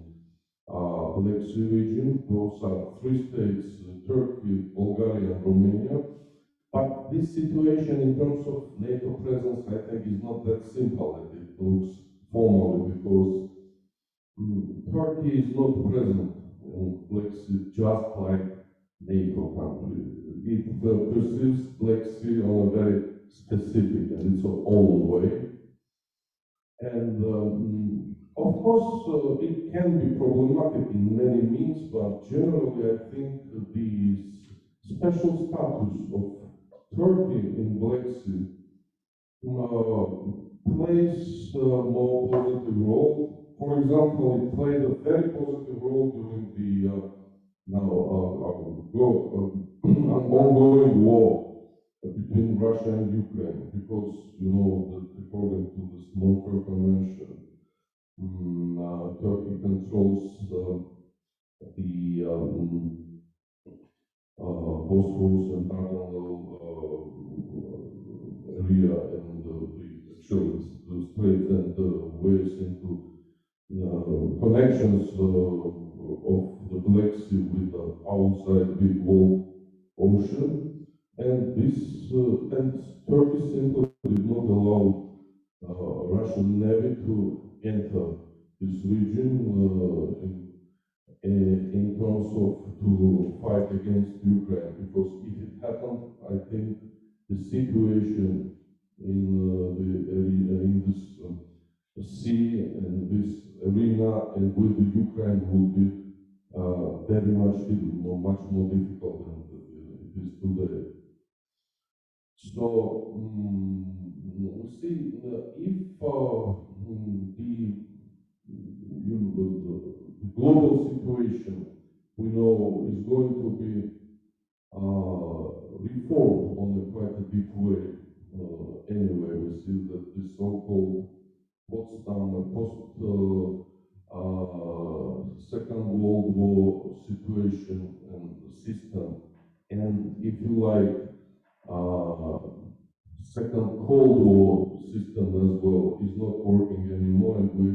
Black Sea region. Those are 3 states, Turkey, Bulgaria, and Romania. But this situation in terms of NATO presence, I think, is not that simple as it looks formally, because Turkey is not present in Black Sea just like NATO country. It perceives Black Sea on a very specific and its own way. And of course, it can be problematic in many means, but generally, I think the special status of Turkey in Black Sea plays a more positive role. For example, it played a very positive role during the ongoing war between Russia and Ukraine, because you know that according to the Montreux Convention, Turkey controls the Bosphorus and Dardanelles area and the strait and the ways into connections of the Black Sea with the outside big wall ocean, and this and Turkey simply did not allow Russian Navy to enter this region in terms of to fight against Ukraine, because if it happened, I think the situation in this sea and this arena and with the Ukraine will be very much much more difficult than it is today. So we see if the global situation we know is going to be reformed on a quite a deep way. Anyway, we see that the so-called Potsdam Second World War situation and system, and if you like, Second Cold War system as well is not working anymore, and we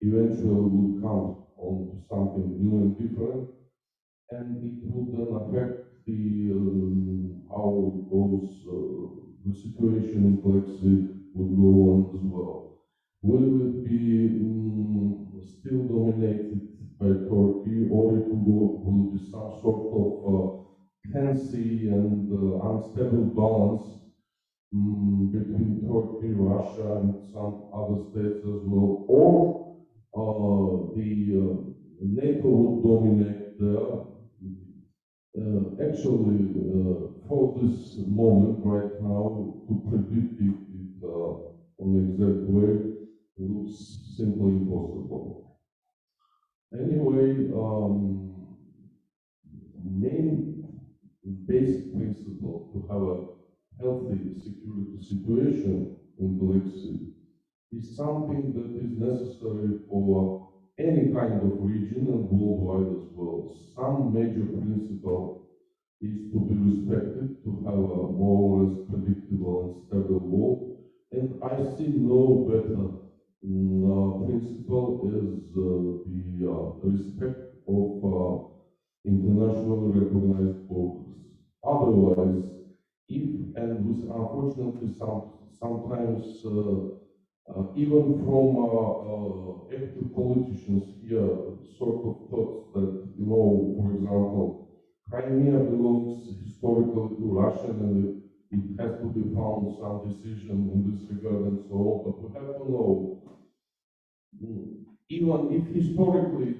eventually will come on to something new and different, and it will then affect the how those the situation in Black Sea will go on as well. Will it be still dominated by Turkey, or it will be some sort of tense and unstable balance between Turkey, Russia, and some other states as well, or the NATO would dominate there? Actually, for this moment right now, to predict it on the exact way looks simply impossible. Anyway, main basic principle to have a healthy security situation in Black Sea is something that is necessary for any kind of region and worldwide as well. Some major principle is to be respected, to have a more or less predictable and stable world. And I see no better principle as the respect of internationally recognized borders. Otherwise, if and with unfortunately sometimes even from active politicians here, sort of thoughts that, you know, for example, Crimea belongs historically to Russia and it has to be found some decision in this regard and so on. But we have to know, even if historically it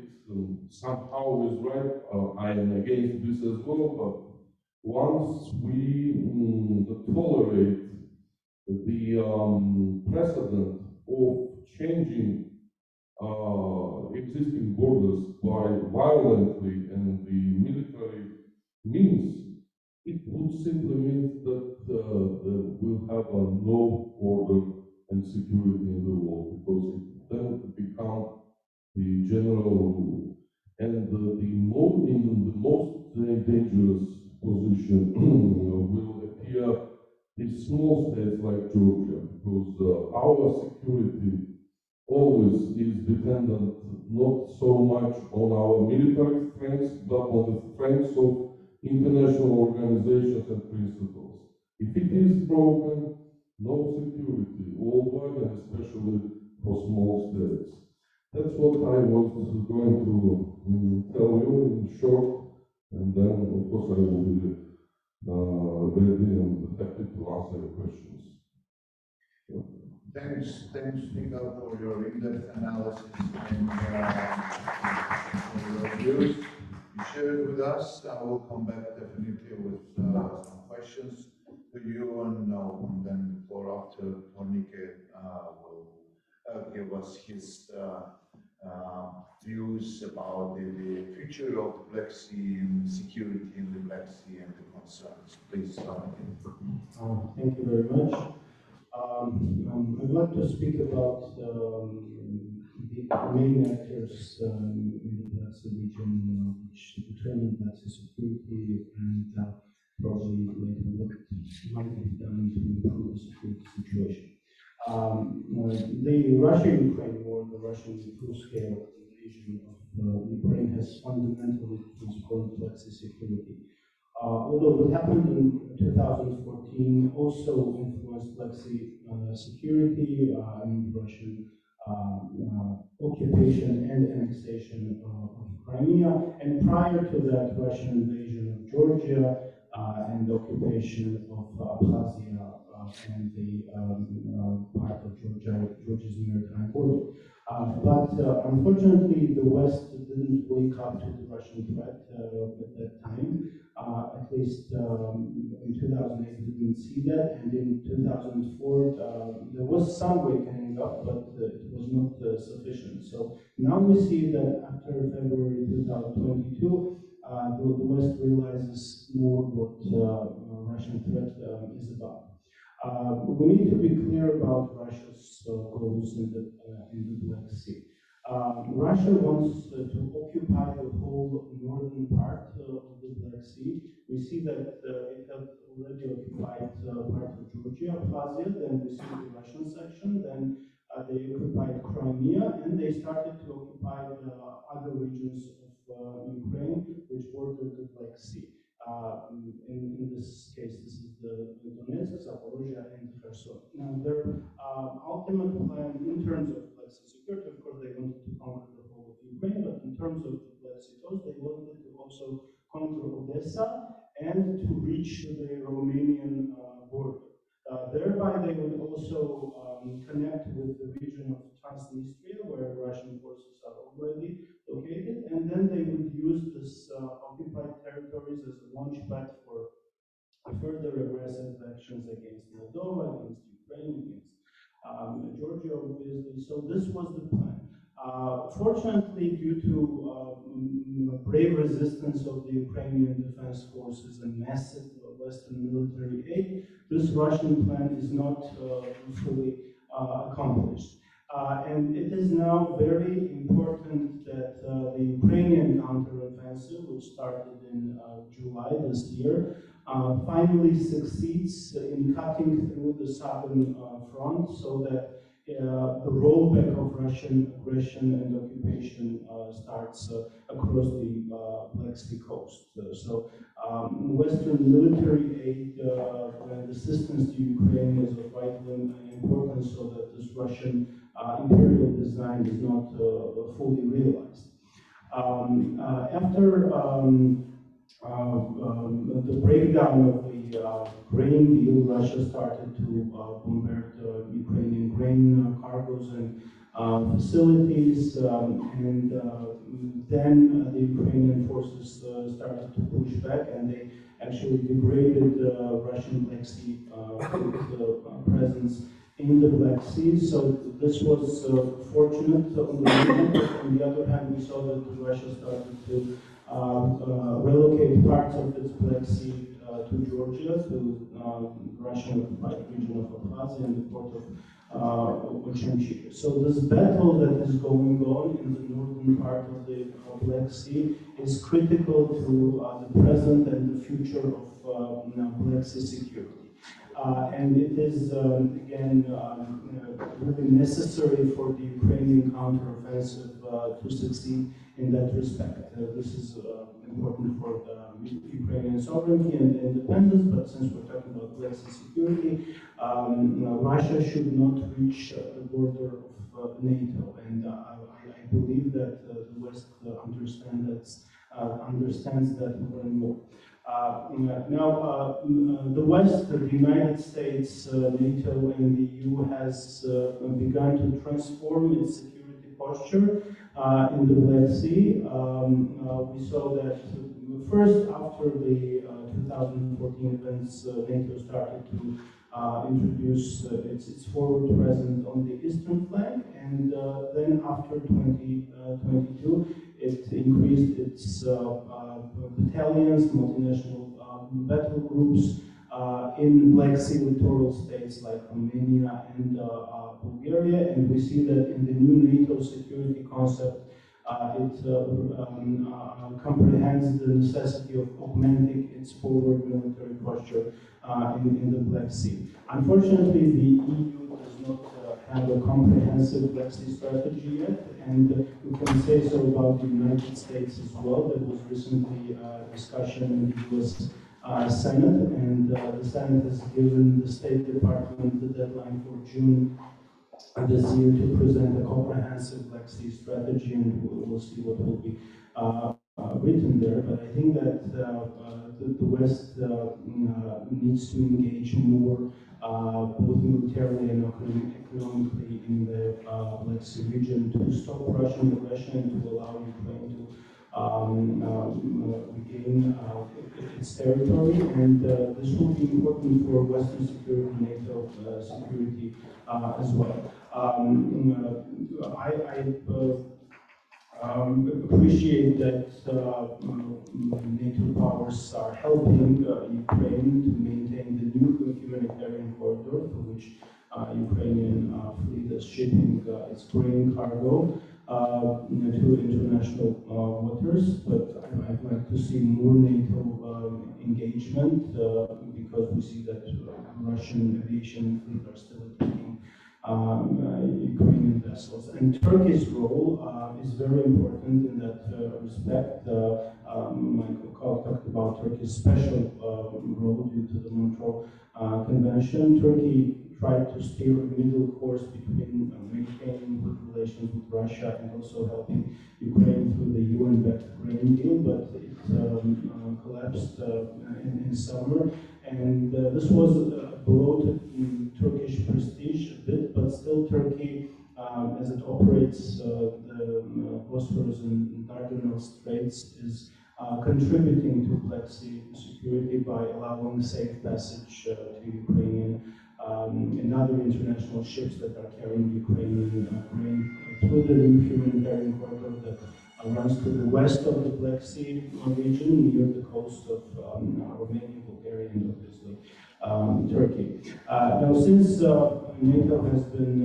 somehow is right, I am against this as well, but once we tolerate the precedent of changing existing borders by violently and the military means, it would simply mean that we'll have no order and security in the world, because it then become the general rule. And in the most dangerous position will appear these small states like Georgia, because our security always is dependent not so much on our military strengths, but on the strengths of international organizations and principles. If it is broken, no security worldwide, and especially for small states. That's what I was going to tell you in short, and then of course I will be ready and happy to answer your questions. Thanks, Miguel, for your in-depth analysis and for your views. You shared with us. I will come back definitely with some questions to you, and then the floor after Tornike will give us his views about the future of the Black Sea and security in the Black Sea and the concerns. Please, Tornike. Thank you very much. I'd like to speak about the main actors in the Black Sea region, which determine Black Sea security, and probably later what might be done to improve the security situation. The Russia-Ukraine war, the Russian full-scale invasion of Ukraine has fundamentally transformed Black Sea security. Although what happened in 2014 also influenced Black Sea security, Russian occupation and annexation of Crimea, and prior to that, Russian invasion of Georgia and occupation of Abkhazia and the part of Georgia's maritime border. But unfortunately, the West didn't wake up to the Russian threat at that time. At least in 2008, we didn't see that, and in 2004, there was some waking up, but it was not sufficient. So now we see that after February 2022, the West realizes more what Russian threat is about. We need to be clear about Russia's goals in the Black Sea. Russia wants to occupy the whole northern part of the Black Sea. We see that it has already occupied part of Georgia, Abkhazia, then we see the Russian section, then they occupied Crimea, and they started to occupy other regions of Ukraine which border the Black Sea. In this case, this is the Donetsk, Zaporozhye, and Kherson. Now, their ultimate plan in terms of Black Sea security, of course, they wanted to conquer the whole of Ukraine, but in terms of the Black Sea coast, they wanted to also conquer Odessa and to reach the Romanian border. Thereby, they would also connect with the region of Transnistria, where Russian forces are already located, and then they would use this occupied territories as a launchpad for further aggressive actions against Moldova, against Ukraine, against Georgia, obviously. So this was the plan. Fortunately, due to brave resistance of the Ukrainian defense forces and massive Western military aid, this Russian plan is not fully accomplished. And it is now very important that the Ukrainian counteroffensive, which started in July this year, finally succeeds in cutting through the southern front so that the rollback of Russian aggression and occupation starts across the Black Sea coast. So Western military aid and assistance to Ukraine is of vital importance so that this Russian imperial design is not fully realized. After the breakdown of the grain deal, Russia started to bombard Ukrainian grain cargoes and facilities, and then the Ukrainian forces started to push back, and they actually degraded Russian Black Sea presence in the Black Sea. So this was fortunate on the one hand, but on the other hand, we saw that Russia started to relocate parts of its Black Sea to Georgia, to Russian-occupied region of Abkhazia and the port of Chemchir. So this battle that is going on in the northern part of the Black Sea is critical to the present and the future of Black Sea security. And it is, again, really necessary for the Ukrainian counteroffensive to succeed in that respect. This is important for Ukrainian sovereignty and independence, but since we're talking about Black Sea security, Russia should not reach the border of NATO. And I believe that the West understands that more and more. The West, the United States, NATO, and the EU has begun to transform its security posture in the Black Sea. We saw that first after the 2014 events, NATO started to introduce its forward presence on the eastern flank, and then after 2022, it increased its battalions, multinational battle groups in Black Sea littoral states like Romania and Bulgaria, and we see that in the new NATO security concept, it comprehends the necessity of augmenting its forward military posture in the Black Sea. Unfortunately, the EU does not have a comprehensive Black Sea strategy yet, and we can say so about the United States as well. There was recently a discussion in the US Senate, and the Senate has given the State Department the deadline for June this year to present a comprehensive Black Sea strategy, and we'll see what will be written there. But I think that the West needs to engage more, both militarily and economically, in the Black Sea region to stop Russian aggression and to allow Ukraine to regain its territory, and this will be important for Western security, NATO security as well. I appreciate that NATO powers are helping Ukraine to maintain the new humanitarian corridor for which Ukrainian fleet is shipping its grain cargo to international waters, but I'd like to see more NATO engagement because we see that Russian aviation fleet are still attacking Ukrainian vessels. And Turkey's role is very important in that respect. My colleague talked about Turkey's special role due to the Montreux Convention. Turkey tried to steer a middle course between maintaining good relations with Russia and also helping Ukraine through the UN-backed grain deal, but it collapsed in summer. And this was bloated in Turkish prestige a bit, but still Turkey, as it operates the Bosphorus and Dardanelles Straits, is contributing to Black Sea security by allowing safe passage to Ukrainian and other international ships that are carrying Ukrainian grain through the new humanitarian corridor that runs to the west of the Black Sea region near the coast of Romania, Bulgaria, and obviously Turkey. Now, since NATO has been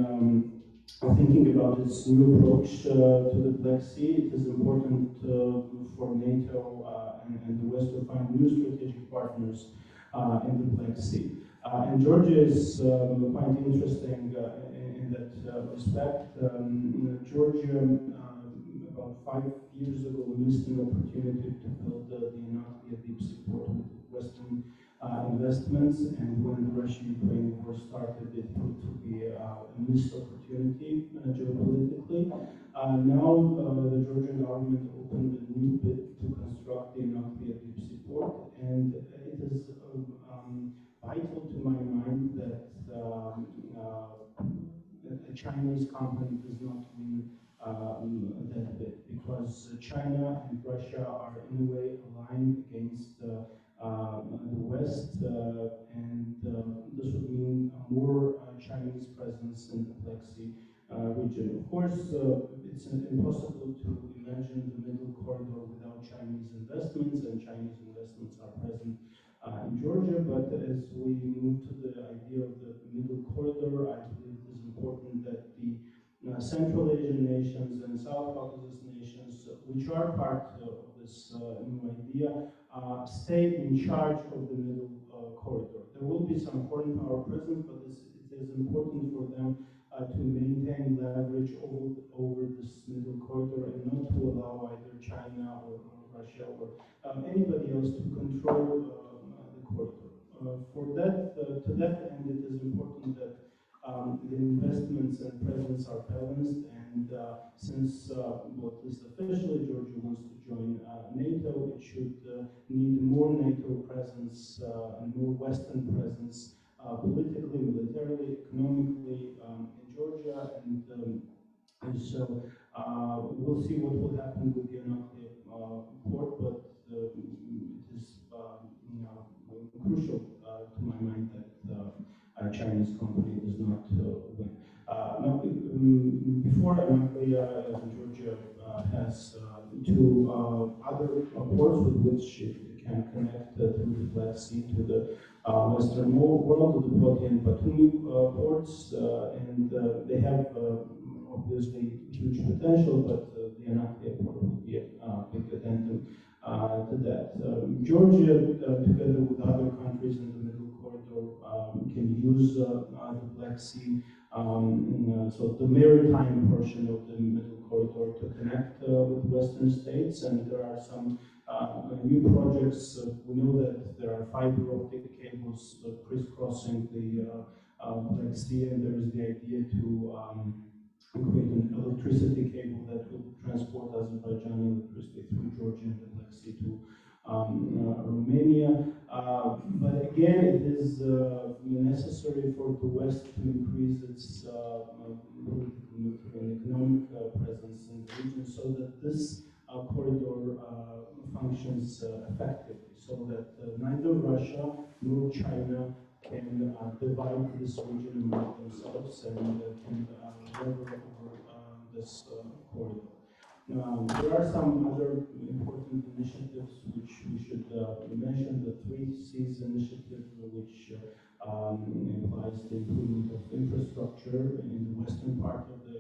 thinking about its new approach to the Black Sea, it is important for NATO and the West to find new strategic partners in the Black Sea. And Georgia is quite interesting in that respect. Georgia, about 5 years ago, missed an opportunity to build the Anatolia deep sea port with Western investments, and when the Russia-Ukraine war started, it proved to be a missed opportunity geopolitically. Now the Georgian government opened a new bid to construct the Anatolia deep sea port, and it is vital to my mind that a Chinese company does not win that bid, because China and Russia are in a way aligned against the West, and this would mean more Chinese presence in the Black Sea region. Of course, it's impossible to imagine the middle corridor without Chinese investments, and Chinese investments are present in Georgia, but as we move to the idea of the middle corridor, I believe it is important that the Central Asian nations and South Caucasus nations, which are part of this new idea, stay in charge of the middle corridor. There will be some foreign power presence, but it is important for them to maintain leverage over this middle corridor and not to allow either China or Russia or anybody else to control the corridor. To that end, it is important that the investments and presence are balanced, and since, well, at least officially, Georgia wants to join NATO, it should need more NATO presence and more Western presence politically, militarily, economically in Georgia, and so we'll see what will happen with the nuclear port, but it is crucial to my mind that a Chinese company does not win. Now, before Anaklia, Georgia has two other ports with which it can connect through the Black Sea to the Western world, to the Poti and Batumi ports, and they have obviously huge potential, but the Anaklia port will be a big addendum to that. Georgia, together with other countries in the Middle Corridor, can use the Black Sea, so the maritime portion of the Middle Corridor to connect with Western states, and there are some new projects. We know that there are fiber optic cables crisscrossing the Black Sea, and there is the idea to create an electricity cable that will transport Azerbaijani electricity through Georgia and the Black Sea to Romania. But again, it is necessary for the West to increase its political, military, and economic presence in the region so that this corridor functions effectively, so that neither Russia nor China can divide this region among themselves and can lever over this corridor. There are some other important initiatives which we should mention. The Three Seas Initiative, which implies the improvement of infrastructure in the western part of the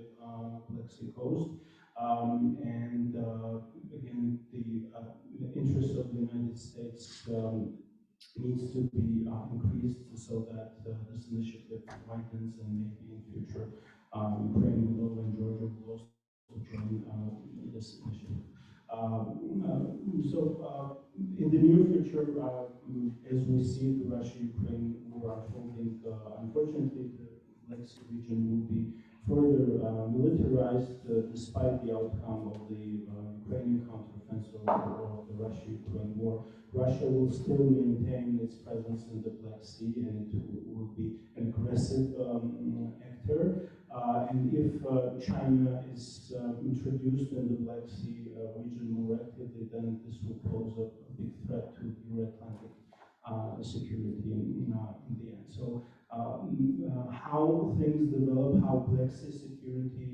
Black Sea coast. And again, the interest of the United States needs to be increased so that this initiative widens, and maybe in future Ukraine, Moldova, and Georgia will also join this initiative. In the near future, as we see the Russia-Ukraine war unfolding, unfortunately, the Black Sea region will be further militarized despite the outcome of the Ukrainian counteroffensive or the Russia-Ukraine war. Russia will still maintain its presence in the Black Sea, and it will be an aggressive actor. And if China is introduced in the Black Sea region more actively, then this will pose a big threat to Euro-Atlantic security in the end. So how things develop, how Black Sea security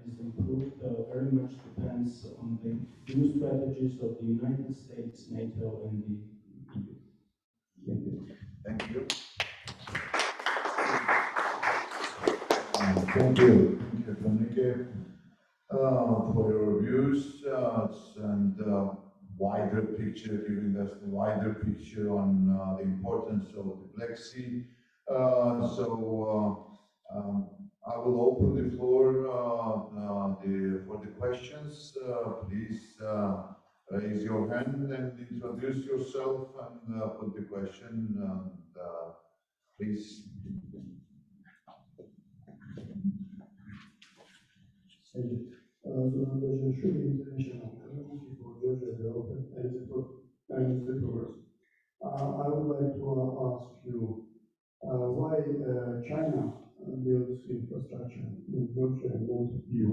is improved, very much depends on the new strategies of the United States, NATO, and the EU. Thank you. Thank you. Thank you, for your views and wider picture, giving us the wider picture on the importance of the Black Sea. I will open the floor for the questions. Please raise your hand and introduce yourself and put the question. And please. Thank you. There's a truly international community for Georgia development and the progress. I would like to ask you why China builds infrastructure in Georgia and not you.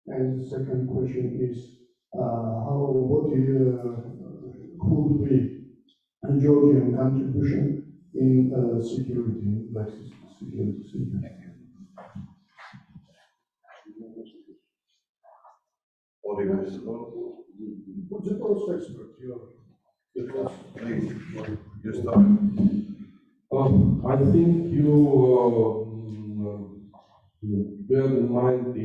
And the second question is, what could be a Georgian contribution in security, like security? What's the first expert here? Please, you start. I think you bear in mind the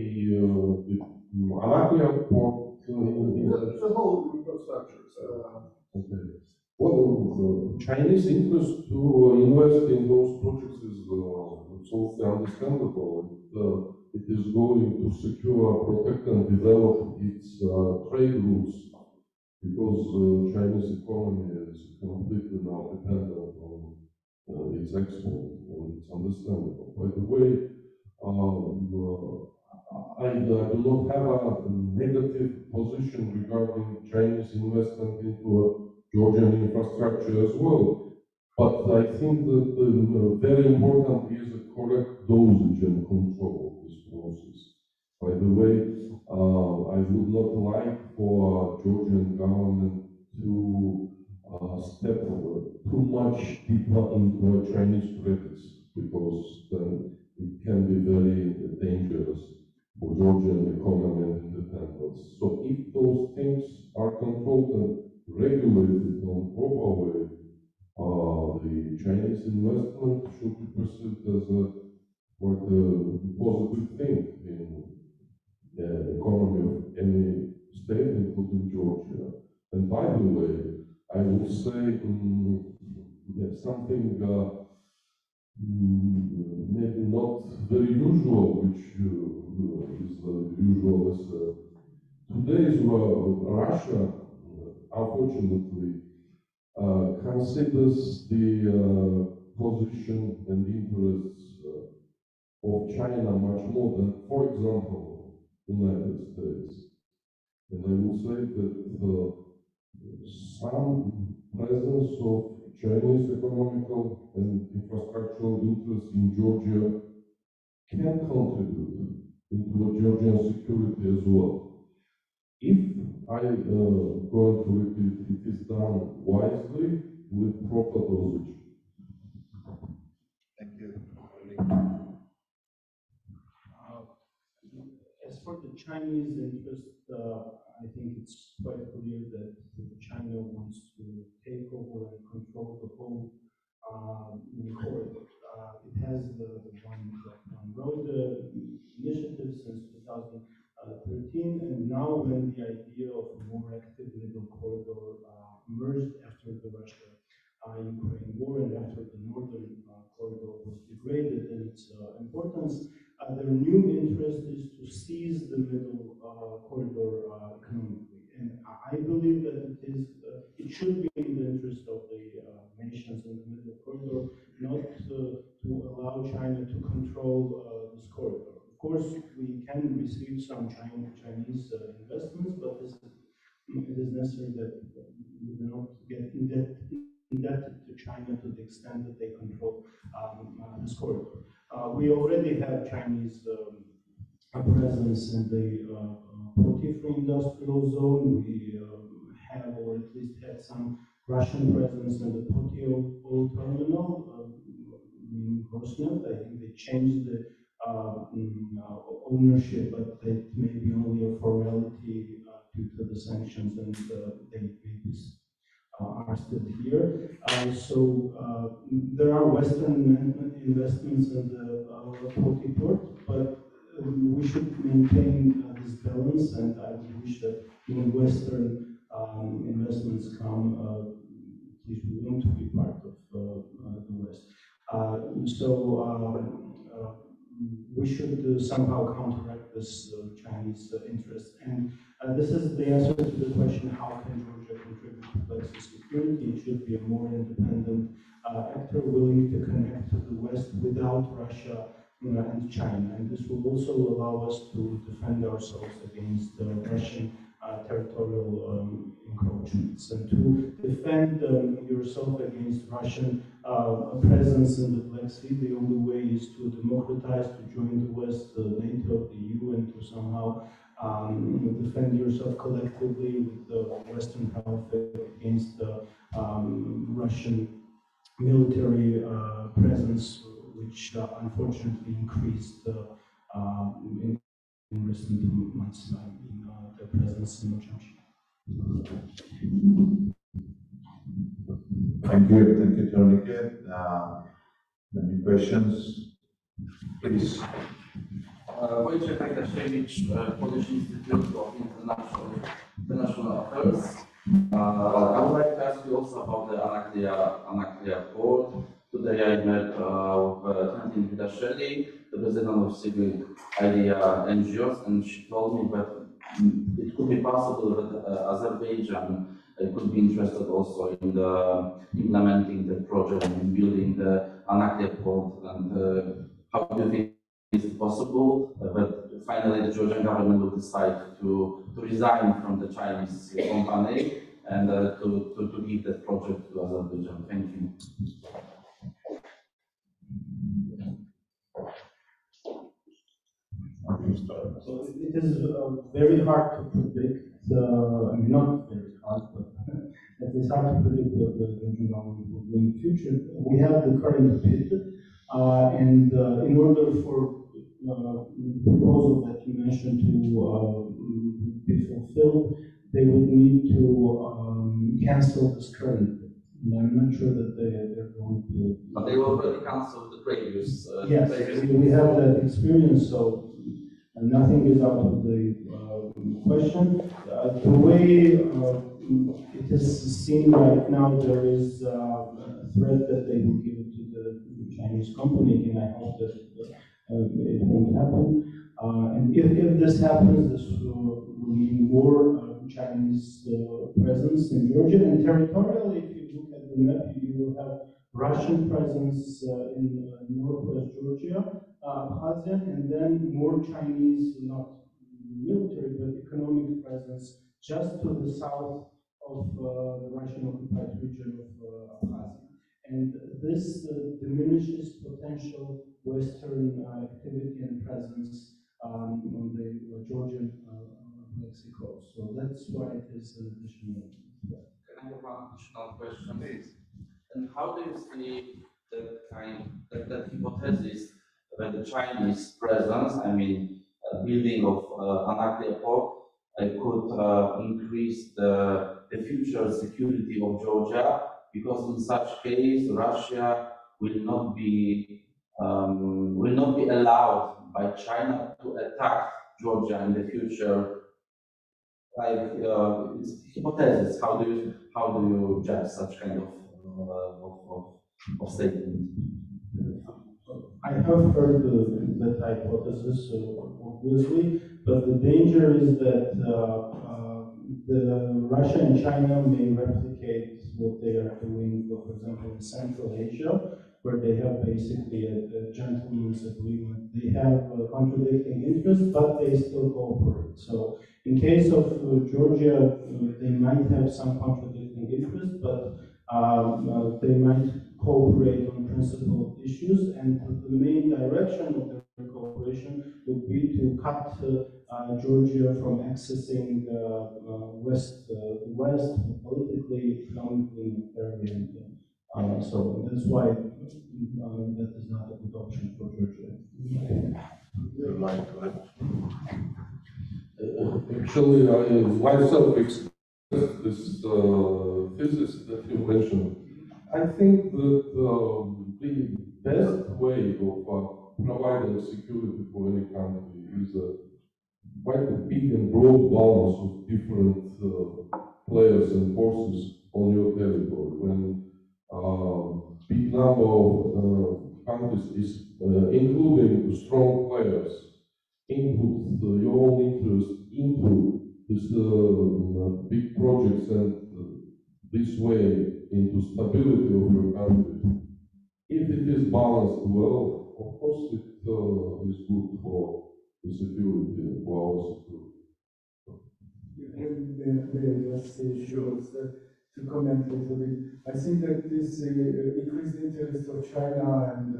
Anaklia port. It's a whole infrastructure. Okay. Well, Chinese interest to invest in those projects is absolutely understandable. It is going to secure, protect, and develop its trade routes, because Chinese economy is completely now dependent on its export, and it's understandable. By the way, I do not have a negative position regarding Chinese investment into Georgian infrastructure as well. But I think that very important is a correct dosage and control of this process. By the way, I would not like for Georgian government to step too much deeper into Chinese credits, because then it can be very dangerous for Georgian economy and independence. So if those things are controlled and regulated in a proper way, the Chinese investment should be perceived as a quite a positive thing in the economy of any state, including Georgia. And by the way, I would say something maybe not very usual, which is usual is today's Russia, unfortunately, considers the position and interests of China much more than, for example, United States. And I will say that some presence of Chinese economical and infrastructural interests in Georgia can contribute into Georgian security as well. If I going to repeat, it is done wisely with proper dosage. Thank you. As for the Chinese interest, I think it's quite clear that China wants to take over and control the whole corridor. It has the One Road initiative since 2013, and now when the idea of a more active middle corridor emerged after the Russia-Ukraine war and after the northern corridor was degraded in its importance, their new interest is to seize the middle corridor economically. And I believe that it should be in the interest of the nations in the middle corridor not to allow China to control this corridor. Of course, we can receive some Chinese investments, but it is necessary that we do not get indebted to China to the extent that they control this corridor. We already have Chinese presence in the Free Industrial Zone. We have, or at least had, some Russian presence in the Potio oil terminal, Rosneft. I think they changed the ownership, but it may be only a formality due to the sanctions, and they maybe are still here. So there are Western investments in the Poti port, but we should maintain this balance, and I would wish that when Western investments come, at least we want to be part of the West. We should somehow counteract this Chinese interest. And this is the answer to the question, how can Georgia contribute to Plexi security? It should be a more independent actor willing to connect to the West without Russia and China. And this will also allow us to defend ourselves against Russian territorial encroachments. And to defend yourself against Russian presence in the Black Sea, the only way is to democratize, to join the West, NATO, the EU, and to somehow defend yourself collectively with the Western help against the Russian military presence, which unfortunately increased in recent months in their presence in Georgia. Thank you, Tornike. Any questions? Please. Wojciech Agdaszewicz, Polish Institute of International Affairs. I would like to ask you also about the Anaklia port. Today I met with Tantin Vidashvili, the president of Civil Idea NGOs, and she told me that it could be possible that Azerbaijan could be interested also in implementing the project and building the Anaklia port. And how do you think it possible that finally the Georgian government will decide to resign from the Chinese company and to give that project to Azerbaijan? Thank you. So it is very hard to predict, I mean, not very hard, but it is hard to predict what the Georgian government will do in the future. We have the current bid, and in order for the proposal that you mentioned to be fulfilled, they would need to cancel this current bid. And I'm not sure that they're going to. But they already canceled the previous. Yes, we have that experience, so nothing is out of the question. The way it is seen right now, there is a threat that they will give it to the Chinese company, and I hope that it won't happen. And if this happens, this will mean more Chinese presence in Georgia. And territorially, if you look at the map, you will have Russian presence in northwest Georgia, Abkhazia, and then more Chinese, not military, but economic presence just to the south of the Russian-occupied region of Abkhazia. And this diminishes potential Western activity and presence on the Georgian Mexico. So that's why it is an additional threat. Can I have one additional question, please? And how do you see that hypothesis that the Chinese presence, I mean, building of Anaklia port, could increase the future security of Georgia? Because in such case, Russia will not be allowed by China to attack Georgia in the future. Like it's hypothesis. How do you judge such kind of statement? I have heard that hypothesis, obviously, but the danger is that Russia and China may replicate what they are doing, for example, in Central Asia, where they have basically a gentleman's agreement. They have contradicting interests, but they still cooperate. So in case of Georgia, they might have some contradicting interests, but they might cooperate on principal issues, and the main direction of their cooperation would be to cut Georgia from accessing the West politically, economically, militarily, and so that's why that is not a good option for Georgia. Actually, I myself expressed this thesis that you mentioned. I think that the best way of providing security for any country is quite a big and broad balance of different players and forces on your territory. When big number of countries is including strong players input your own interest into this big projects and this way into stability of your country. If it is balanced well, of course it is good for the security, for our security. To comment a little bit, I think that this increased interest of China and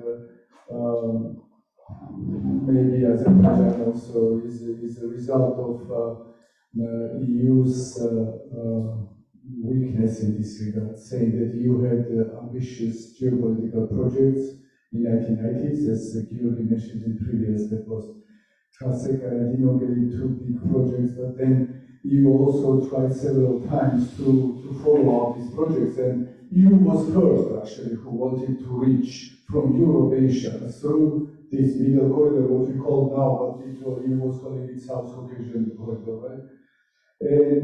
maybe Azerbaijan also is a result of EU's weakness in this regard, saying that EU had ambitious geopolitical projects in the 1990s, as Georgi mentioned in previous, that was Transeka and Inogate, two big projects, but then EU also tried several times to follow up these projects, and EU was first actually who wanted to reach from Eurasia through this middle corridor, what we call now, but EU was calling it South Caucasian corridor, right? And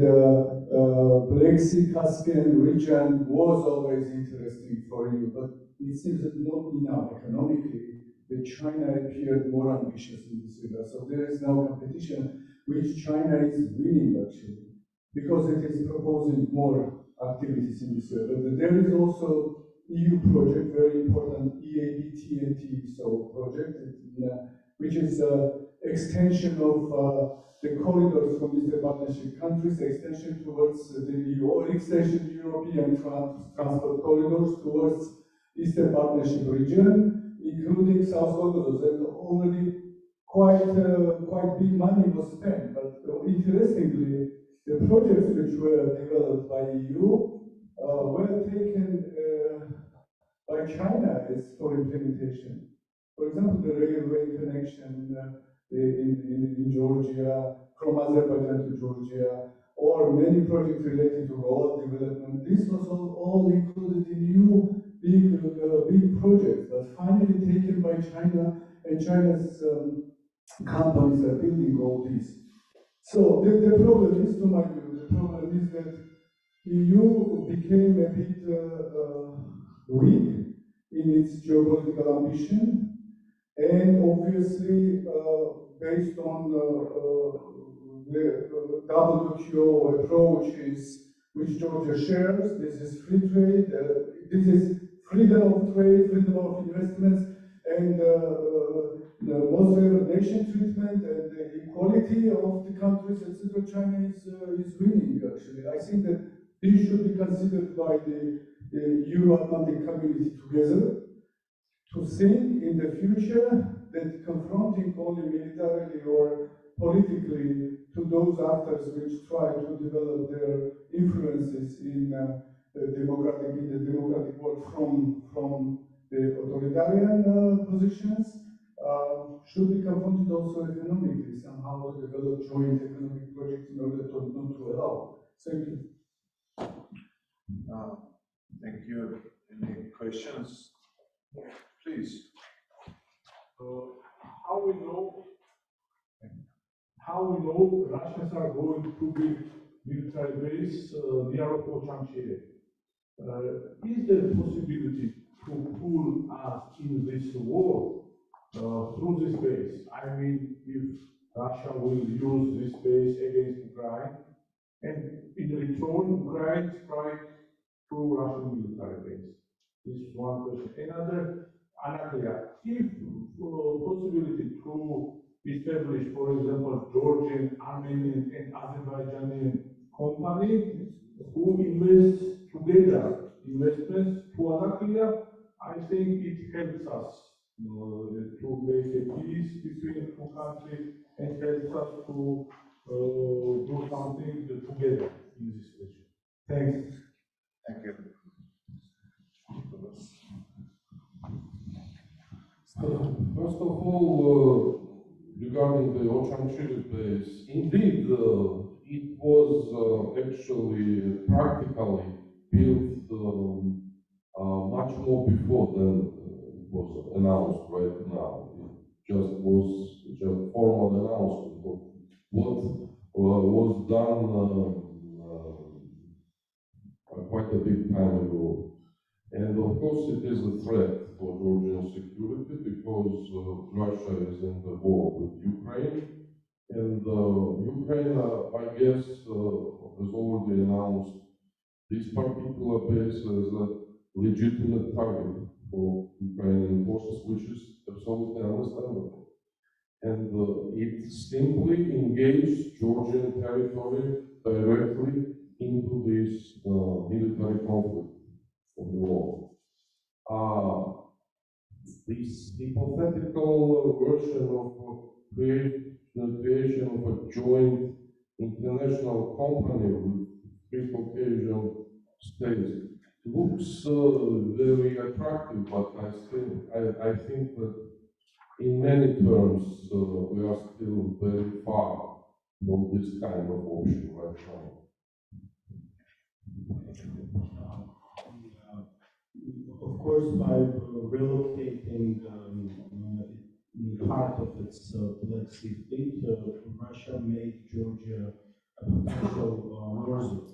Black Sea Caspian region was always interesting for EU, but it seems that not enough economically. That China appeared more ambitious in this regard. So there is now competition, which China is winning actually, because it is proposing more activities in this area. But there is also EU project, very important EADTNT, so project in which is extension of the corridors from Eastern Partnership countries, extension towards the EU, or extension to European transport corridors towards Eastern Partnership region, including South Caucasus, and already quite big money was spent. But interestingly, the projects which were developed by EU were taken by China as for implementation. For example, the railway connection in Georgia, from Azerbaijan to Georgia, or many projects related to road development. This was all included in new big projects, but finally taken by China, and China's companies are building all these. So the problem is, to my view, the problem is that EU became a bit weak in its geopolitical ambition, and obviously based on the WTO approaches which Georgia shares. This is free trade, this is freedom of trade, freedom of investments, and the most favored nation treatment and the equality of the countries, etc. China is winning, actually. I think that this should be considered by the Euro-Atlantic community together, to think in the future that confronting only militarily or politically to those actors which try to develop their influences in the democratic world from the authoritarian positions should be confronted also economically, somehow to develop joint economic projects in order to not to allow. Thank you. Thank you. Any questions? Please. How we know Russians are going to be military base near Ochangchire? Is there a possibility to pull us in this war through this base? I mean, if Russia will use this base against Ukraine, and in return, Ukraine strike through Russian military base. This is one question. Another, if possibility to establish, for example, Georgian, Armenian, and Azerbaijani company who invest together investments to Anatolia, I think it helps us to make a peace between the two countries and helps us to do something together in this region. Thanks. Thank you. First of all, regarding the Ochangchire base, indeed, it was actually practically built much more before than it was announced right now. It was just formal announcement of what was done quite a big time ago. And of course, it is a threat for Georgian security because Russia is in the war with Ukraine. And Ukraine, I guess, has already announced this particular base as a legitimate target for Ukrainian forces, which is absolutely understandable. And it simply engaged Georgian territory directly into this military conflict of the war. This hypothetical version of creation of a joint international company with three Caucasian states looks very attractive, but I think that in many terms we are still very far from this kind of option right now. Of course, by relocating part of its Black Sea fleet, Russia made Georgia a potential war zone.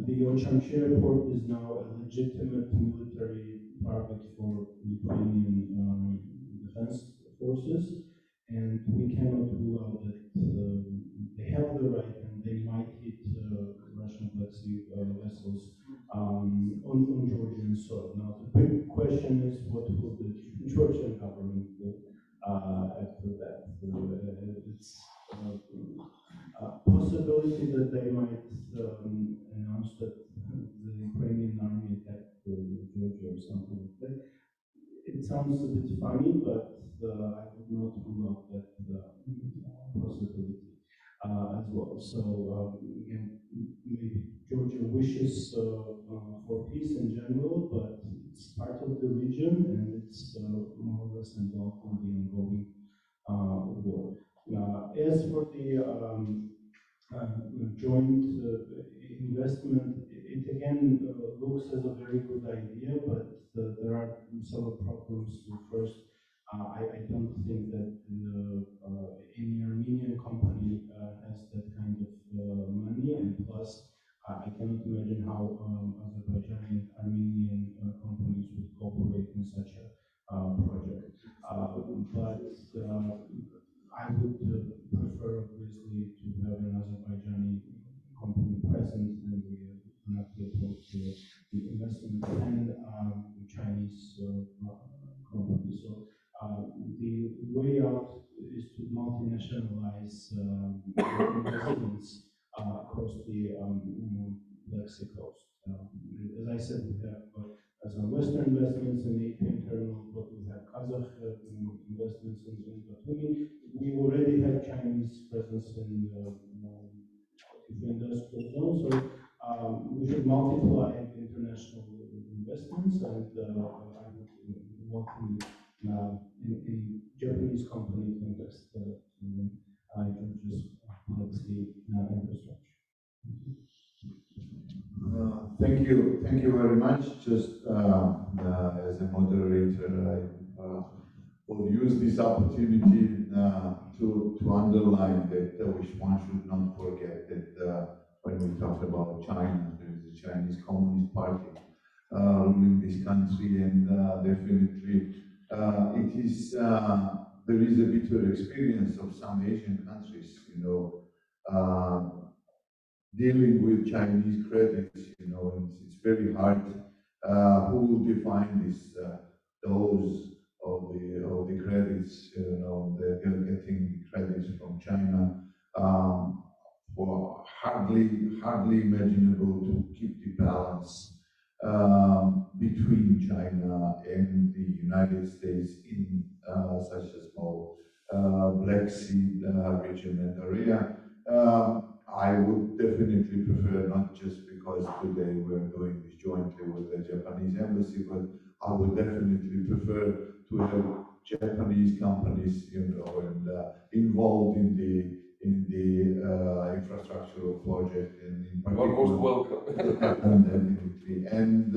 The Ochangchire port is now a legitimate military target for Ukrainian defense forces, and we cannot rule out that they have the right and they might hit Russian Black Sea vessels on Georgian soil. Now, the big question is what will the Georgian government do announced that the Ukrainian army attacked Georgia or something like that. It sounds a bit funny, but I would not rule out that possibility as well. So again, maybe Georgia wishes for peace in general, but it's part of the region and it's more or less involved in the ongoing war. As for the joint investment, it again looks as a very good idea, but there are several problems. First, I don't think that any Armenian company has that kind of money, and plus, I cannot imagine how Azerbaijani and Armenian companies would cooperate in such a project. But I would prefer, obviously, to have an Azerbaijani company present, and we do not be opposed to the investment and Chinese companies. So the way out is to multinationalize investments across the Black Sea coast. As I said, we have some Western investments in the APM terminal, but we have Kazakh investments in Batumi. We already have Chinese presence in the industrial zone, so we should multiply international investments, and I would welcome a Japanese company to invest in Georgia's Black Sea infrastructure. Thank you very much. Just as a moderator, I will use this opportunity to underline that one should not forget that when we talk about China, there is a Chinese Communist Party ruling this country, and definitely it is there is a bitter experience of some Asian countries, dealing with Chinese credits, and it's very hard. Who will define this? Those of the credits, they're getting credits from China, for hardly imaginable to keep the balance between China and the United States in such a small Black Sea region and area. I would definitely prefer, not just because today we're doing this jointly with the Japanese embassy, but I would definitely prefer to have Japanese companies, and involved in the infrastructural project, and in particular. You're most welcome. Definitely. And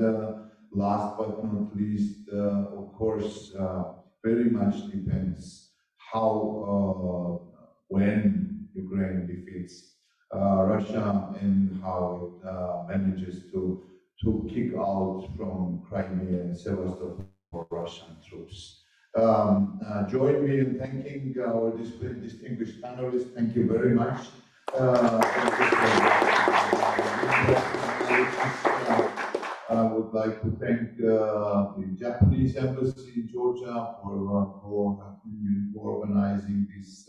last but not least, of course, very much depends how, when Ukraine defeats Russia, and how it manages to kick out from Crimea and Sevastopol Russian troops. Join me in thanking our distinguished panelists. Thank you very much. I would like to thank the Japanese embassy in Georgia for organizing this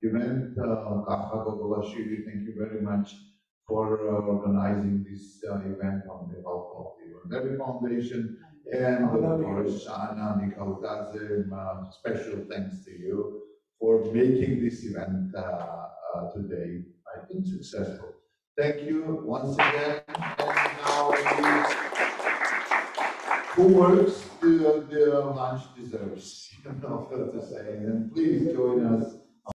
event. Thank you very much for organizing this event on behalf of the Levy Foundation, and of course Anna Nikolaidze, special thanks to you for making this event today, I think, successful. Thank you once again. And now, who works, the lunch deserves, to say. And please join us